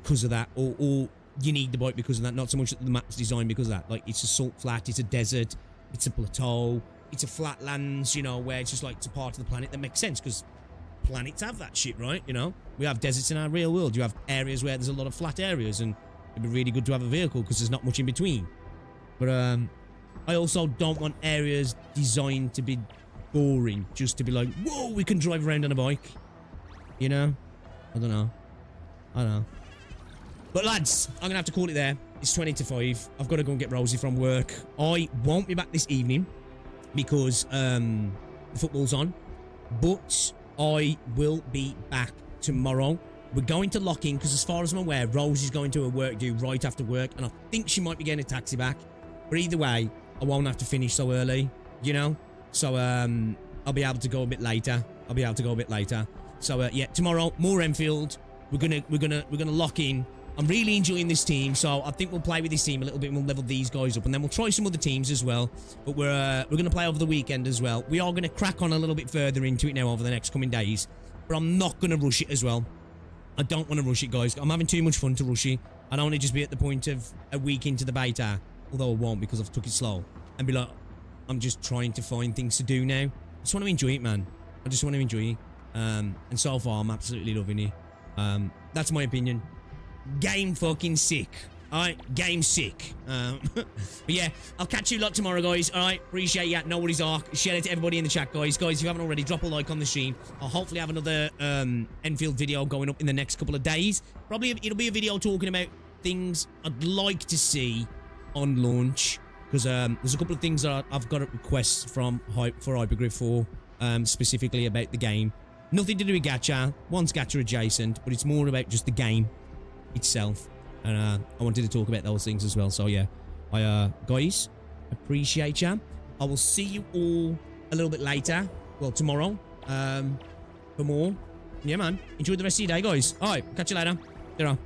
because of that, or you need the bike because of that, not so much that the map's designed because of that. Like, it's a salt flat, it's a desert, it's a plateau, it's a flatlands, you know, where it's just like, it's a part of the planet that makes sense, because planets have that shit, right? You know, we have deserts in our real world. You have areas where there's a lot of flat areas, and it'd be really good to have a vehicle because there's not much in between. But I also don't want areas designed to be boring, just to be like, whoa, we can drive around on a bike. You know? I don't know. But lads, I'm gonna have to call it there. It's 20 to 5. I've got to go and get Rosie from work. I won't be back this evening because the football's on. But I will be back tomorrow. We're going to lock in because as far as I'm aware, Rosie's going to her work due right after work. And I think she might be getting a taxi back. But either way, I won't have to finish so early, you know? So I'll be able to go a bit later. So yeah, tomorrow, more Endfield. We're gonna lock in. I'm really enjoying this team, so I think we'll play with this team a little bit and we'll level these guys up, and then we'll try some other teams as well. But we're gonna play over the weekend as well. We are gonna crack on a little bit further into it now over the next coming days, but I'm not gonna rush it as well. I don't want to rush it, guys. I'm having too much fun to rush it. I don't want to just be at the point of a week into the beta, although I won't because I've took it slow, and be like, I'm just trying to find things to do now. I just want to enjoy it, man. I just want to enjoy it. And so far, I'm absolutely loving it. That's my opinion. Game fucking sick. Alright, game sick. But yeah, I'll catch you lot tomorrow, guys. Alright, appreciate ya. No worries, Ark. Share it to everybody in the chat, guys. Guys, if you haven't already, drop a like on the stream. I'll hopefully have another Endfield video going up in the next couple of days. Probably it'll be a video talking about things I'd like to see on launch. Because there's a couple of things that I've got requests from for Hypergryph for, specifically about the game. Nothing to do with gacha. One's gacha adjacent, but it's more about just the game itself. And I wanted to talk about those things as well. So yeah, guys, appreciate ya. I will see you all a little bit later. Well, tomorrow. For more. Yeah, man. Enjoy the rest of your day, guys. All right, catch you later. Ta-ra.